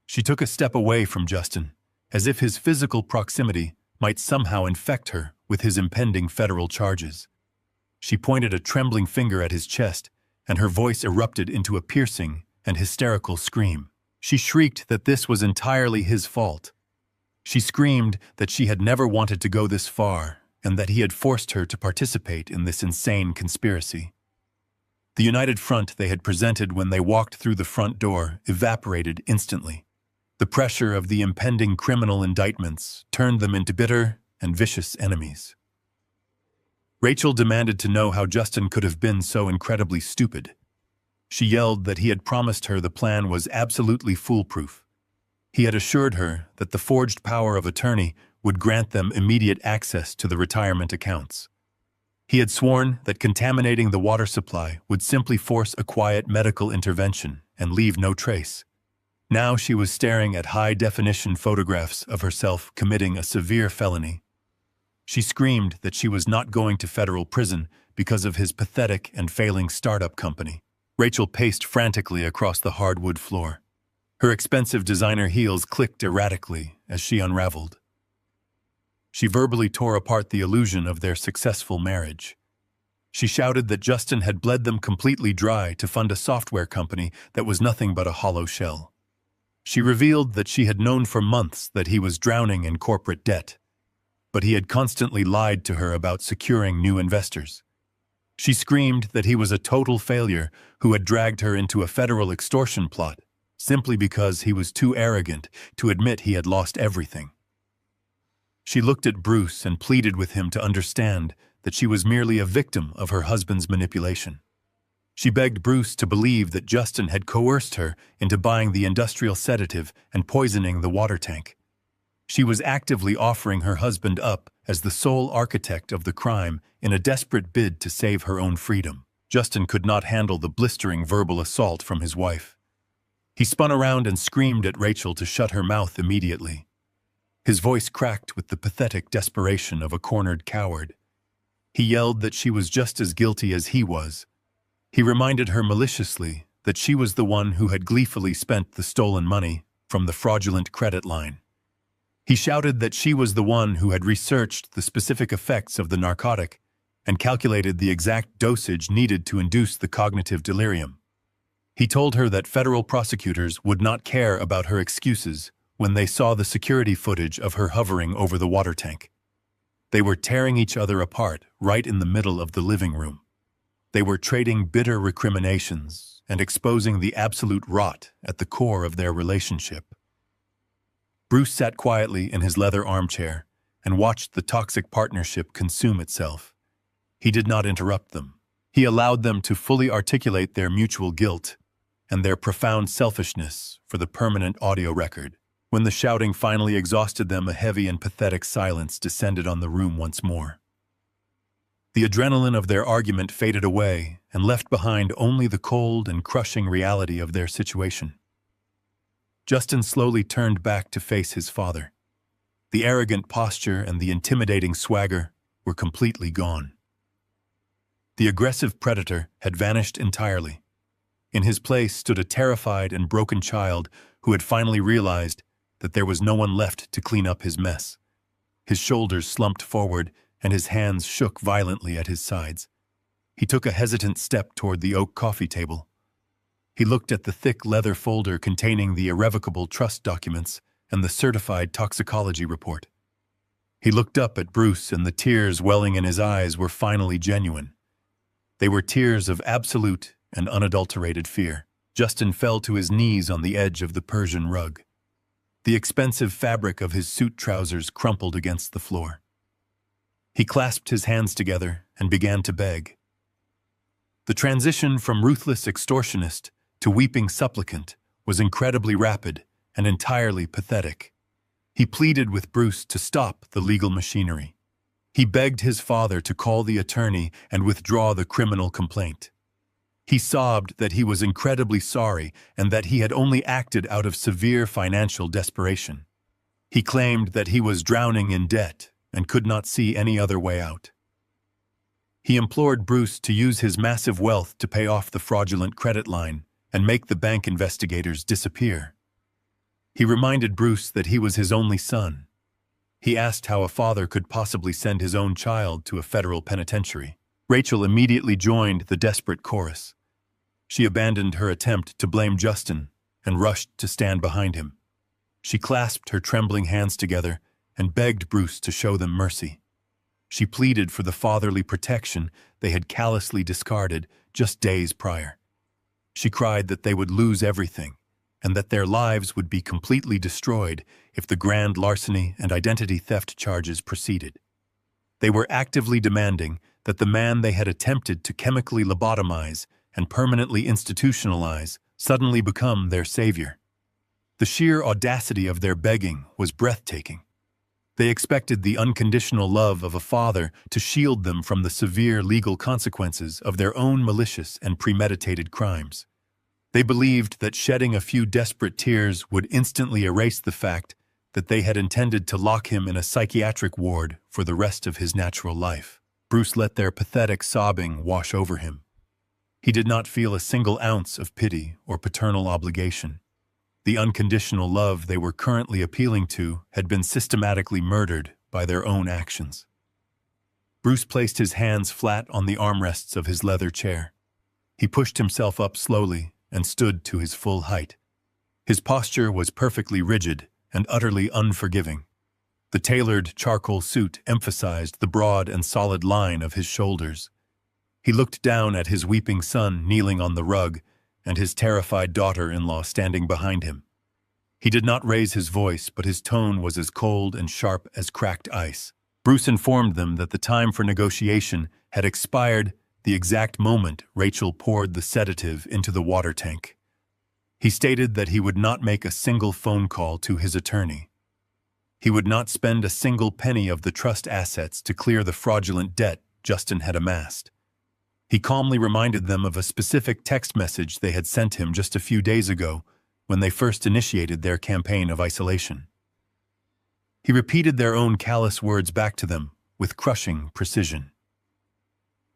She took a step away from Justin as if his physical proximity might somehow infect her with his impending federal charges. She pointed a trembling finger at his chest, and her voice erupted into a piercing and hysterical scream. She shrieked that this was entirely his fault. She screamed that she had never wanted to go this far and that he had forced her to participate in this insane conspiracy. The united front they had presented when they walked through the front door evaporated instantly. The pressure of the impending criminal indictments turned them into bitter and vicious enemies. Rachel demanded to know how Justin could have been so incredibly stupid. She yelled that he had promised her the plan was absolutely foolproof. He had assured her that the forged power of attorney would grant them immediate access to the retirement accounts. He had sworn that contaminating the water supply would simply force a quiet medical intervention and leave no trace. Now she was staring at high-definition photographs of herself committing a severe felony. She screamed that she was not going to federal prison because of his pathetic and failing startup company. Rachel paced frantically across the hardwood floor. Her expensive designer heels clicked erratically as she unraveled. She verbally tore apart the illusion of their successful marriage. She shouted that Justin had bled them completely dry to fund a software company that was nothing but a hollow shell. She revealed that she had known for months that he was drowning in corporate debt, but he had constantly lied to her about securing new investors. She screamed that he was a total failure who had dragged her into a federal extortion plot simply because he was too arrogant to admit he had lost everything. She looked at Bruce and pleaded with him to understand that she was merely a victim of her husband's manipulation. She begged Bruce to believe that Justin had coerced her into buying the industrial sedative and poisoning the water tank. She was actively offering her husband up as the sole architect of the crime in a desperate bid to save her own freedom. Justin could not handle the blistering verbal assault from his wife. He spun around and screamed at Rachel to shut her mouth immediately. His voice cracked with the pathetic desperation of a cornered coward. He yelled that she was just as guilty as he was. He reminded her maliciously that she was the one who had gleefully spent the stolen money from the fraudulent credit line. He shouted that she was the one who had researched the specific effects of the narcotic and calculated the exact dosage needed to induce the cognitive delirium. He told her that federal prosecutors would not care about her excuses when they saw the security footage of her hovering over the water tank. They were tearing each other apart right in the middle of the living room. They were trading bitter recriminations and exposing the absolute rot at the core of their relationship. Bruce sat quietly in his leather armchair and watched the toxic partnership consume itself. He did not interrupt them. He allowed them to fully articulate their mutual guilt and their profound selfishness for the permanent audio record. When the shouting finally exhausted them, a heavy and pathetic silence descended on the room once more. The adrenaline of their argument faded away and left behind only the cold and crushing reality of their situation. Justin slowly turned back to face his father. The arrogant posture and the intimidating swagger were completely gone. The aggressive predator had vanished entirely. In his place stood a terrified and broken child who had finally realized that there was no one left to clean up his mess. His shoulders slumped forward and his hands shook violently at his sides. He took a hesitant step toward the oak coffee table. He looked at the thick leather folder containing the irrevocable trust documents and the certified toxicology report. He looked up at Bruce, and the tears welling in his eyes were finally genuine. They were tears of absolute and unadulterated fear. Justin fell to his knees on the edge of the Persian rug. The expensive fabric of his suit trousers crumpled against the floor. He clasped his hands together and began to beg. The transition from ruthless extortionist to weeping supplicant was incredibly rapid and entirely pathetic. He pleaded with Bruce to stop the legal machinery. He begged his father to call the attorney and withdraw the criminal complaint. He sobbed that he was incredibly sorry and that he had only acted out of severe financial desperation. He claimed that he was drowning in debt and could not see any other way out. He implored Bruce to use his massive wealth to pay off the fraudulent credit line and make the bank investigators disappear. He reminded Bruce that he was his only son. He asked how a father could possibly send his own child to a federal penitentiary. Rachel immediately joined the desperate chorus. She abandoned her attempt to blame Justin and rushed to stand behind him. She clasped her trembling hands together and begged Bruce to show them mercy. She pleaded for the fatherly protection they had callously discarded just days prior. She cried that they would lose everything and that their lives would be completely destroyed if the grand larceny and identity theft charges proceeded. They were actively demanding that the man they had attempted to chemically lobotomize and permanently institutionalize suddenly become their savior. The sheer audacity of their begging was breathtaking. They expected the unconditional love of a father to shield them from the severe legal consequences of their own malicious and premeditated crimes. They believed that shedding a few desperate tears would instantly erase the fact that they had intended to lock him in a psychiatric ward for the rest of his natural life. Bruce let their pathetic sobbing wash over him. He did not feel a single ounce of pity or paternal obligation. The unconditional love they were currently appealing to had been systematically murdered by their own actions. Bruce placed his hands flat on the armrests of his leather chair. He pushed himself up slowly and stood to his full height. His posture was perfectly rigid and utterly unforgiving. The tailored charcoal suit emphasized the broad and solid line of his shoulders. He looked down at his weeping son kneeling on the rug and his terrified daughter-in-law standing behind him. He did not raise his voice, but his tone was as cold and sharp as cracked ice. Bruce informed them that the time for negotiation had expired the exact moment Rachel poured the sedative into the water tank. He stated that he would not make a single phone call to his attorney. He would not spend a single penny of the trust assets to clear the fraudulent debt Justin had amassed. He calmly reminded them of a specific text message they had sent him just a few days ago when they first initiated their campaign of isolation. He repeated their own callous words back to them with crushing precision.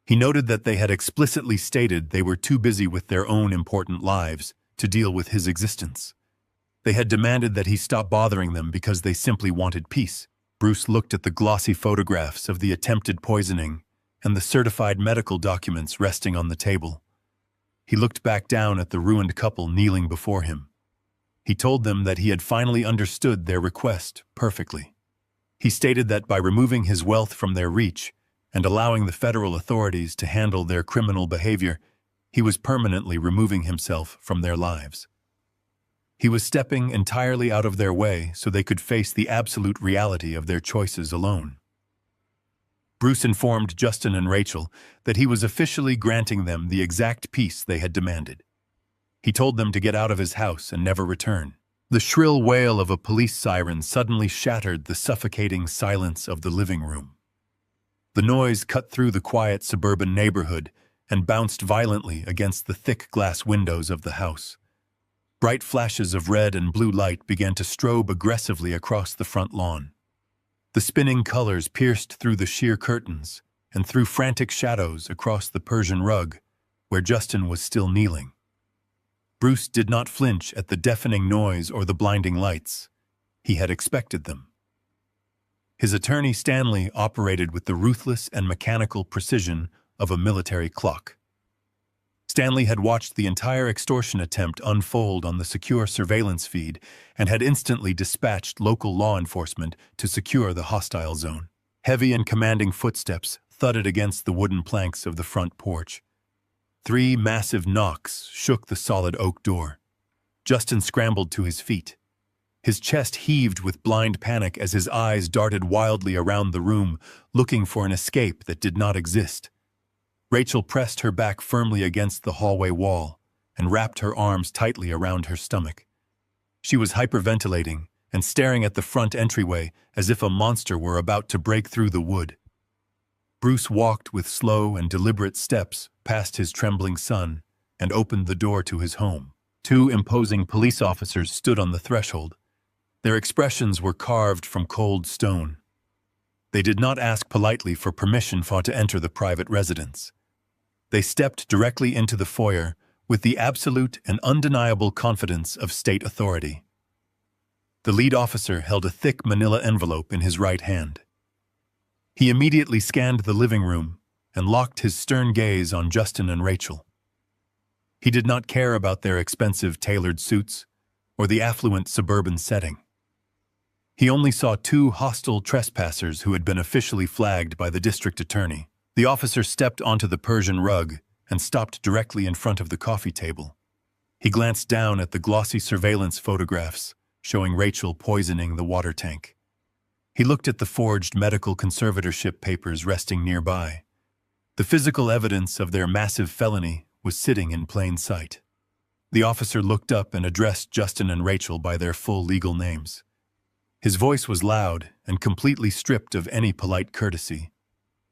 He noted that they had explicitly stated they were too busy with their own important lives to deal with his existence. They had demanded that he stop bothering them because they simply wanted peace. Bruce looked at the glossy photographs of the attempted poisoning and the certified medical documents resting on the table. He looked back down at the ruined couple kneeling before him. He told them that he had finally understood their request perfectly. He stated that by removing his wealth from their reach and allowing the federal authorities to handle their criminal behavior, he was permanently removing himself from their lives. He was stepping entirely out of their way so they could face the absolute reality of their choices alone. Bruce informed Justin and Rachel that he was officially granting them the exact peace they had demanded. He told them to get out of his house and never return. The shrill wail of a police siren suddenly shattered the suffocating silence of the living room. The noise cut through the quiet suburban neighborhood and bounced violently against the thick glass windows of the house. Bright flashes of red and blue light began to strobe aggressively across the front lawn. The spinning colors pierced through the sheer curtains and threw frantic shadows across the Persian rug, where Justin was still kneeling. Bruce did not flinch at the deafening noise or the blinding lights. He had expected them. His attorney Stanley operated with the ruthless and mechanical precision of a military clock. Stanley had watched the entire extortion attempt unfold on the secure surveillance feed and had instantly dispatched local law enforcement to secure the hostile zone. Heavy and commanding footsteps thudded against the wooden planks of the front porch. 3 massive knocks shook the solid oak door. Justin scrambled to his feet. His chest heaved with blind panic as his eyes darted wildly around the room, looking for an escape that did not exist. Rachel pressed her back firmly against the hallway wall and wrapped her arms tightly around her stomach. She was hyperventilating and staring at the front entryway as if a monster were about to break through the wood. Bruce walked with slow and deliberate steps past his trembling son and opened the door to his home. 2 imposing police officers stood on the threshold. Their expressions were carved from cold stone. They did not ask politely for permission to enter the private residence. They stepped directly into the foyer with the absolute and undeniable confidence of state authority. The lead officer held a thick manila envelope in his right hand. He immediately scanned the living room and locked his stern gaze on Justin and Rachel. He did not care about their expensive tailored suits or the affluent suburban setting. He only saw two hostile trespassers who had been officially flagged by the district attorney. The officer stepped onto the Persian rug and stopped directly in front of the coffee table. He glanced down at the glossy surveillance photographs showing Rachel poisoning the water tank. He looked at the forged medical conservatorship papers resting nearby. The physical evidence of their massive felony was sitting in plain sight. The officer looked up and addressed Justin and Rachel by their full legal names. His voice was loud and completely stripped of any polite courtesy.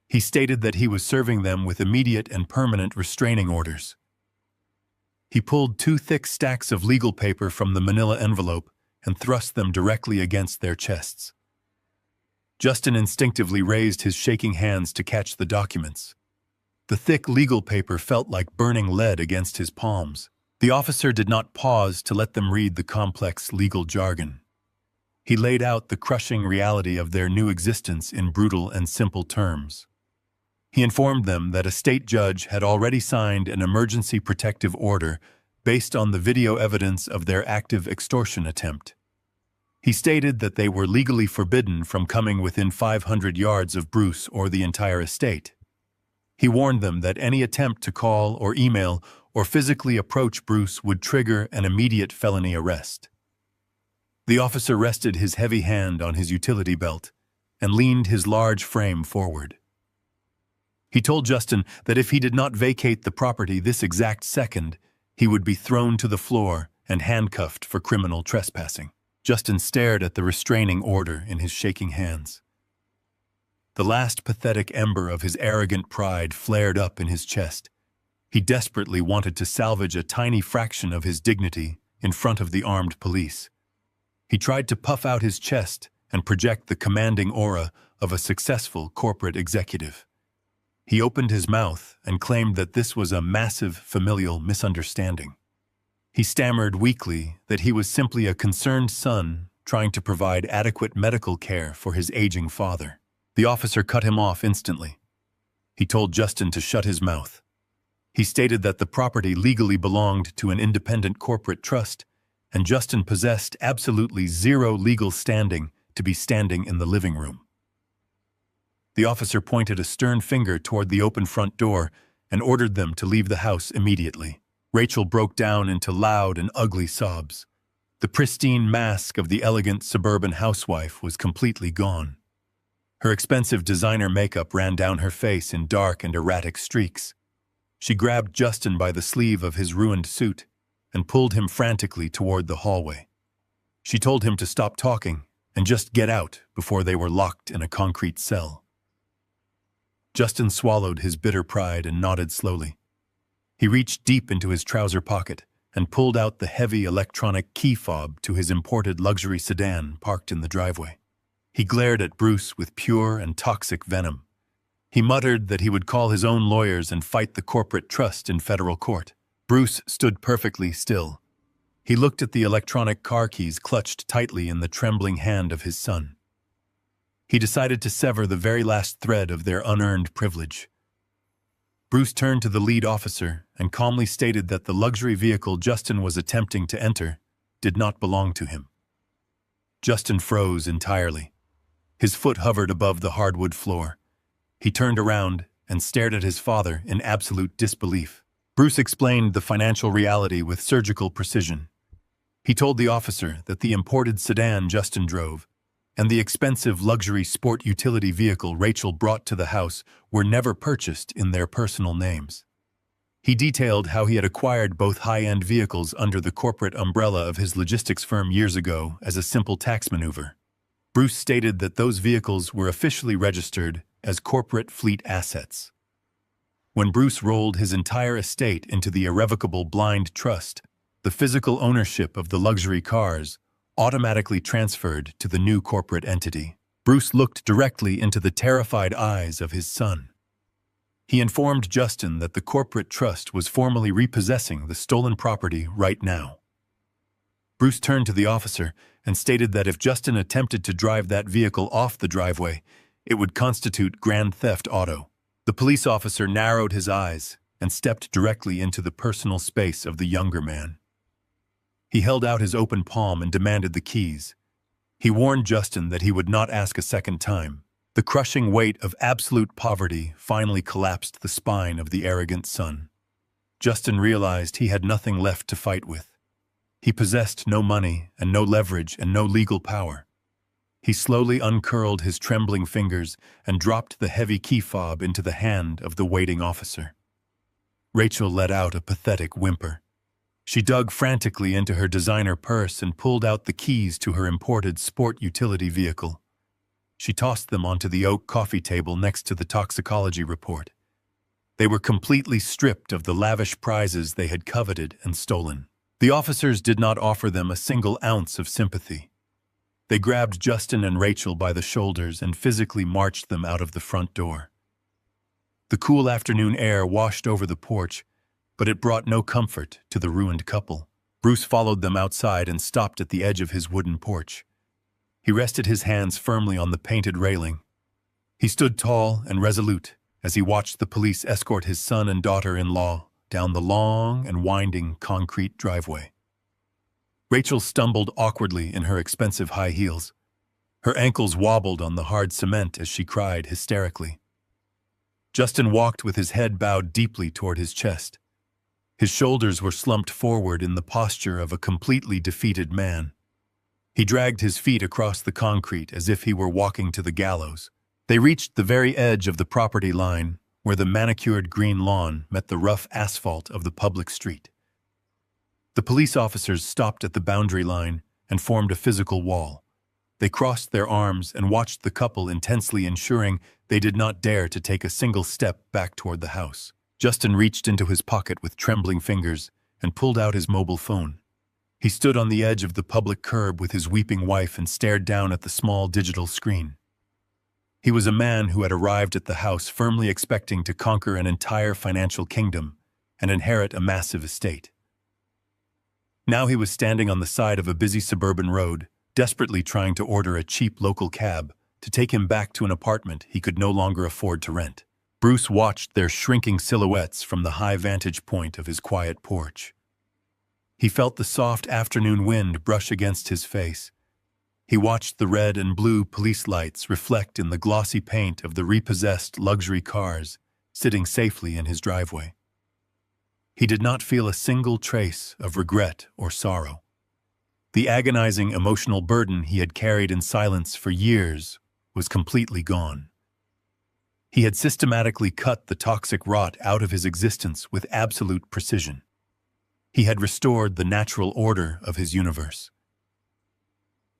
He stated that he was serving them with immediate and permanent restraining orders. He pulled two thick stacks of legal paper from the manila envelope and thrust them directly against their chests. Justin instinctively raised his shaking hands to catch the documents. The thick legal paper felt like burning lead against his palms. The officer did not pause to let them read the complex legal jargon. He laid out the crushing reality of their new existence in brutal and simple terms. He informed them that a state judge had already signed an emergency protective order based on the video evidence of their active extortion attempt. He stated that they were legally forbidden from coming within 500 yards of Bruce or the entire estate. He warned them that any attempt to call or email or physically approach Bruce would trigger an immediate felony arrest. The officer rested his heavy hand on his utility belt and leaned his large frame forward. He told Justin that if he did not vacate the property this exact second, he would be thrown to the floor and handcuffed for criminal trespassing. Justin stared at the restraining order in his shaking hands. The last pathetic ember of his arrogant pride flared up in his chest. He desperately wanted to salvage a tiny fraction of his dignity in front of the armed police. He tried to puff out his chest and project the commanding aura of a successful corporate executive. He opened his mouth and claimed that this was a massive familial misunderstanding. He stammered weakly that he was simply a concerned son trying to provide adequate medical care for his aging father. The officer cut him off instantly. He told Justin to shut his mouth. He stated that the property legally belonged to an independent corporate trust, and Justin possessed absolutely zero legal standing to be standing in the living room. The officer pointed a stern finger toward the open front door and ordered them to leave the house immediately. Rachel broke down into loud and ugly sobs. The pristine mask of the elegant suburban housewife was completely gone. Her expensive designer makeup ran down her face in dark and erratic streaks. She grabbed Justin by the sleeve of his ruined suit and pulled him frantically toward the hallway. She told him to stop talking and just get out before they were locked in a concrete cell. Justin swallowed his bitter pride and nodded slowly. He reached deep into his trouser pocket and pulled out the heavy electronic key fob to his imported luxury sedan parked in the driveway. He glared at Bruce with pure and toxic venom. He muttered that he would call his own lawyers and fight the corporate trust in federal court. Bruce stood perfectly still. He looked at the electronic car keys clutched tightly in the trembling hand of his son. He decided to sever the very last thread of their unearned privilege. Bruce turned to the lead officer and calmly stated that the luxury vehicle Justin was attempting to enter did not belong to him. Justin froze entirely. His foot hovered above the hardwood floor. He turned around and stared at his father in absolute disbelief. Bruce explained the financial reality with surgical precision. He told the officer that the imported sedan Justin drove and the expensive luxury sport utility vehicle Rachel brought to the house were never purchased in their personal names. He detailed how he had acquired both high-end vehicles under the corporate umbrella of his logistics firm years ago as a simple tax maneuver. Bruce stated that those vehicles were officially registered as corporate fleet assets. When Bruce rolled his entire estate into the irrevocable blind trust, the physical ownership of the luxury cars automatically transferred to the new corporate entity. Bruce looked directly into the terrified eyes of his son. He informed Justin that the corporate trust was formally repossessing the stolen property right now. Bruce turned to the officer and stated that if Justin attempted to drive that vehicle off the driveway, it would constitute grand theft auto. The police officer narrowed his eyes and stepped directly into the personal space of the younger man. He held out his open palm and demanded the keys. He warned Justin that he would not ask a second time. The crushing weight of absolute poverty finally collapsed the spine of the arrogant son. Justin realized he had nothing left to fight with. He possessed no money and no leverage and no legal power. He slowly uncurled his trembling fingers and dropped the heavy key fob into the hand of the waiting officer. Rachel let out a pathetic whimper. She dug frantically into her designer purse and pulled out the keys to her imported sport utility vehicle. She tossed them onto the oak coffee table next to the toxicology report. They were completely stripped of the lavish prizes they had coveted and stolen. The officers did not offer them a single ounce of sympathy. They grabbed Justin and Rachel by the shoulders and physically marched them out of the front door. The cool afternoon air washed over the porch, but it brought no comfort to the ruined couple. Bruce followed them outside and stopped at the edge of his wooden porch. He rested his hands firmly on the painted railing. He stood tall and resolute as he watched the police escort his son and daughter-in-law down the long and winding concrete driveway. Rachel stumbled awkwardly in her expensive high heels. Her ankles wobbled on the hard cement as she cried hysterically. Justin walked with his head bowed deeply toward his chest. His shoulders were slumped forward in the posture of a completely defeated man. He dragged his feet across the concrete as if he were walking to the gallows. They reached the very edge of the property line, where the manicured green lawn met the rough asphalt of the public street. The police officers stopped at the boundary line and formed a physical wall. They crossed their arms and watched the couple intensely, ensuring they did not dare to take a single step back toward the house. Justin reached into his pocket with trembling fingers and pulled out his mobile phone. He stood on the edge of the public curb with his weeping wife and stared down at the small digital screen. He was a man who had arrived at the house firmly expecting to conquer an entire financial kingdom and inherit a massive estate. Now he was standing on the side of a busy suburban road, desperately trying to order a cheap local cab to take him back to an apartment he could no longer afford to rent. Bruce watched their shrinking silhouettes from the high vantage point of his quiet porch. He felt the soft afternoon wind brush against his face. He watched the red and blue police lights reflect in the glossy paint of the repossessed luxury cars sitting safely in his driveway. He did not feel a single trace of regret or sorrow. The agonizing emotional burden he had carried in silence for years was completely gone. He had systematically cut the toxic rot out of his existence with absolute precision. He had restored the natural order of his universe.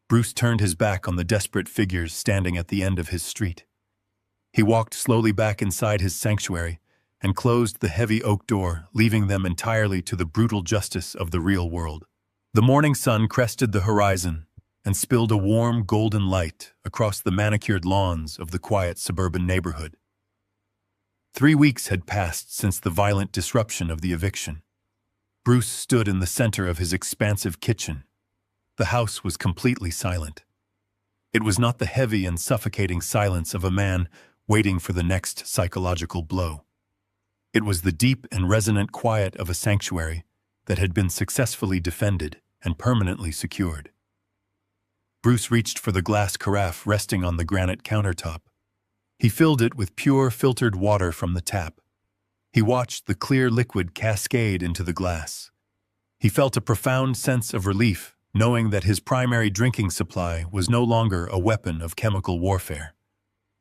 Bruce turned his back on the desperate figures standing at the end of his street. He walked slowly back inside his sanctuary and closed the heavy oak door, leaving them entirely to the brutal justice of the real world. The morning sun crested the horizon and spilled a warm golden light across the manicured lawns of the quiet suburban neighborhood. 3 weeks had passed since the violent disruption of the eviction. Bruce stood in the center of his expansive kitchen. The house was completely silent. It was not the heavy and suffocating silence of a man waiting for the next psychological blow. It was the deep and resonant quiet of a sanctuary that had been successfully defended and permanently secured. Bruce reached for the glass carafe resting on the granite countertop. He filled it with pure filtered water from the tap. He watched the clear liquid cascade into the glass. He felt a profound sense of relief, knowing that his primary drinking supply was no longer a weapon of chemical warfare.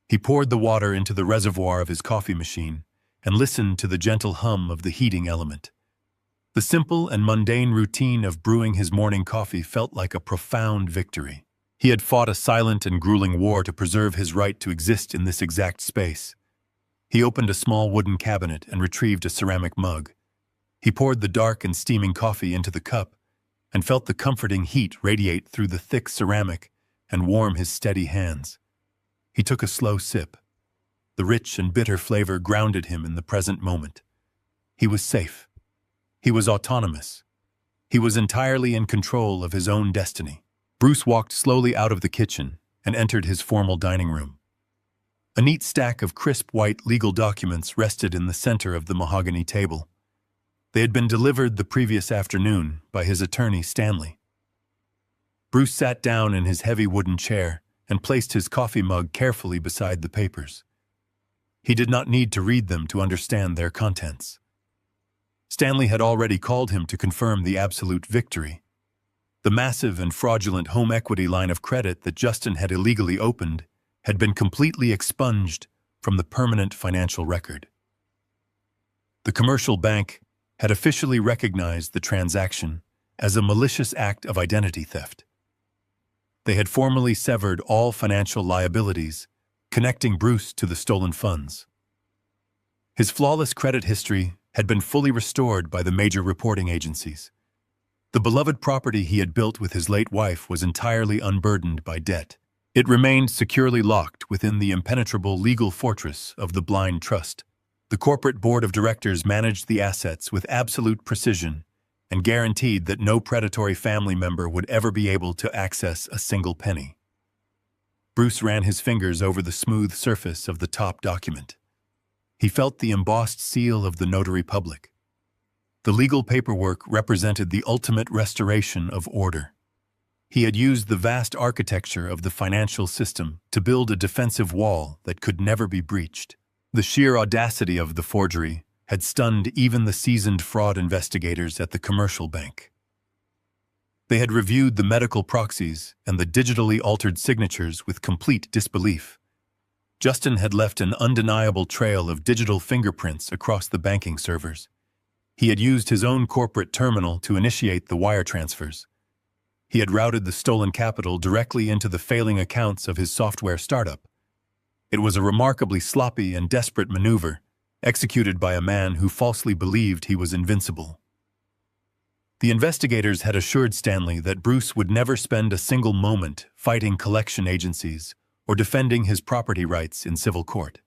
He poured the water into the reservoir of his coffee machine and listened to the gentle hum of the heating element. The simple and mundane routine of brewing his morning coffee felt like a profound victory. He had fought a silent and grueling war to preserve his right to exist in this exact space. He opened a small wooden cabinet and retrieved a ceramic mug. He poured the dark and steaming coffee into the cup and felt the comforting heat radiate through the thick ceramic and warm his steady hands. He took a slow sip. The rich and bitter flavor grounded him in the present moment. He was safe. He was autonomous. He was entirely in control of his own destiny. Bruce walked slowly out of the kitchen and entered his formal dining room. A neat stack of crisp white legal documents rested in the center of the mahogany table. They had been delivered the previous afternoon by his attorney, Stanley. Bruce sat down in his heavy wooden chair and placed his coffee mug carefully beside the papers. He did not need to read them to understand their contents. Stanley had already called him to confirm the absolute victory. The massive and fraudulent home equity line of credit that Justin had illegally opened had been completely expunged from the permanent financial record. The commercial bank had officially recognized the transaction as a malicious act of identity theft. They had formally severed all financial liabilities, connecting Bruce to the stolen funds. His flawless credit history had been fully restored by the major reporting agencies. The beloved property he had built with his late wife was entirely unburdened by debt. It remained securely locked within the impenetrable legal fortress of the blind trust. The corporate board of directors managed the assets with absolute precision and guaranteed that no predatory family member would ever be able to access a single penny. Bruce ran his fingers over the smooth surface of the top document. He felt the embossed seal of the notary public. The legal paperwork represented the ultimate restoration of order. He had used the vast architecture of the financial system to build a defensive wall that could never be breached. The sheer audacity of the forgery had stunned even the seasoned fraud investigators at the commercial bank. They had reviewed the medical proxies and the digitally altered signatures with complete disbelief. Justin had left an undeniable trail of digital fingerprints across the banking servers. He had used his own corporate terminal to initiate the wire transfers. He had routed the stolen capital directly into the failing accounts of his software startup. It was a remarkably sloppy and desperate maneuver, executed by a man who falsely believed he was invincible. The investigators had assured Stanley that Bruce would never spend a single moment fighting collection agencies or defending his property rights in civil court.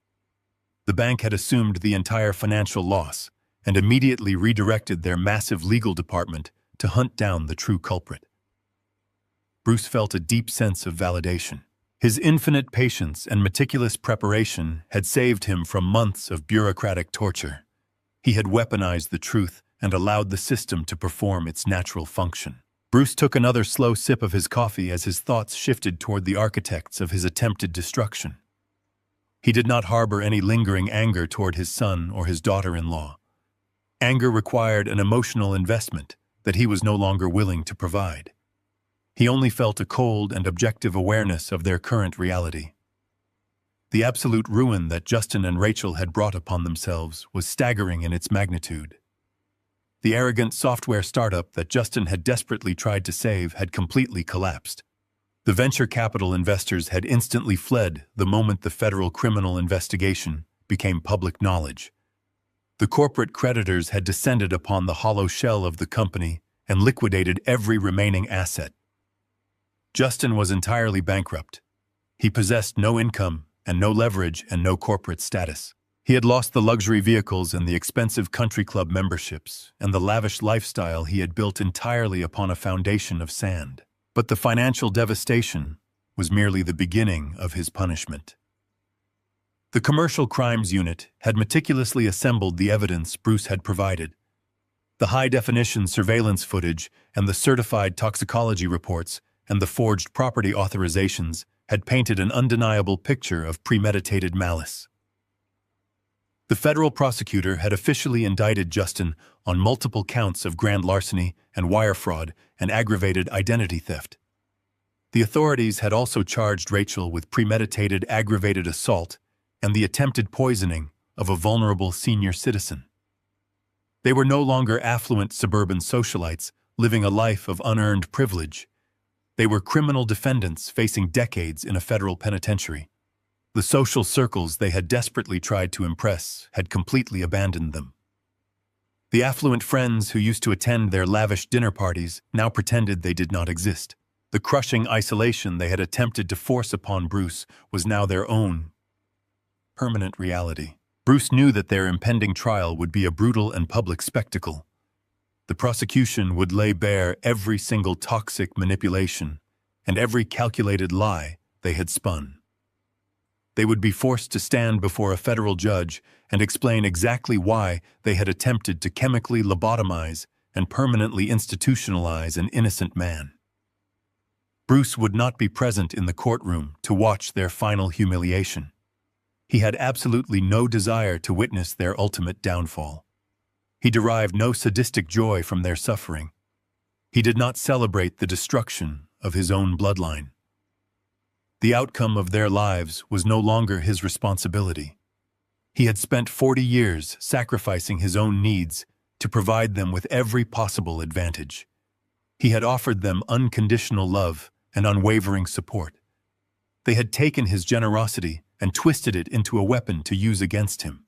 The bank had assumed the entire financial loss and immediately redirected their massive legal department to hunt down the true culprit. Bruce felt a deep sense of validation. His infinite patience and meticulous preparation had saved him from months of bureaucratic torture. He had weaponized the truth and allowed the system to perform its natural function. Bruce took another slow sip of his coffee as his thoughts shifted toward the architects of his attempted destruction. He did not harbor any lingering anger toward his son or his daughter-in-law. Anger required an emotional investment that he was no longer willing to provide. He only felt a cold and objective awareness of their current reality. The absolute ruin that Justin and Rachel had brought upon themselves was staggering in its magnitude. The arrogant software startup that Justin had desperately tried to save had completely collapsed. The venture capital investors had instantly fled the moment the federal criminal investigation became public knowledge. The corporate creditors had descended upon the hollow shell of the company and liquidated every remaining asset. Justin was entirely bankrupt. He possessed no income and no leverage and no corporate status. He had lost the luxury vehicles and the expensive country club memberships and the lavish lifestyle he had built entirely upon a foundation of sand. But the financial devastation was merely the beginning of his punishment. The Commercial Crimes Unit had meticulously assembled the evidence Bruce had provided. The high-definition surveillance footage and the certified toxicology reports and the forged property authorizations had painted an undeniable picture of premeditated malice. The federal prosecutor had officially indicted Justin on multiple counts of grand larceny and wire fraud and aggravated identity theft. The authorities had also charged Rachel with premeditated aggravated assault and the attempted poisoning of a vulnerable senior citizen. They were no longer affluent suburban socialites living a life of unearned privilege. They were criminal defendants facing decades in a federal penitentiary. The social circles they had desperately tried to impress had completely abandoned them. The affluent friends who used to attend their lavish dinner parties now pretended they did not exist. The crushing isolation they had attempted to force upon Bruce was now their own permanent reality. Bruce knew that their impending trial would be a brutal and public spectacle. The prosecution would lay bare every single toxic manipulation and every calculated lie they had spun. They would be forced to stand before a federal judge and explain exactly why they had attempted to chemically lobotomize and permanently institutionalize an innocent man. Bruce would not be present in the courtroom to watch their final humiliation. He had absolutely no desire to witness their ultimate downfall. He derived no sadistic joy from their suffering. He did not celebrate the destruction of his own bloodline. The outcome of their lives was no longer his responsibility. He had spent 40 years sacrificing his own needs to provide them with every possible advantage. He had offered them unconditional love and unwavering support. They had taken his generosity and twisted it into a weapon to use against him.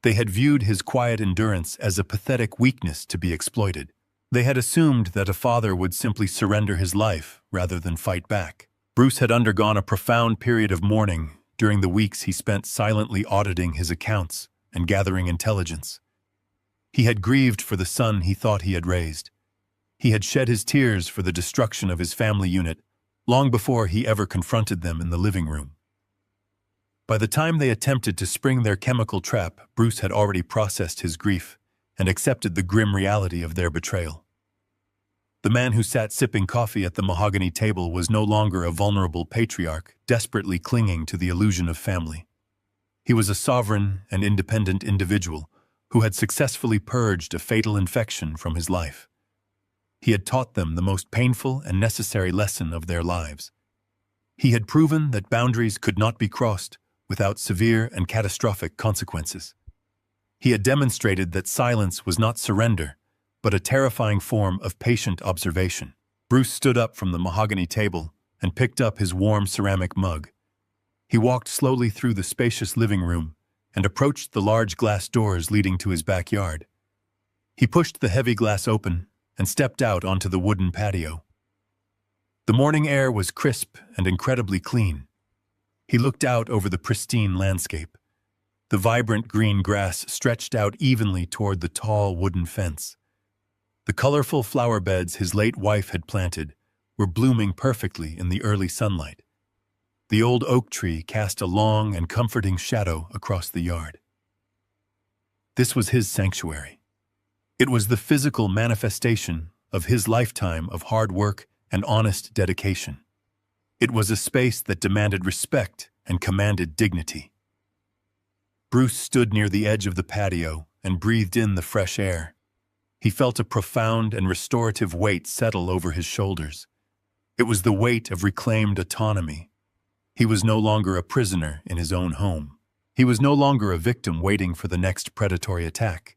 They had viewed his quiet endurance as a pathetic weakness to be exploited. They had assumed that a father would simply surrender his life rather than fight back. Bruce had undergone a profound period of mourning during the weeks he spent silently auditing his accounts and gathering intelligence. He had grieved for the son he thought he had raised. He had shed his tears for the destruction of his family unit long before he ever confronted them in the living room. By the time they attempted to spring their chemical trap, Bruce had already processed his grief and accepted the grim reality of their betrayal. The man who sat sipping coffee at the mahogany table was no longer a vulnerable patriarch, desperately clinging to the illusion of family. He was a sovereign and independent individual who had successfully purged a fatal infection from his life. He had taught them the most painful and necessary lesson of their lives. He had proven that boundaries could not be crossed without severe and catastrophic consequences. He had demonstrated that silence was not surrender, but a terrifying form of patient observation. Bruce stood up from the mahogany table and picked up his warm ceramic mug. He walked slowly through the spacious living room and approached the large glass doors leading to his backyard. He pushed the heavy glass open and stepped out onto the wooden patio. The morning air was crisp and incredibly clean. He looked out over the pristine landscape. The vibrant green grass stretched out evenly toward the tall wooden fence. The colorful flower beds his late wife had planted were blooming perfectly in the early sunlight. The old oak tree cast a long and comforting shadow across the yard. This was his sanctuary. It was the physical manifestation of his lifetime of hard work and honest dedication. It was a space that demanded respect and commanded dignity. Bruce stood near the edge of the patio and breathed in the fresh air. He felt a profound and restorative weight settle over his shoulders. It was the weight of reclaimed autonomy. He was no longer a prisoner in his own home. He was no longer a victim waiting for the next predatory attack.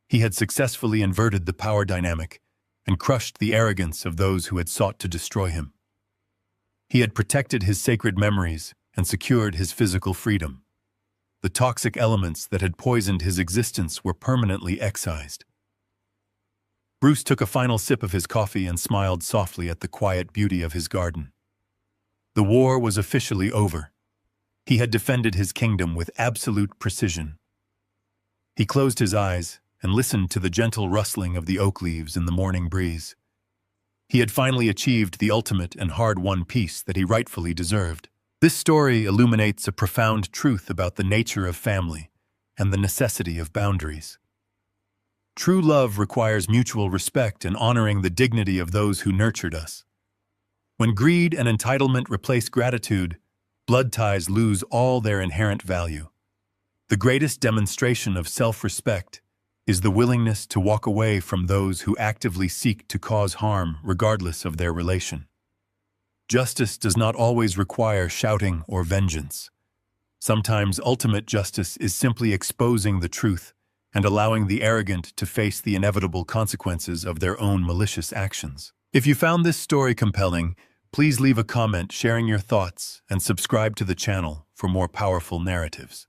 He had successfully inverted the power dynamic and crushed the arrogance of those who had sought to destroy him. He had protected his sacred memories and secured his physical freedom. The toxic elements that had poisoned his existence were permanently excised. Bruce took a final sip of his coffee and smiled softly at the quiet beauty of his garden. The war was officially over. He had defended his kingdom with absolute precision. He closed his eyes and listened to the gentle rustling of the oak leaves in the morning breeze. He had finally achieved the ultimate and hard-won peace that he rightfully deserved. This story illuminates a profound truth about the nature of family and the necessity of boundaries. True love requires mutual respect and honoring the dignity of those who nurtured us. When greed and entitlement replace gratitude, blood ties lose all their inherent value. The greatest demonstration of self-respect is the willingness to walk away from those who actively seek to cause harm regardless of their relation. Justice does not always require shouting or vengeance. Sometimes ultimate justice is simply exposing the truth and allowing the arrogant to face the inevitable consequences of their own malicious actions. If you found this story compelling, please leave a comment sharing your thoughts and subscribe to the channel for more powerful narratives.